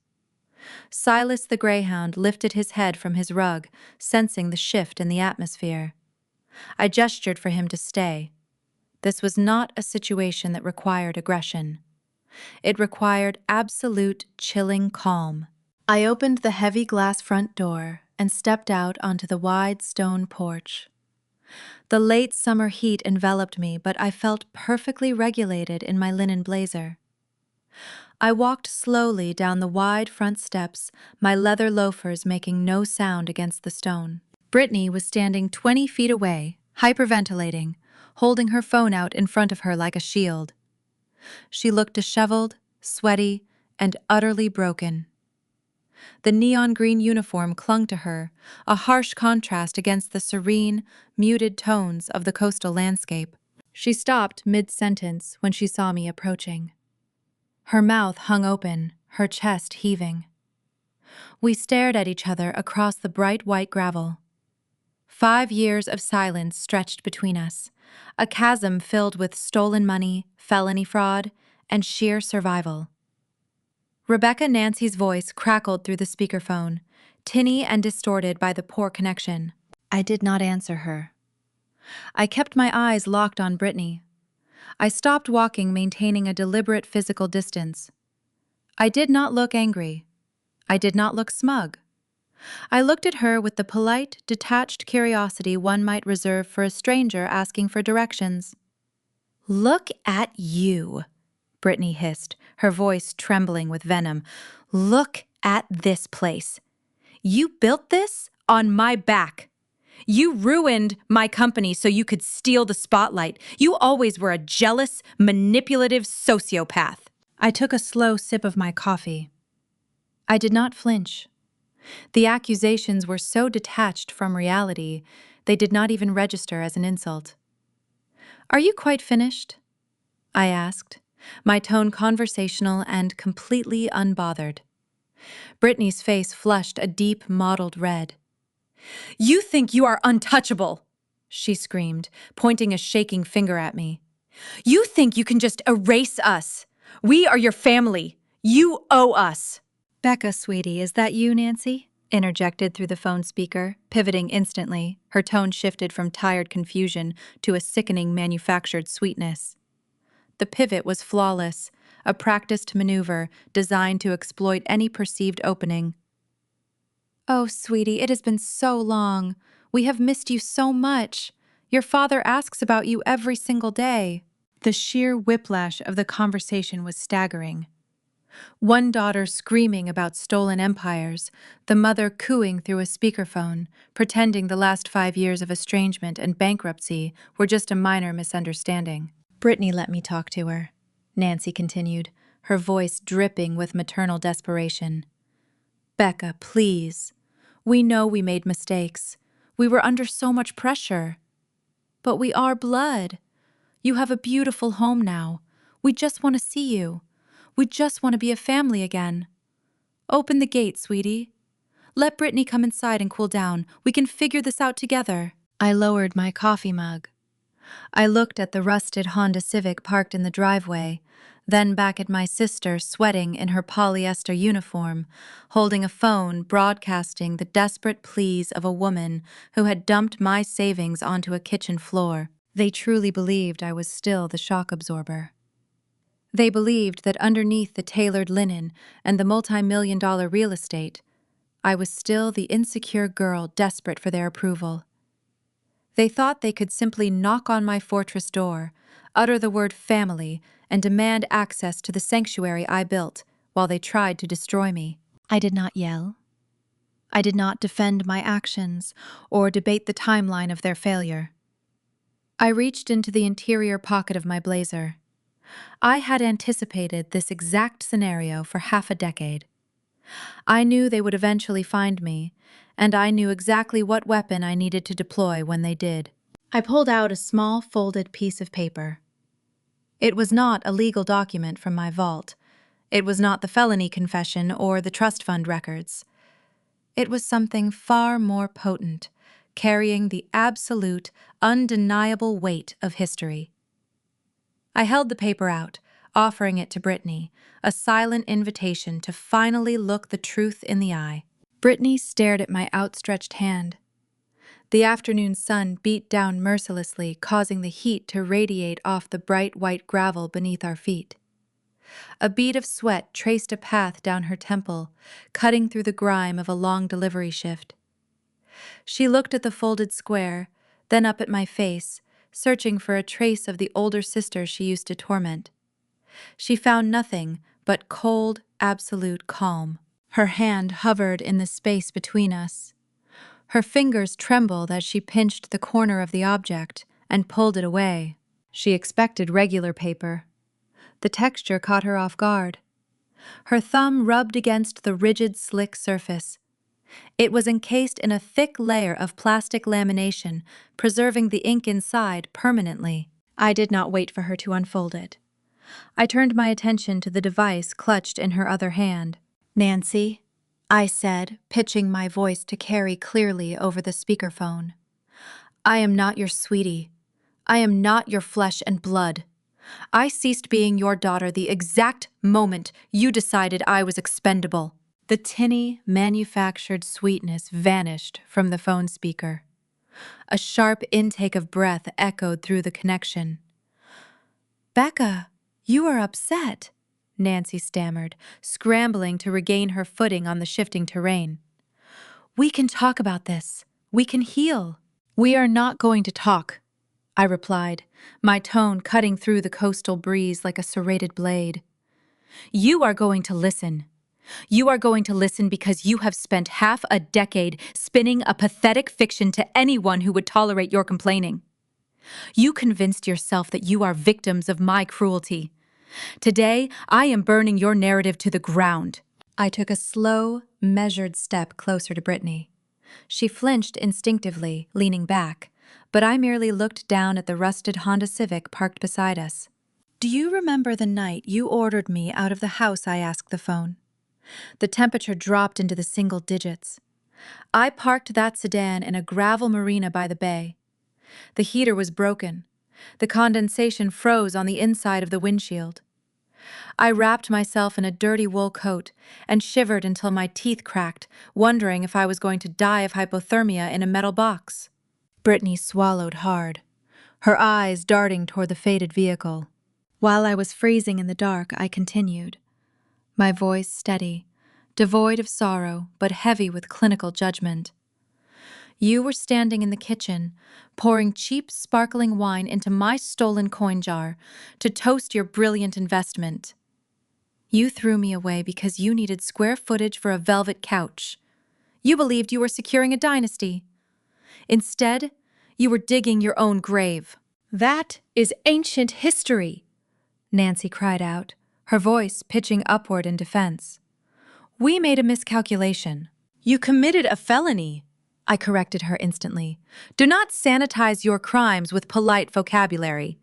Silas the greyhound lifted his head from his rug, sensing the shift in the atmosphere. I gestured for him to stay. This was not a situation that required aggression. It required absolute, chilling calm. I opened the heavy glass front door and stepped out onto the wide stone porch. The late summer heat enveloped me, but I felt perfectly regulated in my linen blazer. I walked slowly down the wide front steps, my leather loafers making no sound against the stone. Brittany was standing 20 feet away, hyperventilating, holding her phone out in front of her like a shield. She looked disheveled, sweaty, and utterly broken. The neon green uniform clung to her, a harsh contrast against the serene, muted tones of the coastal landscape. She stopped mid-sentence when she saw me approaching. Her mouth hung open, her chest heaving. We stared at each other across the bright white gravel. 5 years of silence stretched between us, a chasm filled with stolen money, felony fraud, and sheer survival. Rebecca Nancy's voice crackled through the speakerphone, tinny and distorted by the poor connection. I did not answer her. I kept my eyes locked on Brittany. I stopped walking, maintaining a deliberate physical distance. I did not look angry. I did not look smug. I looked at her with the polite, detached curiosity one might reserve for a stranger asking for directions. "Look at you," Brittany hissed, her voice trembling with venom. "Look at this place. You built this On my back. You ruined my company so you could steal the spotlight. You always were a jealous, manipulative sociopath. I took a slow sip of my coffee. I did not flinch. The accusations were so detached from reality, they did not even register as an insult. "Are you quite finished?" I asked, my tone conversational and completely unbothered. Brittany's face flushed a deep, mottled red. "You think you are untouchable!" she screamed, pointing a shaking finger at me. "You think you can just erase us! We are your family! You owe us!" "Becca, sweetie, is that you, Nancy?" interjected through the phone speaker, pivoting instantly. Her tone shifted from tired confusion to a sickening manufactured sweetness. The pivot was flawless, a practiced maneuver designed to exploit any perceived opening. "Oh, sweetie, it has been so long. We have missed you so much. Your father asks about you every single day." The sheer whiplash of the conversation was staggering. One daughter screaming about stolen empires, the mother cooing through a speakerphone, pretending the last 5 years of estrangement and bankruptcy were just a minor misunderstanding. "Brittany let me talk to her," Nancy continued, her voice dripping with maternal desperation. "Becca, please. We know we made mistakes. We were under so much pressure. But we are blood. You have a beautiful home now. We just want to see you. We just want to be a family again. Open the gate, sweetie. Let Brittany come inside and cool down. We can figure this out together." I lowered my coffee mug. I looked at the rusted Honda Civic parked in the driveway, then back at my sister sweating in her polyester uniform, holding a phone broadcasting the desperate pleas of a woman who had dumped my savings onto a kitchen floor. They truly believed I was still the shock absorber. They believed that underneath the tailored linen and the multi-million-dollar real estate, I was still the insecure girl desperate for their approval. They thought they could simply knock on my fortress door, utter the word family, and demand access to the sanctuary I built while they tried to destroy me. I did not yell. I did not defend my actions or debate the timeline of their failure. I reached into the interior pocket of my blazer. I had anticipated this exact scenario for half a decade. I knew they would eventually find me, and I knew exactly what weapon I needed to deploy when they did. I pulled out a small folded piece of paper. It was not a legal document from my vault. It was not the felony confession or the trust fund records. It was something far more potent, carrying the absolute, undeniable weight of history. I held the paper out, offering it to Brittany, a silent invitation to finally look the truth in the eye. Brittany stared at my outstretched hand. The afternoon sun beat down mercilessly, causing the heat to radiate off the bright white gravel beneath our feet. A bead of sweat traced a path down her temple, cutting through the grime of a long delivery shift. She looked at the folded square, then up at my face, searching for a trace of the older sister she used to torment. She found nothing but cold, absolute calm. Her hand hovered in the space between us. Her fingers trembled as she pinched the corner of the object and pulled it away. She expected regular paper. The texture caught her off guard. Her thumb rubbed against the rigid, slick surface. It was encased in a thick layer of plastic lamination, preserving the ink inside permanently. I did not wait for her to unfold it. I turned my attention to the device clutched in her other hand. "Nancy," I said, pitching my voice to carry clearly over the speakerphone. "I am not your sweetie. I am not your flesh and blood. I ceased being your daughter the exact moment you decided I was expendable." The tinny, manufactured sweetness vanished from the phone speaker. A sharp intake of breath echoed through the connection. "Becca, you are upset," Nancy stammered, scrambling to regain her footing on the shifting terrain. "We can talk about this. We can heal." "We are not going to talk," I replied, my tone cutting through the coastal breeze like a serrated blade. "You are going to listen. You are going to listen because you have spent half a decade spinning a pathetic fiction to anyone who would tolerate your complaining. You convinced yourself that you are victims of my cruelty. Today, I am burning your narrative to the ground. I took a slow, measured step closer to Brittany. She flinched instinctively, leaning back, but I merely looked down at the rusted Honda Civic parked beside us. Do you remember the night you ordered me out of the house? I asked the phone. The temperature dropped into the single digits. I parked that sedan in a gravel marina by the bay. The heater was broken. The condensation froze on the inside of the windshield. I wrapped myself in a dirty wool coat and shivered until my teeth cracked, wondering if I was going to die of hypothermia in a metal box. Brittany swallowed hard, her eyes darting toward the faded vehicle. While I was freezing in the dark, I continued, my voice steady, devoid of sorrow, but heavy with clinical judgment. You were standing in the kitchen, pouring cheap, sparkling wine into my stolen coin jar to toast your brilliant investment. You threw me away because you needed square footage for a velvet couch. You believed you were securing a dynasty. Instead, you were digging your own grave. That is ancient history, Nancy cried out, her voice pitching upward in defense. We made a miscalculation. You committed a felony, I corrected her instantly. Do not sanitize your crimes with polite vocabulary.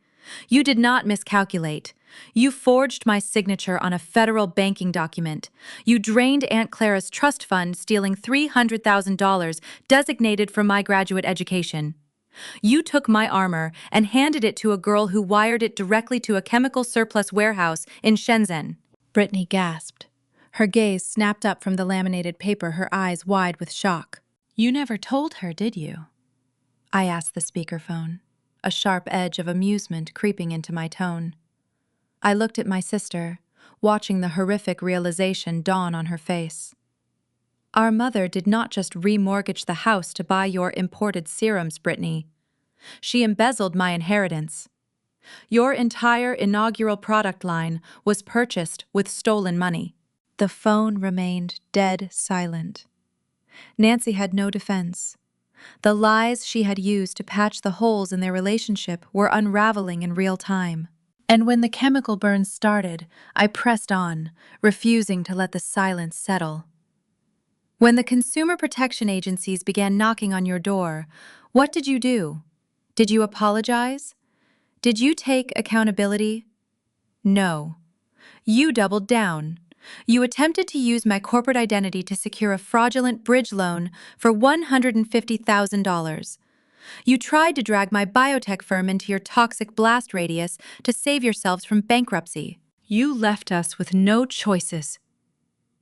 You did not miscalculate. You forged my signature on a federal banking document. You drained Aunt Clara's trust fund, stealing $300,000 designated for my graduate education. You took my armor and handed it to a girl who wired it directly to a chemical surplus warehouse in Shenzhen. Brittany gasped. Her gaze snapped up from the laminated paper, her eyes wide with shock. You never told her, did you? I asked the speakerphone, a sharp edge of amusement creeping into my tone. I looked at my sister, watching the horrific realization dawn on her face. Our mother did not just remortgage the house to buy your imported serums, Brittany. She embezzled my inheritance. Your entire inaugural product line was purchased with stolen money. The phone remained dead silent. Nancy had no defense. The lies she had used to patch the holes in their relationship were unraveling in real time. And when the chemical burns started, I pressed on, refusing to let the silence settle. When the consumer protection agencies began knocking on your door, what did you do? Did you apologize? Did you take accountability? No. You doubled down. You attempted to use my corporate identity to secure a fraudulent bridge loan for $150,000. You tried to drag my biotech firm into your toxic blast radius to save yourselves from bankruptcy. You left us with no choices.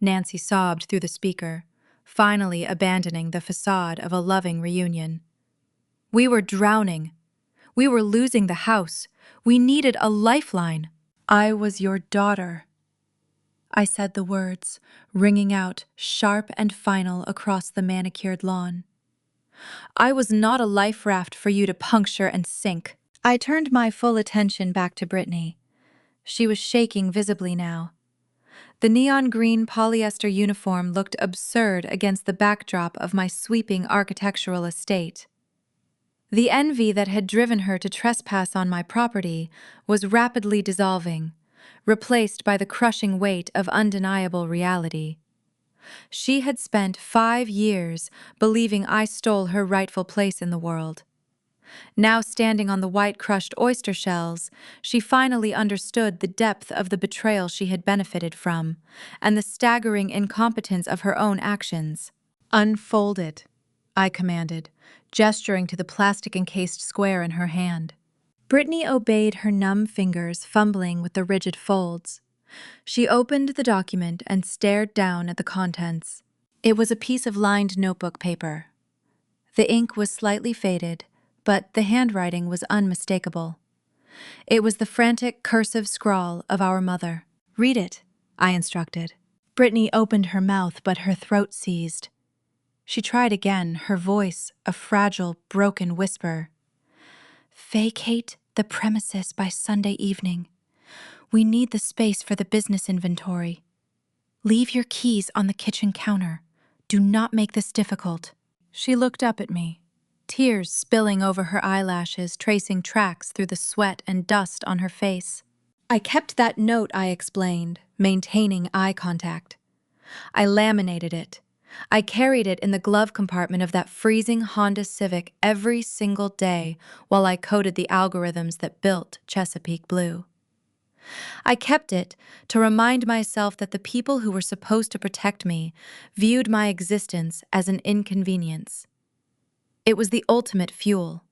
Nancy sobbed through the speaker, finally abandoning the facade of a loving reunion. We were drowning. We were losing the house. We needed a lifeline. I was your daughter. I said the words, ringing out sharp and final across the manicured lawn. I was not a life raft for you to puncture and sink. I turned my full attention back to Brittany. She was shaking visibly now. The neon green polyester uniform looked absurd against the backdrop of my sweeping architectural estate. The envy that had driven her to trespass on my property was rapidly dissolving, replaced by the crushing weight of undeniable reality. She had spent 5 years believing I stole her rightful place in the world. Now standing on the white crushed oyster shells, she finally understood the depth of the betrayal she had benefited from, and the staggering incompetence of her own actions. Unfold it, I commanded, gesturing to the plastic-encased square in her hand. Brittany obeyed, her numb fingers fumbling with the rigid folds. She opened the document and stared down at the contents. It was a piece of lined notebook paper. The ink was slightly faded, but the handwriting was unmistakable. It was the frantic, cursive scrawl of our mother. Read it, I instructed. Brittany opened her mouth, but her throat seized. She tried again, her voice a fragile, broken whisper. Vacate the premises by Sunday evening. We need the space for the business inventory. Leave your keys on the kitchen counter. Do not make this difficult. She looked up at me, tears spilling over her eyelashes, tracing tracks through the sweat and dust on her face. I kept that note, I explained, maintaining eye contact. I laminated it. I carried it in the glove compartment of that freezing Honda Civic every single day while I coded the algorithms that built Chesapeake Blue. I kept it to remind myself that the people who were supposed to protect me viewed my existence as an inconvenience. It was the ultimate fuel.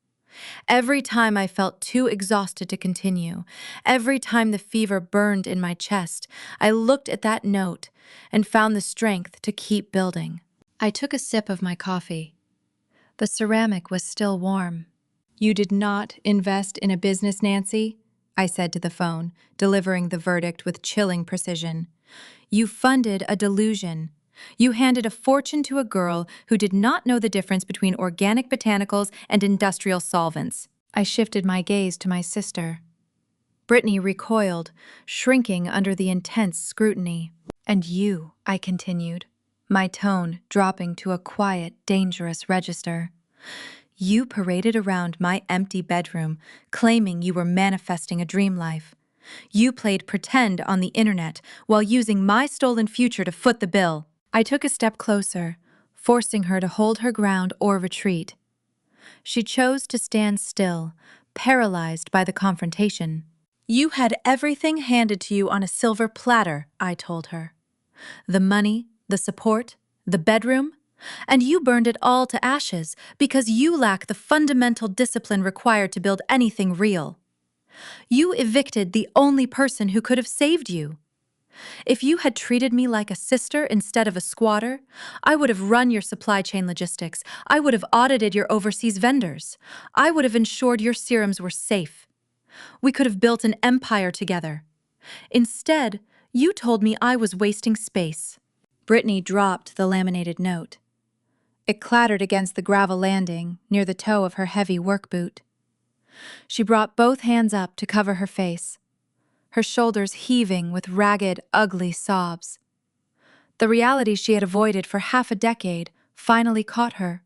Every time I felt too exhausted to continue, every time the fever burned in my chest, I looked at that note and found the strength to keep building. I took a sip of my coffee. The ceramic was still warm. "You did not invest in a business, Nancy?" I said to the phone, delivering the verdict with chilling precision. "You funded a delusion. You handed a fortune to a girl who did not know the difference between organic botanicals and industrial solvents." I shifted my gaze to my sister. Brittany recoiled, shrinking under the intense scrutiny. "And you," I continued, my tone dropping to a quiet, dangerous register. "You paraded around my empty bedroom, claiming you were manifesting a dream life. You played pretend on the internet while using my stolen future to foot the bill." I took a step closer, forcing her to hold her ground or retreat. She chose to stand still, paralyzed by the confrontation. "You had everything handed to you on a silver platter," I told her. "The money, the support, the bedroom, and you burned it all to ashes because you lack the fundamental discipline required to build anything real. You evicted the only person who could have saved you. If you had treated me like a sister instead of a squatter, I would have run your supply chain logistics. I would have audited your overseas vendors. I would have ensured your serums were safe. We could have built an empire together. Instead, you told me I was wasting space." Brittany dropped the laminated note. It clattered against the gravel landing near the toe of her heavy work boot. She brought both hands up to cover her face, her shoulders heaving with ragged, ugly sobs. The reality she had avoided for half a decade finally caught her,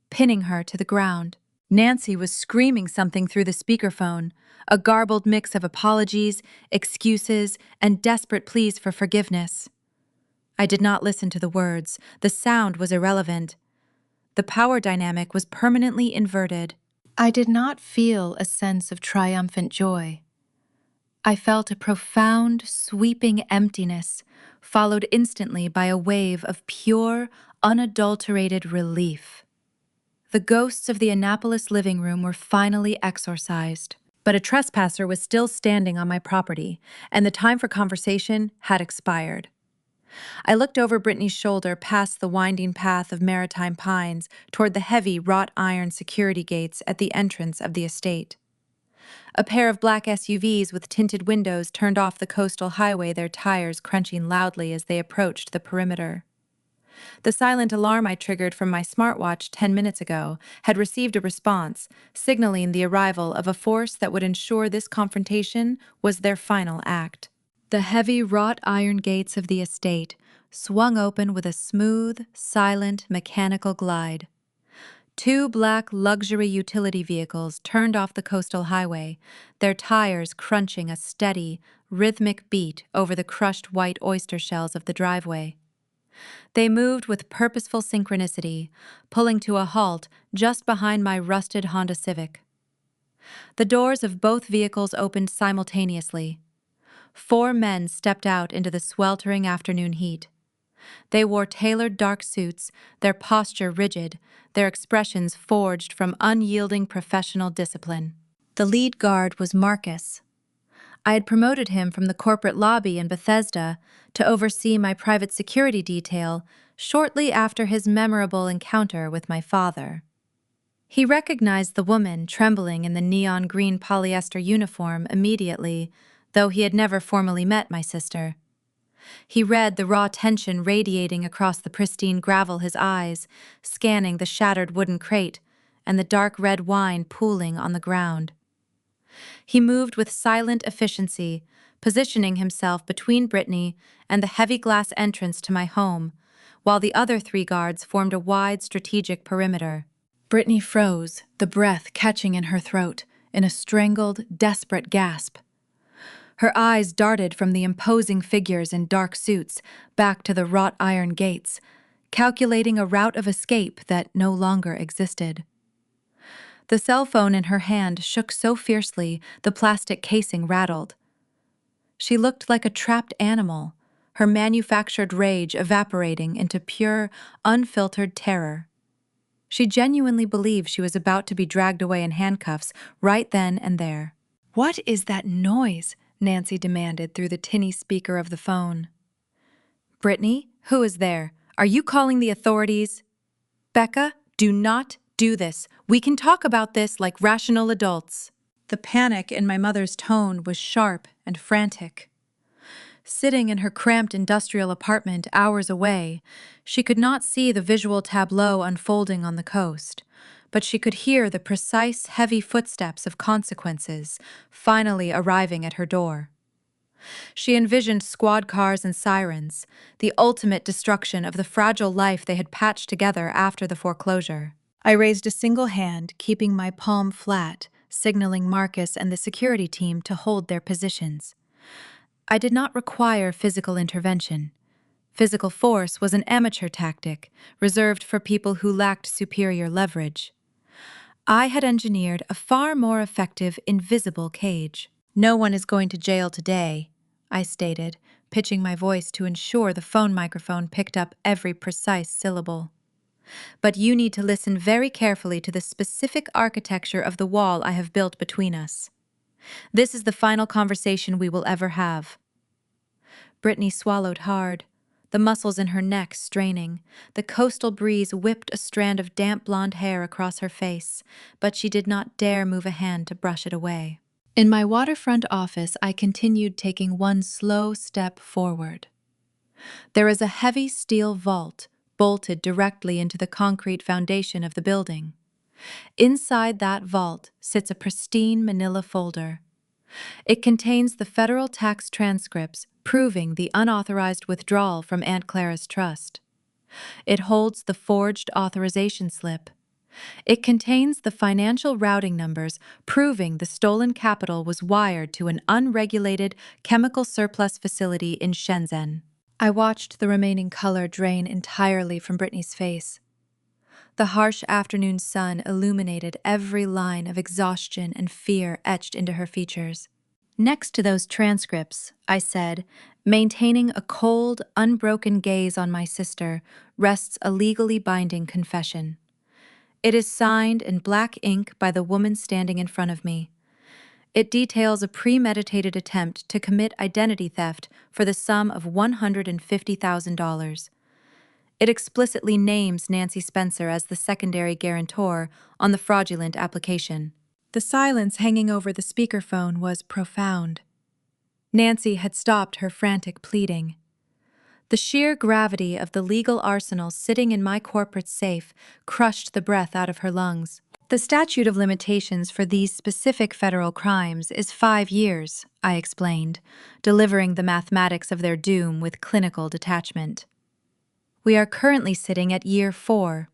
pinning her to the ground. Nancy was screaming something through the speakerphone, a garbled mix of apologies, excuses, and desperate pleas for forgiveness. I did not listen to the words. The sound was irrelevant. The power dynamic was permanently inverted. I did not feel a sense of triumphant joy. I felt a profound, sweeping emptiness, followed instantly by a wave of pure, unadulterated relief. The ghosts of the Annapolis living room were finally exorcised, but a trespasser was still standing on my property, and the time for conversation had expired. I looked over Brittany's shoulder past the winding path of maritime pines toward the heavy wrought iron security gates at the entrance of the estate. A pair of black SUVs with tinted windows turned off the coastal highway, their tires crunching loudly as they approached the perimeter. The silent alarm I triggered from my smartwatch 10 minutes ago had received a response, signaling the arrival of a force that would ensure this confrontation was their final act. The heavy wrought iron gates of the estate swung open with a smooth, silent, mechanical glide. Two black luxury utility vehicles turned off the coastal highway, their tires crunching a steady, rhythmic beat over the crushed white oyster shells of the driveway. They moved with purposeful synchronicity, pulling to a halt just behind my rusted Honda Civic. The doors of both vehicles opened simultaneously. 4 men stepped out into the sweltering afternoon heat. They wore tailored dark suits, their posture rigid, their expressions forged from unyielding professional discipline. The lead guard was Marcus. I had promoted him from the corporate lobby in Bethesda to oversee my private security detail shortly after his memorable encounter with my father. He recognized the woman trembling in the neon green polyester uniform immediately, though he had never formally met my sister. He read the raw tension radiating across the pristine gravel his eyes, scanning the shattered wooden crate and the dark red wine pooling on the ground. He moved with silent efficiency, positioning himself between Brittany and the heavy glass entrance to my home, while the other 3 guards formed a wide strategic perimeter. Brittany froze, the breath catching in her throat, in a strangled, desperate gasp. Her eyes darted from the imposing figures in dark suits back to the wrought iron gates, calculating a route of escape that no longer existed. The cell phone in her hand shook so fiercely the plastic casing rattled. She looked like a trapped animal, her manufactured rage evaporating into pure, unfiltered terror. She genuinely believed she was about to be dragged away in handcuffs right then and there. "What is that noise?" Nancy demanded through the tinny speaker of the phone. "Brittany, who is there? Are you calling the authorities?" "Becca, do not do this. We can talk about this like rational adults." The panic in my mother's tone was sharp and frantic. Sitting in her cramped industrial apartment hours away, she could not see the visual tableau unfolding on the coast, but she could hear the precise, heavy footsteps of consequences finally arriving at her door. She envisioned squad cars and sirens, the ultimate destruction of the fragile life they had patched together after the foreclosure. I raised a single hand, keeping my palm flat, signaling Marcus and the security team to hold their positions. I did not require physical intervention. Physical force was an amateur tactic, reserved for people who lacked superior leverage. I had engineered a far more effective invisible cage. "No one is going to jail today," I stated, pitching my voice to ensure the phone microphone picked up every precise syllable. "But you need to listen very carefully to the specific architecture of the wall I have built between us. This is the final conversation we will ever have." Brittany swallowed hard, the muscles in her neck straining. The coastal breeze whipped a strand of damp blonde hair across her face, but she did not dare move a hand to brush it away. In my waterfront office, I continued taking one slow step forward. There is a heavy steel vault bolted directly into the concrete foundation of the building. Inside that vault sits a pristine manila folder. It contains the federal tax transcripts proving the unauthorized withdrawal from Aunt Clara's trust. It holds the forged authorization slip. It contains the financial routing numbers proving the stolen capital was wired to an unregulated chemical surplus facility in Shenzhen. I watched the remaining color drain entirely from Brittany's face. The harsh afternoon sun illuminated every line of exhaustion and fear etched into her features. "Next to those transcripts," I said, maintaining a cold, unbroken gaze on my sister, rests a legally binding confession. It is signed in black ink by the woman standing in front of me. It details a premeditated attempt to commit identity theft for the sum of $150,000. It explicitly names Nancy Spencer as the secondary guarantor on the fraudulent application. The silence hanging over the speakerphone was profound. Nancy had stopped her frantic pleading. The sheer gravity of the legal arsenal sitting in my corporate safe crushed the breath out of her lungs. "The statute of limitations for these specific federal crimes is 5 years, I explained, delivering the mathematics of their doom with clinical detachment. "We are currently sitting at year 4.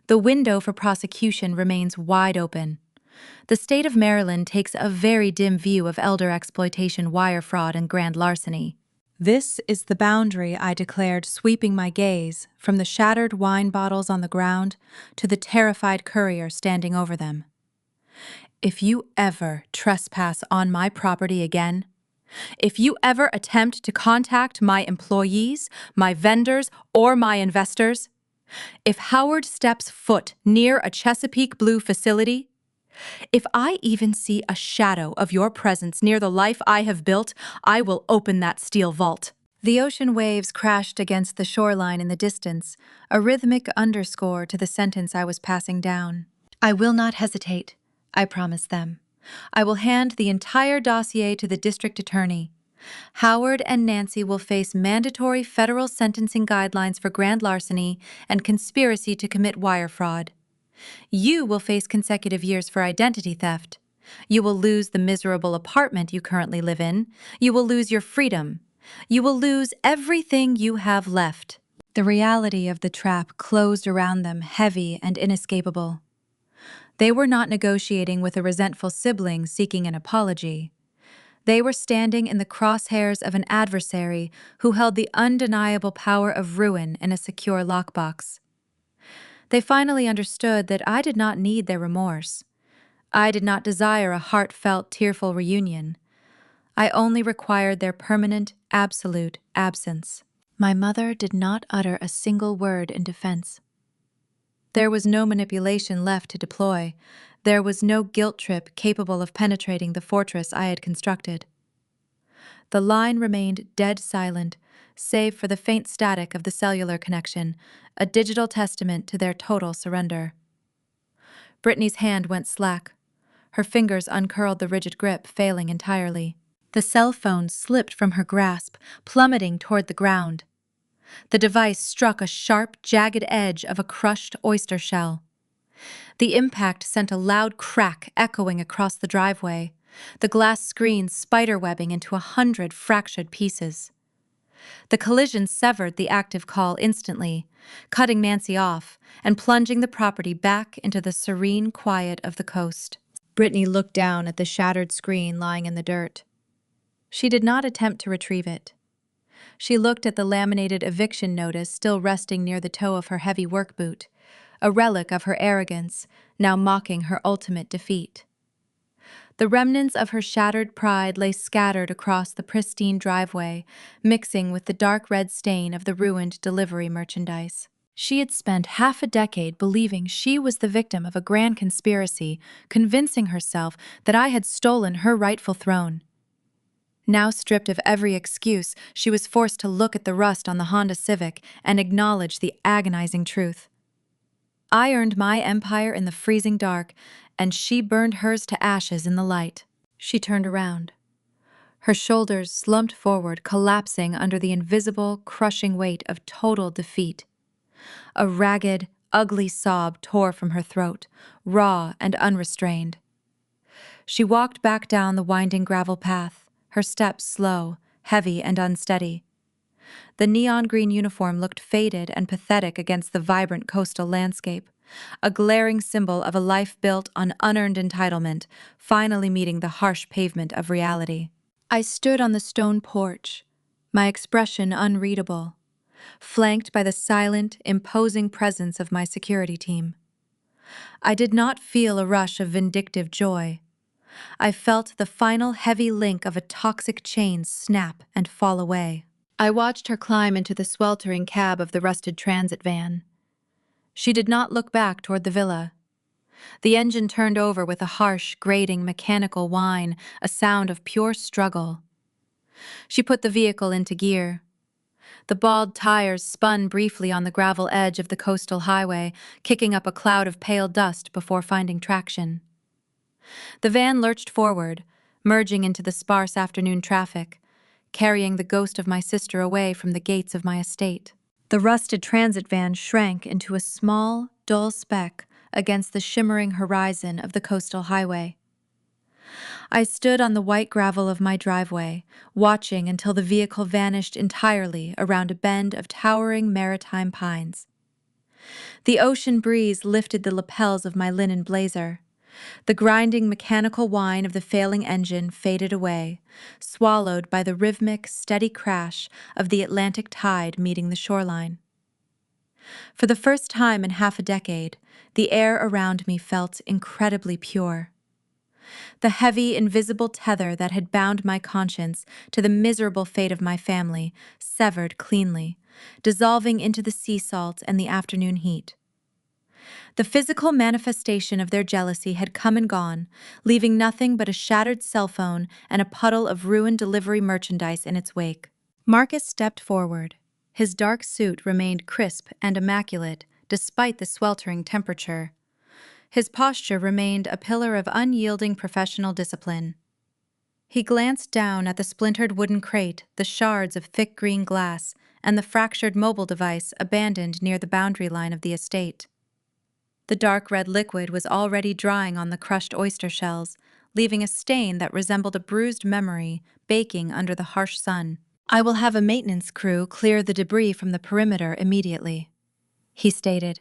The window for prosecution remains wide open. The state of Maryland takes a very dim view of elder exploitation, wire fraud, and grand larceny. This is the boundary," I declared, sweeping my gaze from the shattered wine bottles on the ground to the terrified courier standing over them. "If you ever trespass on my property again, if you ever attempt to contact my employees, my vendors, or my investors, if Howard steps foot near a Chesapeake Blue facility, if I even see a shadow of your presence near the life I have built, I will open that steel vault." The ocean waves crashed against the shoreline in the distance, a rhythmic underscore to the sentence I was passing down. "I will not hesitate," I promised them. "I will hand the entire dossier to the district attorney. Howard and Nancy will face mandatory federal sentencing guidelines for grand larceny and conspiracy to commit wire fraud. You will face consecutive years for identity theft. You will lose the miserable apartment you currently live in. You will lose your freedom. You will lose everything you have left. The reality of the trap closed around them, heavy and inescapable. They were not negotiating with a resentful sibling seeking an apology. They were standing in the crosshairs of an adversary who held the undeniable power of ruin in a secure lockbox. They finally understood that I did not need their remorse. I did not desire a heartfelt, tearful reunion. I only required their permanent, absolute absence. My mother did not utter a single word in defense. There was no manipulation left to deploy. There was no guilt trip capable of penetrating the fortress I had constructed. The line remained dead silent, save for the faint static of the cellular connection, a digital testament to their total surrender. Brittany's hand went slack. Her fingers uncurled the rigid grip, failing entirely. The cell phone slipped from her grasp, plummeting toward the ground. The device struck a sharp, jagged edge of a crushed oyster shell. The impact sent a loud crack echoing across the driveway, the glass screen spiderwebbing into 100 fractured pieces. The collision severed the active call instantly, cutting Nancy off and plunging the property back into the serene quiet of the coast. Brittany looked down at the shattered screen lying in the dirt. She did not attempt to retrieve it. She looked at the laminated eviction notice still resting near the toe of her heavy work boot, a relic of her arrogance, now mocking her ultimate defeat. The remnants of her shattered pride lay scattered across the pristine driveway, mixing with the dark red stain of the ruined delivery merchandise. She had spent half a decade believing she was the victim of a grand conspiracy, convincing herself that I had stolen her rightful throne. Now stripped of every excuse, she was forced to look at the rust on the Honda Civic and acknowledge the agonizing truth. I earned my empire in the freezing dark, and she burned hers to ashes in the light. She turned around. Her shoulders slumped forward, collapsing under the invisible, crushing weight of total defeat. A ragged, ugly sob tore from her throat, raw and unrestrained. She walked back down the winding gravel path, her steps slow, heavy and unsteady. The neon green uniform looked faded and pathetic against the vibrant coastal landscape, a glaring symbol of a life built on unearned entitlement, finally meeting the harsh pavement of reality. I stood on the stone porch, my expression unreadable, flanked by the silent, imposing presence of my security team. I did not feel a rush of vindictive joy. I felt the final heavy link of a toxic chain snap and fall away. I watched her climb into the sweltering cab of the rusted transit van. She did not look back toward the villa. The engine turned over with a harsh, grating, mechanical whine, a sound of pure struggle. She put the vehicle into gear. The bald tires spun briefly on the gravel edge of the coastal highway, kicking up a cloud of pale dust before finding traction. The van lurched forward, merging into the sparse afternoon traffic, carrying the ghost of my sister away from the gates of my estate. The rusted transit van shrank into a small, dull speck against the shimmering horizon of the coastal highway. I stood on the white gravel of my driveway, watching until the vehicle vanished entirely around a bend of towering maritime pines. The ocean breeze lifted the lapels of my linen blazer. The grinding mechanical whine of the failing engine faded away, swallowed by the rhythmic, steady crash of the Atlantic tide meeting the shoreline. For the first time in half a decade, the air around me felt incredibly pure. The heavy, invisible tether that had bound my conscience to the miserable fate of my family severed cleanly, dissolving into the sea salt and the afternoon heat. The physical manifestation of their jealousy had come and gone, leaving nothing but a shattered cell phone and a puddle of ruined delivery merchandise in its wake. Marcus stepped forward. His dark suit remained crisp and immaculate, despite the sweltering temperature. His posture remained a pillar of unyielding professional discipline. He glanced down at the splintered wooden crate, the shards of thick green glass, and the fractured mobile device abandoned near the boundary line of the estate. The dark red liquid was already drying on the crushed oyster shells, leaving a stain that resembled a bruised memory baking under the harsh sun. "I will have a maintenance crew clear the debris from the perimeter immediately," he stated,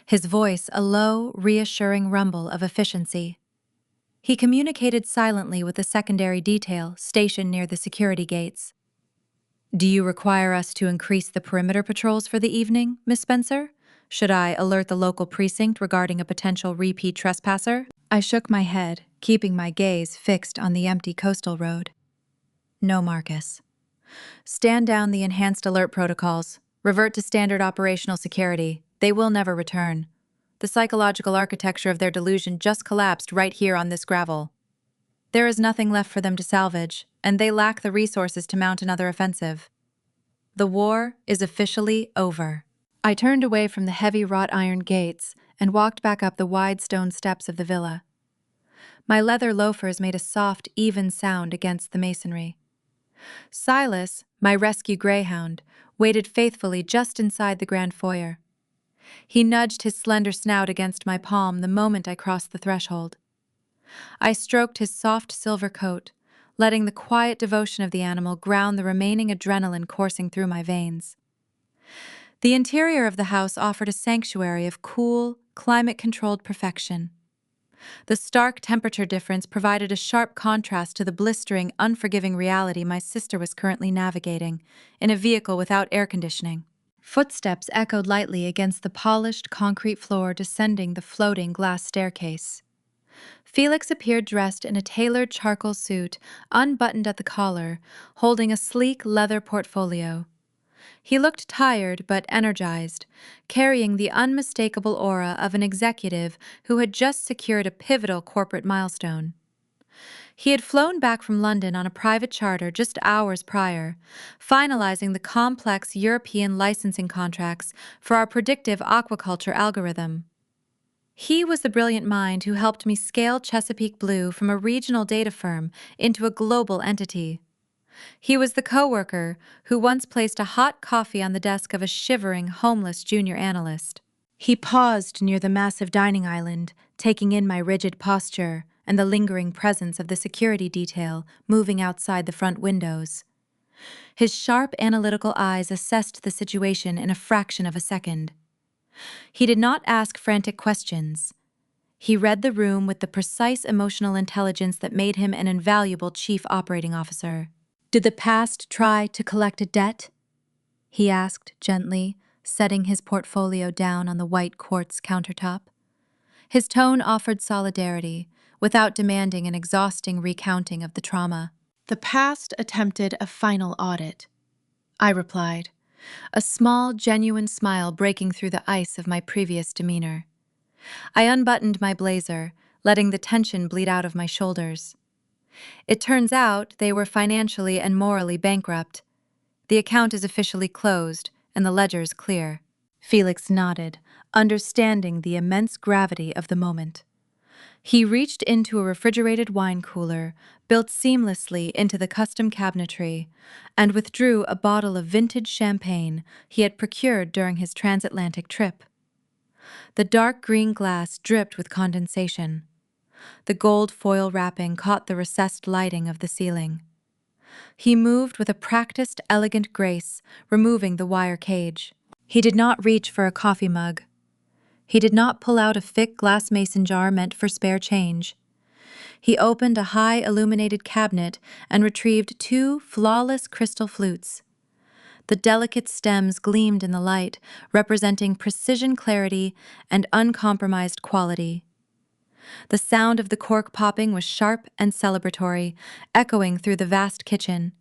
his voice a low, reassuring rumble of efficiency. He communicated silently with a secondary detail stationed near the security gates. "Do you require us to increase the perimeter patrols for the evening, Miss Spencer? Should I alert the local precinct regarding a potential repeat trespasser?" I shook my head, keeping my gaze fixed on the empty coastal road. "No, Marcus. Stand down the enhanced alert protocols. Revert to standard operational security. They will never return. The psychological architecture of their delusion just collapsed right here on this gravel. There is nothing left for them to salvage, and they lack the resources to mount another offensive. The war is officially over." I turned away from the heavy wrought iron gates and walked back up the wide stone steps of the villa. My leather loafers made a soft, even sound against the masonry. Silas, my rescue greyhound, waited faithfully just inside the grand foyer. He nudged his slender snout against my palm the moment I crossed the threshold. I stroked his soft silver coat, letting the quiet devotion of the animal ground the remaining adrenaline coursing through my veins. The interior of the house offered a sanctuary of cool, climate-controlled perfection. The stark temperature difference provided a sharp contrast to the blistering, unforgiving reality my sister was currently navigating in a vehicle without air conditioning. Footsteps echoed lightly against the polished concrete floor descending the floating glass staircase. Felix appeared dressed in a tailored charcoal suit, unbuttoned at the collar, holding a sleek leather portfolio. He looked tired but energized, carrying the unmistakable aura of an executive who had just secured a pivotal corporate milestone. He had flown back from London on a private charter just hours prior, finalizing the complex European licensing contracts for our predictive aquaculture algorithm. He was the brilliant mind who helped me scale Chesapeake Blue from a regional data firm into a global entity. He was the coworker who once placed a hot coffee on the desk of a shivering, homeless junior analyst. He paused near the massive dining island, taking in my rigid posture and the lingering presence of the security detail moving outside the front windows. His sharp, analytical eyes assessed the situation in a fraction of a second. He did not ask frantic questions. He read the room with the precise emotional intelligence that made him an invaluable chief operating officer. "Did the past try to collect a debt?" he asked gently, setting his portfolio down on the white quartz countertop. His tone offered solidarity, without demanding an exhausting recounting of the trauma. "The past attempted a final audit," I replied, a small, genuine smile breaking through the ice of my previous demeanor. I unbuttoned my blazer, letting the tension bleed out of my shoulders. "It turns out they were financially and morally bankrupt. The account is officially closed, and the ledger is clear." Felix nodded, understanding the immense gravity of the moment. He reached into a refrigerated wine cooler, built seamlessly into the custom cabinetry, and withdrew a bottle of vintage champagne he had procured during his transatlantic trip. The dark green glass dripped with condensation. The gold foil wrapping caught the recessed lighting of the ceiling. He moved with a practiced, elegant grace, removing the wire cage. He did not reach for a coffee mug. He did not pull out a thick glass mason jar meant for spare change. He opened a high illuminated cabinet and retrieved two flawless crystal flutes. The delicate stems gleamed in the light, representing precision, clarity, and uncompromised quality. The sound of the cork popping was sharp and celebratory, echoing through the vast kitchen.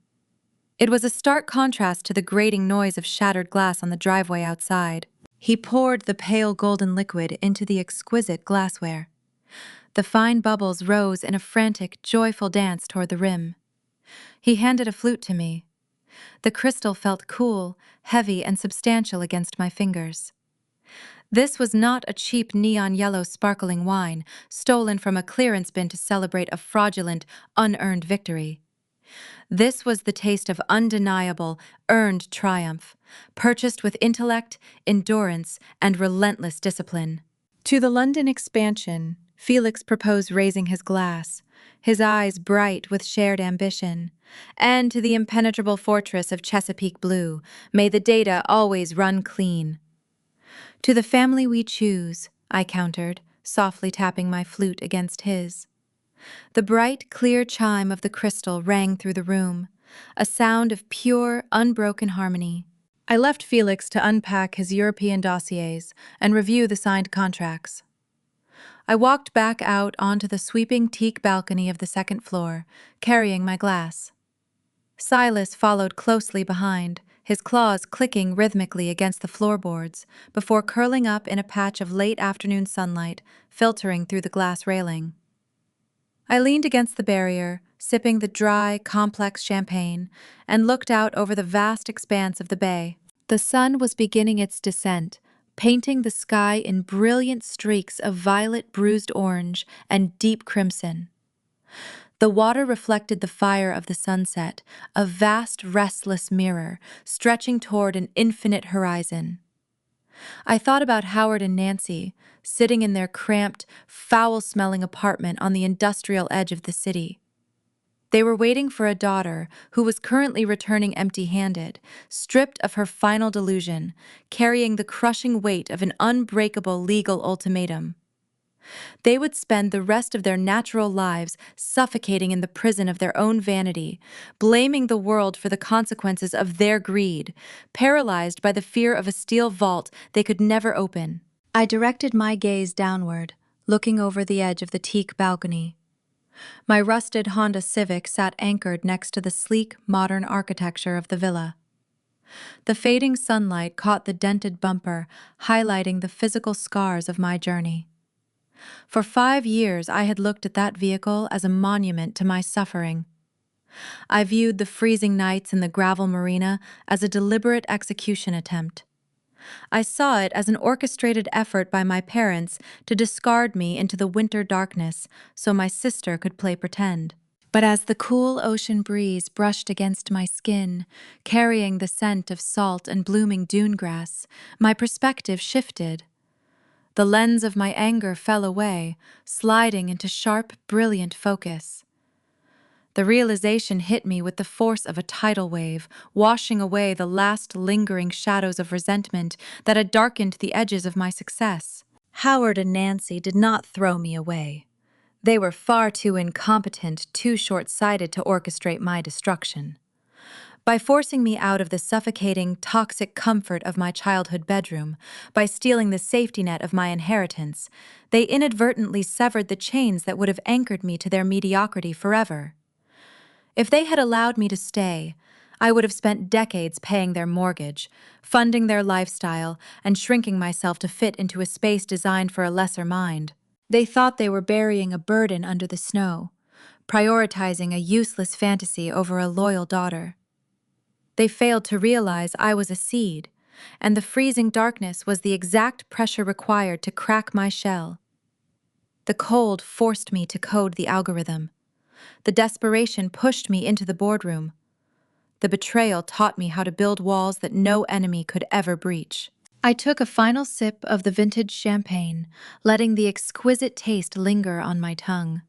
It was a stark contrast to the grating noise of shattered glass on the driveway outside. He poured the pale golden liquid into the exquisite glassware. The fine bubbles rose in a frantic, joyful dance toward the rim. He handed a flute to me. The crystal felt cool, heavy, and substantial against my fingers. This was not a cheap neon yellow sparkling wine stolen from a clearance bin to celebrate a fraudulent, unearned victory. This was the taste of undeniable, earned triumph, purchased with intellect, endurance, and relentless discipline. To the London expansion, Felix proposed raising his glass, his eyes bright with shared ambition. And to the impenetrable fortress of Chesapeake Blue, may the data always run clean. To the family we choose, I countered, softly tapping my flute against his. The bright, clear chime of the crystal rang through the room, a sound of pure, unbroken harmony. I left Felix to unpack his European dossiers and review the signed contracts. I walked back out onto the sweeping teak balcony of the second floor, carrying my glass. Silas followed closely behind, his claws clicking rhythmically against the floorboards, before curling up in a patch of late afternoon sunlight filtering through the glass railing. I leaned against the barrier, sipping the dry, complex champagne, and looked out over the vast expanse of the bay. The sun was beginning its descent, painting the sky in brilliant streaks of violet bruised orange and deep crimson. The water reflected the fire of the sunset, a vast, restless mirror stretching toward an infinite horizon. I thought about Howard and Nancy, sitting in their cramped, foul-smelling apartment on the industrial edge of the city. They were waiting for a daughter who was currently returning empty-handed, stripped of her final delusion, carrying the crushing weight of an unbreakable legal ultimatum. They would spend the rest of their natural lives suffocating in the prison of their own vanity, blaming the world for the consequences of their greed, paralyzed by the fear of a steel vault they could never open. I directed my gaze downward, looking over the edge of the teak balcony. My rusted Honda Civic sat anchored next to the sleek, modern architecture of the villa. The fading sunlight caught the dented bumper, highlighting the physical scars of my journey. For 5 years, I had looked at that vehicle as a monument to my suffering. I viewed the freezing nights in the gravel marina as a deliberate execution attempt. I saw it as an orchestrated effort by my parents to discard me into the winter darkness so my sister could play pretend. But as the cool ocean breeze brushed against my skin, carrying the scent of salt and blooming dune grass, my perspective shifted. The lens of my anger fell away, sliding into sharp, brilliant focus. The realization hit me with the force of a tidal wave, washing away the last lingering shadows of resentment that had darkened the edges of my success. Howard and Nancy did not throw me away. They were far too incompetent, too short-sighted to orchestrate my destruction. By forcing me out of the suffocating, toxic comfort of my childhood bedroom, by stealing the safety net of my inheritance, they inadvertently severed the chains that would have anchored me to their mediocrity forever. If they had allowed me to stay, I would have spent decades paying their mortgage, funding their lifestyle, and shrinking myself to fit into a space designed for a lesser mind. They thought they were burying a burden under the snow, prioritizing a useless fantasy over a loyal daughter. They failed to realize I was a seed, and the freezing darkness was the exact pressure required to crack my shell. The cold forced me to code the algorithm. The desperation pushed me into the boardroom. The betrayal taught me how to build walls that no enemy could ever breach. I took a final sip of the vintage champagne, letting the exquisite taste linger on my tongue.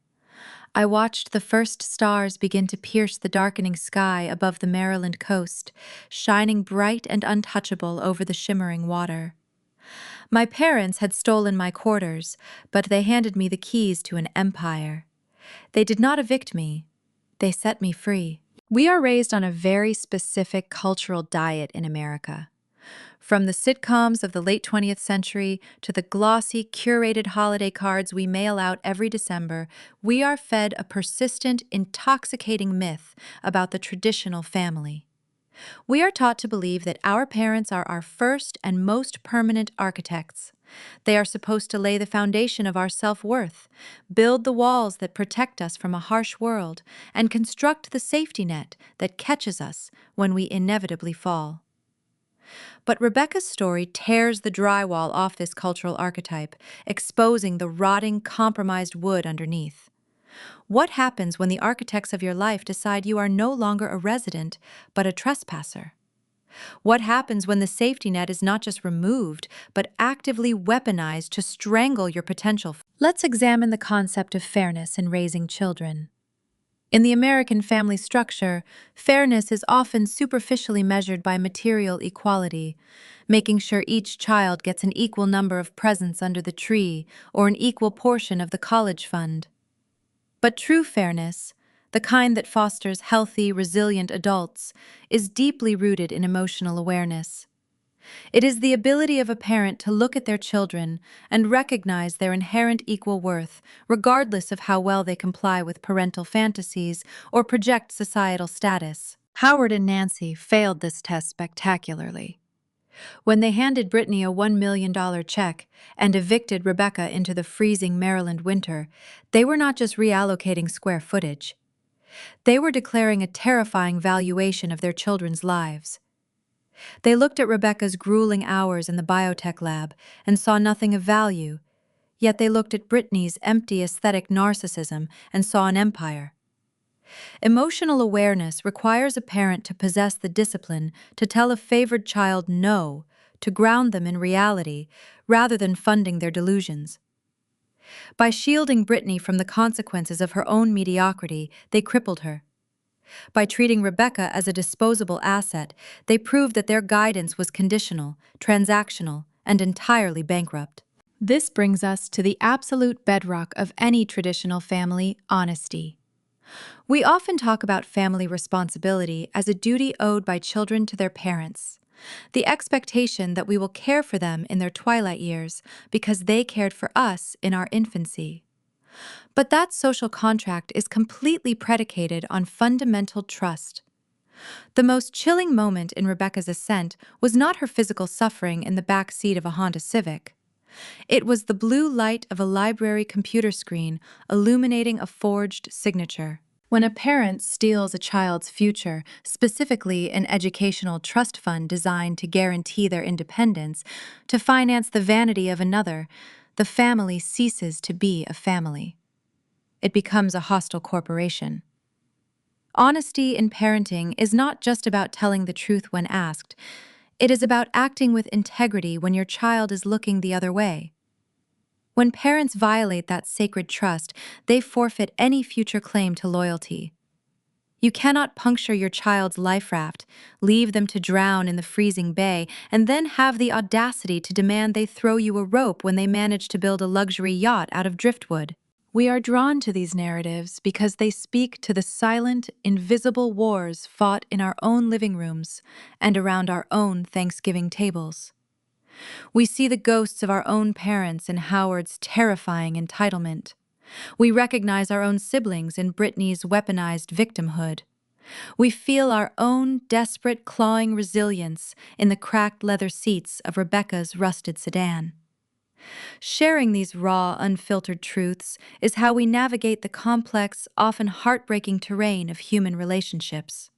I watched the first stars begin to pierce the darkening sky above the Maryland coast, shining bright and untouchable over the shimmering water. My parents had stolen my quarters, but they handed me the keys to an empire. They did not evict me. They set me free. We are raised on a very specific cultural diet in America. From the sitcoms of the late 20th century to the glossy, curated holiday cards we mail out every December, we are fed a persistent, intoxicating myth about the traditional family. We are taught to believe that our parents are our first and most permanent architects. They are supposed to lay the foundation of our self-worth, build the walls that protect us from a harsh world, and construct the safety net that catches us when we inevitably fall. But Rebecca's story tears the drywall off this cultural archetype, exposing the rotting, compromised wood underneath. What happens when the architects of your life decide you are no longer a resident, but a trespasser? What happens when the safety net is not just removed, but actively weaponized to strangle your potential? Let's examine the concept of fairness in raising children. In the American family structure, fairness is often superficially measured by material equality, making sure each child gets an equal number of presents under the tree or an equal portion of the college fund. But true fairness, the kind that fosters healthy, resilient adults, is deeply rooted in emotional awareness. It is the ability of a parent to look at their children and recognize their inherent equal worth, regardless of how well they comply with parental fantasies or project societal status. Howard and Nancy failed this test spectacularly. When they handed Brittany a $1 million check and evicted Rebecca into the freezing Maryland winter, they were not just reallocating square footage. They were declaring a terrifying valuation of their children's lives. They looked at Rebecca's grueling hours in the biotech lab and saw nothing of value, yet they looked at Brittany's empty aesthetic narcissism and saw an empire. Emotional awareness requires a parent to possess the discipline to tell a favored child no, to ground them in reality, rather than funding their delusions. By shielding Brittany from the consequences of her own mediocrity, they crippled her. By treating Rebecca as a disposable asset, they proved that their guidance was conditional, transactional, and entirely bankrupt. This brings us to the absolute bedrock of any traditional family: honesty. We often talk about family responsibility as a duty owed by children to their parents, the expectation that we will care for them in their twilight years because they cared for us in our infancy. But that social contract is completely predicated on fundamental trust. The most chilling moment in Rebecca's ascent was not her physical suffering in the back seat of a Honda Civic. It was the blue light of a library computer screen illuminating a forged signature. When a parent steals a child's future, specifically an educational trust fund designed to guarantee their independence, to finance the vanity of another, the family ceases to be a family. It becomes a hostile corporation. Honesty in parenting is not just about telling the truth when asked. It is about acting with integrity when your child is looking the other way. When parents violate that sacred trust, they forfeit any future claim to loyalty. You cannot puncture your child's life raft, leave them to drown in the freezing bay, and then have the audacity to demand they throw you a rope when they manage to build a luxury yacht out of driftwood. We are drawn to these narratives because they speak to the silent, invisible wars fought in our own living rooms and around our own Thanksgiving tables. We see the ghosts of our own parents in Howard's terrifying entitlement. We recognize our own siblings in Brittany's weaponized victimhood. We feel our own desperate, clawing resilience in the cracked leather seats of Rebecca's rusted sedan. Sharing these raw, unfiltered truths is how we navigate the complex, often heartbreaking terrain of human relationships.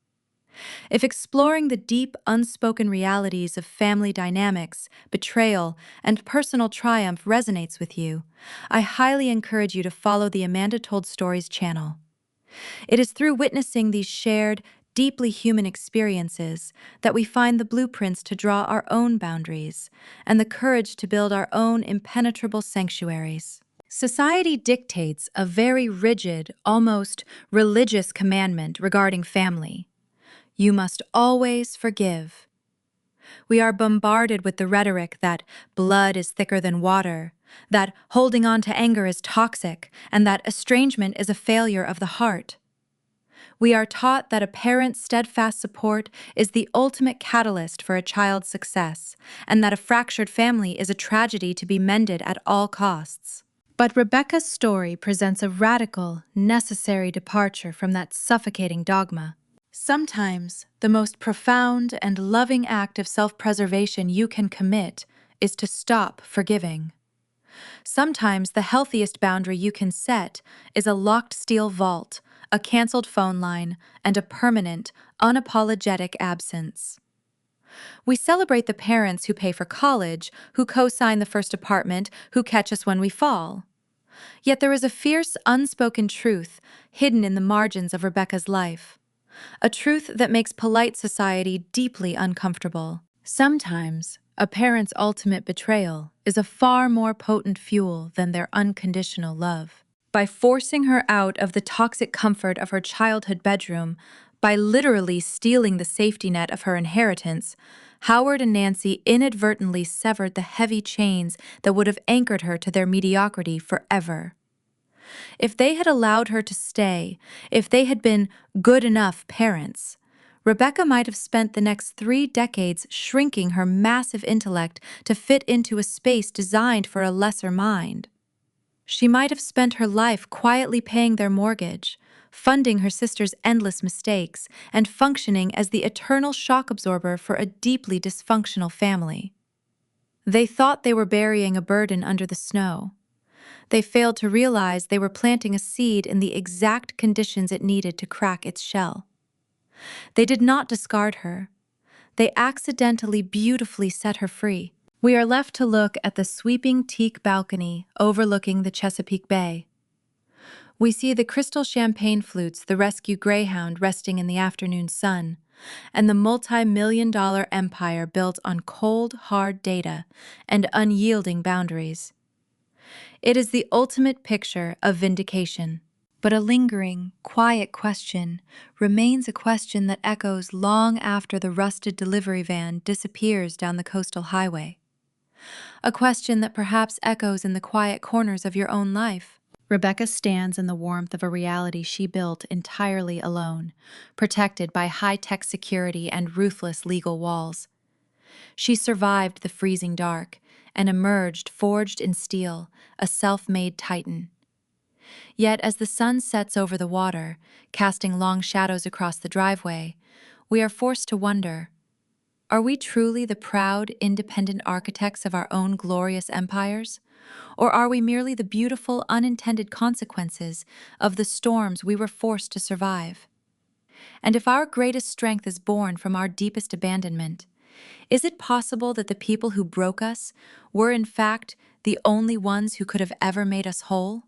If exploring the deep, unspoken realities of family dynamics, betrayal, and personal triumph resonates with you, I highly encourage you to follow the Amanda Told Stories channel. It is through witnessing these shared, deeply human experiences that we find the blueprints to draw our own boundaries and the courage to build our own impenetrable sanctuaries. Society dictates a very rigid, almost religious commandment regarding family. You must always forgive. We are bombarded with the rhetoric that blood is thicker than water, that holding on to anger is toxic, and that estrangement is a failure of the heart. We are taught that a parent's steadfast support is the ultimate catalyst for a child's success, and that a fractured family is a tragedy to be mended at all costs. But Rebecca's story presents a radical, necessary departure from that suffocating dogma. Sometimes, the most profound and loving act of self-preservation you can commit is to stop forgiving. Sometimes the healthiest boundary you can set is a locked steel vault, a canceled phone line, and a permanent, unapologetic absence. We celebrate the parents who pay for college, who co-sign the first apartment, who catch us when we fall. Yet there is a fierce, unspoken truth hidden in the margins of Rebecca's life. a truth that makes polite society deeply uncomfortable. Sometimes, a parent's ultimate betrayal is a far more potent fuel than their unconditional love. By forcing her out of the toxic comfort of her childhood bedroom, by literally stealing the safety net of her inheritance, Howard and Nancy inadvertently severed the heavy chains that would have anchored her to their mediocrity forever. If they had allowed her to stay, if they had been good enough parents, Rebecca might have spent the next 3 decades shrinking her massive intellect to fit into a space designed for a lesser mind. She might have spent her life quietly paying their mortgage, funding her sister's endless mistakes, and functioning as the eternal shock absorber for a deeply dysfunctional family. They thought they were burying a burden under the snow. They failed to realize they were planting a seed in the exact conditions it needed to crack its shell. They did not discard her. They accidentally beautifully set her free. We are left to look at the sweeping teak balcony overlooking the Chesapeake Bay. We see the crystal champagne flutes, the rescue greyhound resting in the afternoon sun, and the multi-million-dollar empire built on cold, hard data and unyielding boundaries. It is the ultimate picture of vindication. But a lingering, quiet question remains a question that echoes long after the rusted delivery van disappears down the coastal highway. A question that perhaps echoes in the quiet corners of your own life. Rebecca stands in the warmth of a reality she built entirely alone, protected by high-tech security and ruthless legal walls. She survived the freezing dark and emerged forged in steel, a self-made titan. Yet as the sun sets over the water, casting long shadows across the driveway, we are forced to wonder, are we truly the proud, independent architects of our own glorious empires? Or are we merely the beautiful, unintended consequences of the storms we were forced to survive? And if our greatest strength is born from our deepest abandonment, is it possible that the people who broke us were in fact the only ones who could have ever made us whole?